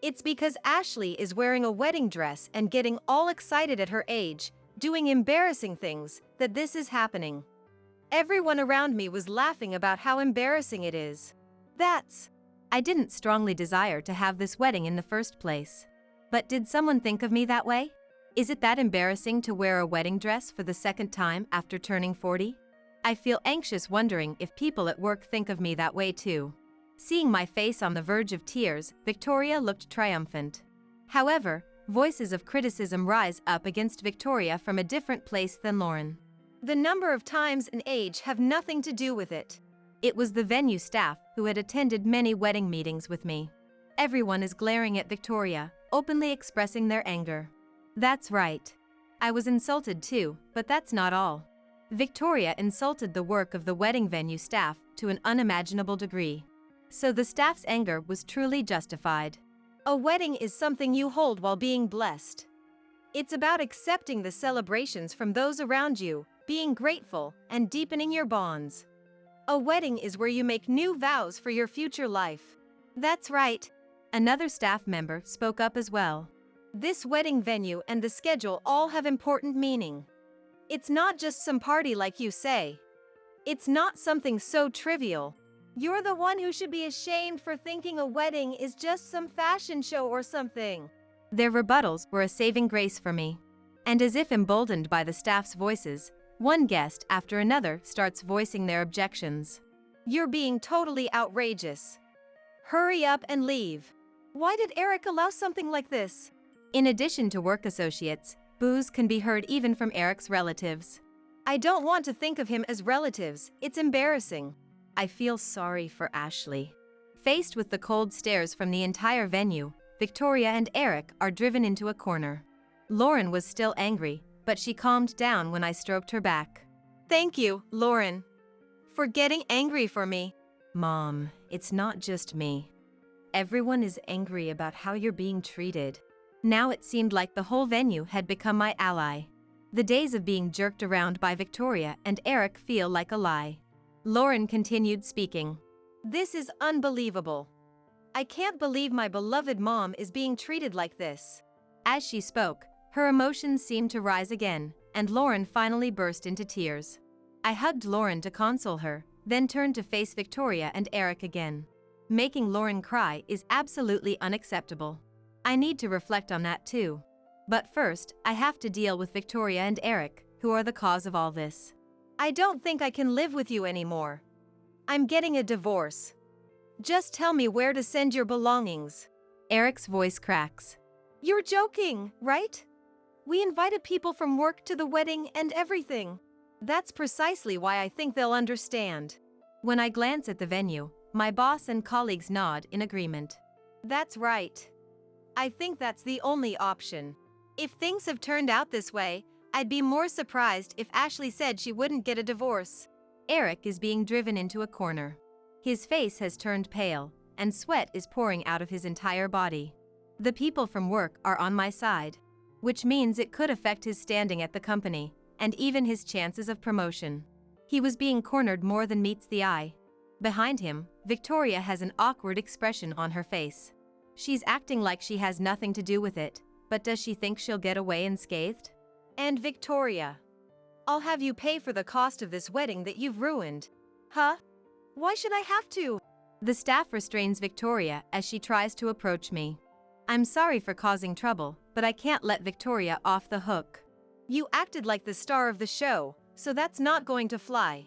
It's because Ashley is wearing a wedding dress and getting all excited at her age, doing embarrassing things, that this is happening. Everyone around me was laughing about how embarrassing it is. I didn't strongly desire to have this wedding in the first place. But did someone think of me that way? Is it that embarrassing to wear a wedding dress for the second time after turning 40? I feel anxious wondering if people at work think of me that way too. Seeing my face on the verge of tears, Victoria looked triumphant. However, voices of criticism rise up against Victoria from a different place than Lauren. The number of times and age have nothing to do with it. It was the venue staff who had attended many wedding meetings with me. Everyone is glaring at Victoria, openly expressing their anger. That's right. I was insulted too, but that's not all. Victoria insulted the work of the wedding venue staff to an unimaginable degree. So the staff's anger was truly justified. A wedding is something you hold while being blessed. It's about accepting the celebrations from those around you, being grateful, and deepening your bonds. A wedding is where you make new vows for your future life. That's right. Another staff member spoke up as well. This wedding venue and the schedule all have important meaning. It's not just some party like you say. It's not something so trivial. You're the one who should be ashamed for thinking a wedding is just some fashion show or something. Their rebuttals were a saving grace for me. And as if emboldened by the staff's voices, one guest after another starts voicing their objections. You're being totally outrageous. Hurry up and leave. Why did Eric allow something like this? In addition to work associates, boos can be heard even from Eric's relatives. I don't want to think of him as relatives. It's embarrassing. I feel sorry for Ashley. Faced with the cold stares from the entire venue, Victoria and Eric are driven into a corner. Lauren was still angry, but she calmed down when I stroked her back. Thank you, Lauren, for getting angry for me. Mom, it's not just me. Everyone is angry about how you're being treated. Now it seemed like the whole venue had become my ally. The days of being jerked around by Victoria and Eric feel like a lie. Lauren continued speaking. This is unbelievable. I can't believe my beloved mom is being treated like this. As she spoke, her emotions seemed to rise again, and Lauren finally burst into tears. I hugged Lauren to console her, then turned to face Victoria and Eric again. Making Lauren cry is absolutely unacceptable. I need to reflect on that too. But first, I have to deal with Victoria and Eric, who are the cause of all this. I don't think I can live with you anymore. I'm getting a divorce. Just tell me where to send your belongings. Eric's voice cracks. You're joking, right? We invited people from work to the wedding and everything. That's precisely why I think they'll understand. When I glance at the venue, my boss and colleagues nod in agreement. That's right. I think that's the only option. If things have turned out this way, I'd be more surprised if Ashley said she wouldn't get a divorce. Eric is being driven into a corner. His face has turned pale, and sweat is pouring out of his entire body. The people from work are on my side, which means it could affect his standing at the company, and even his chances of promotion. He was being cornered more than meets the eye. Behind him, Victoria has an awkward expression on her face. She's acting like she has nothing to do with it, but does she think she'll get away unscathed? And Victoria, I'll have you pay for the cost of this wedding that you've ruined. Huh? Why should I have to? The staff restrains Victoria as she tries to approach me. I'm sorry for causing trouble, but I can't let Victoria off the hook. You acted like the star of the show, so that's not going to fly.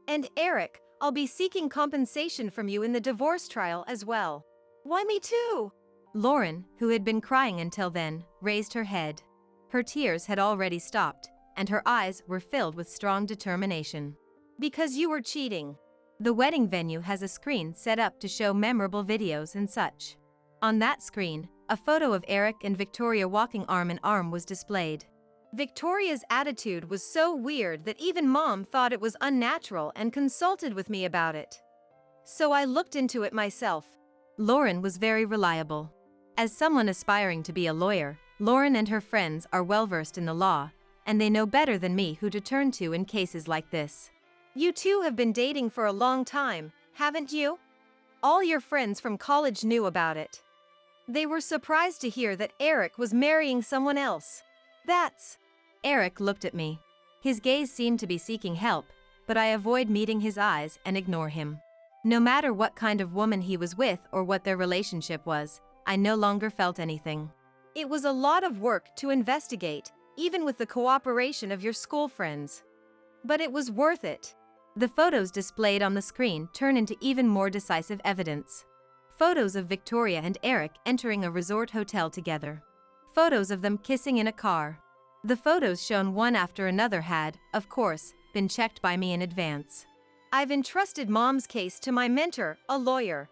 And Eric, I'll be seeking compensation from you in the divorce trial as well. Why me too? Lauren, who had been crying until then, raised her head. Her tears had already stopped, and her eyes were filled with strong determination. Because you were cheating. The wedding venue has a screen set up to show memorable videos and such. On that screen, a photo of Eric and Victoria walking arm in arm was displayed. Victoria's attitude was so weird that even Mom thought it was unnatural and consulted with me about it. So I looked into it myself. Lauren was very reliable. As someone aspiring to be a lawyer, Lauren and her friends are well versed in the law, and they know better than me who to turn to in cases like this. You two have been dating for a long time, haven't you? All your friends from college knew about it. They were surprised to hear that Eric was marrying someone else. That's... Eric looked at me. His gaze seemed to be seeking help, but I avoid meeting his eyes and ignore him. No matter what kind of woman he was with or what their relationship was, I no longer felt anything. It was a lot of work to investigate, even with the cooperation of your school friends. But it was worth it. The photos displayed on the screen turn into even more decisive evidence. Photos of Victoria and Eric entering a resort hotel together. Photos of them kissing in a car. The photos shown one after another had, of course, been checked by me in advance. I've entrusted Mom's case to my mentor, a lawyer.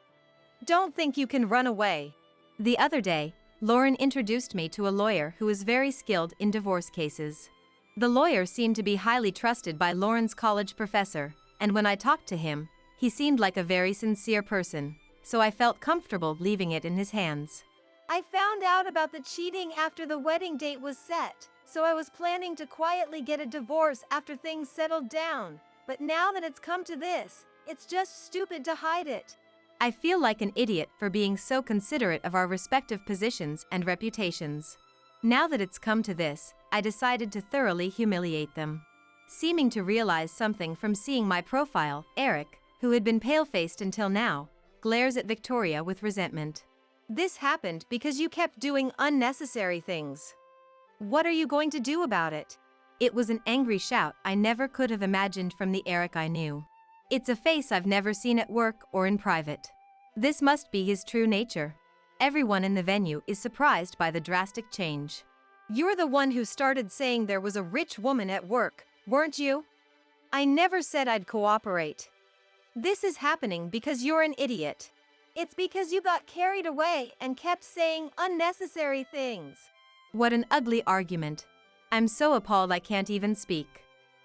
Don't think you can run away. The other day, Lauren introduced me to a lawyer who is very skilled in divorce cases. The lawyer seemed to be highly trusted by Lauren's college professor, and when I talked to him, he seemed like a very sincere person, so I felt comfortable leaving it in his hands. I found out about the cheating after the wedding date was set, so I was planning to quietly get a divorce after things settled down. But now that it's come to this, it's just stupid to hide it. I feel like an idiot for being so considerate of our respective positions and reputations. Now that it's come to this, I decided to thoroughly humiliate them. Seeming to realize something from seeing my profile, Eric, who had been pale-faced until now, glares at Victoria with resentment. This happened because you kept doing unnecessary things. What are you going to do about it? It was an angry shout I never could have imagined from the Eric I knew. It's a face I've never seen at work or in private. This must be his true nature. Everyone in the venue is surprised by the drastic change. You're the one who started saying there was a rich woman at work, weren't you? I never said I'd cooperate. This is happening because you're an idiot. It's because you got carried away and kept saying unnecessary things. What an ugly argument. I'm so appalled I can't even speak.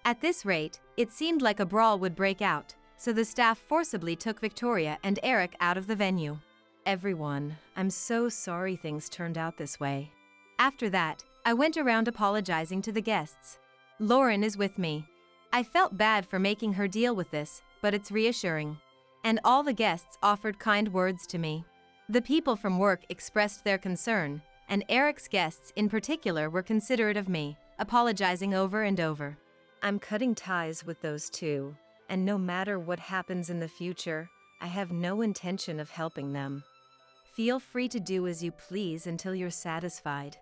At this rate, it seemed like a brawl would break out, so the staff forcibly took Victoria and Eric out of the venue. Everyone, I'm so sorry things turned out this way. After that, I went around apologizing to the guests. Lauren is with me. I felt bad for making her deal with this, but it's reassuring. And all the guests offered kind words to me. The people from work expressed their concern, and Eric's guests in particular were considerate of me, apologizing over and over. I'm cutting ties with those two, and no matter what happens in the future, I have no intention of helping them. Feel free to do as you please until you're satisfied.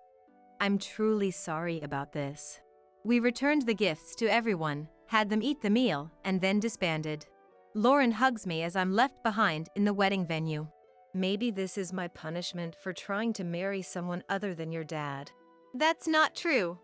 I'm truly sorry about this. We returned the gifts to everyone, had them eat the meal, and then disbanded. Lauren hugs me as I'm left behind in the wedding venue. Maybe this is my punishment for trying to marry someone other than your dad. That's not true.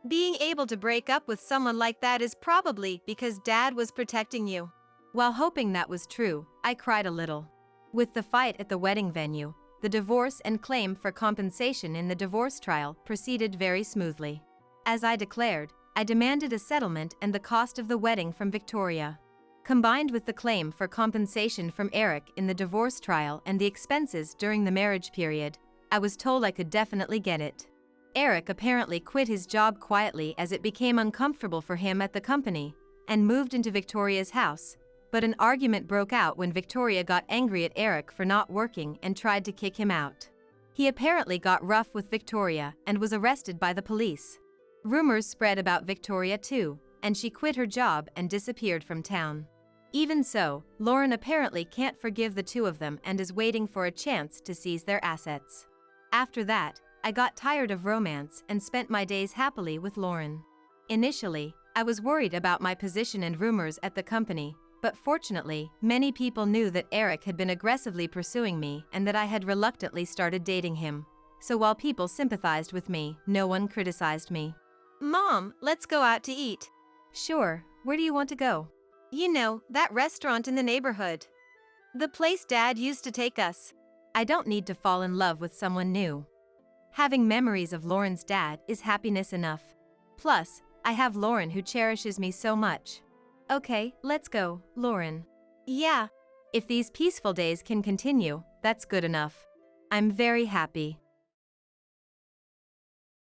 Being able to break up with someone like that is probably because Dad was protecting you. While hoping that was true, I cried a little. With the fight at the wedding venue, the divorce and claim for compensation in the divorce trial proceeded very smoothly. As I declared, I demanded a settlement and the cost of the wedding from Victoria. Combined with the claim for compensation from Eric in the divorce trial and the expenses during the marriage period, I was told I could definitely get it. Eric apparently quit his job quietly as it became uncomfortable for him at the company, and moved into Victoria's house, but an argument broke out when Victoria got angry at Eric for not working and tried to kick him out. He apparently got rough with Victoria and was arrested by the police. Rumors spread about Victoria too, and she quit her job and disappeared from town. Even so, Lauren apparently can't forgive the two of them and is waiting for a chance to seize their assets. After that, I got tired of romance and spent my days happily with Lauren. Initially, I was worried about my position and rumors at the company, but fortunately, many people knew that Eric had been aggressively pursuing me and that I had reluctantly started dating him. So while people sympathized with me, no one criticized me. Mom, let's go out to eat. Sure, where do you want to go? You know, that restaurant in the neighborhood. The place Dad used to take us. I don't need to fall in love with someone new. Having memories of Lauren's dad is happiness enough. Plus, I have Lauren who cherishes me so much. Okay, let's go, Lauren. Yeah. If these peaceful days can continue, that's good enough. I'm very happy.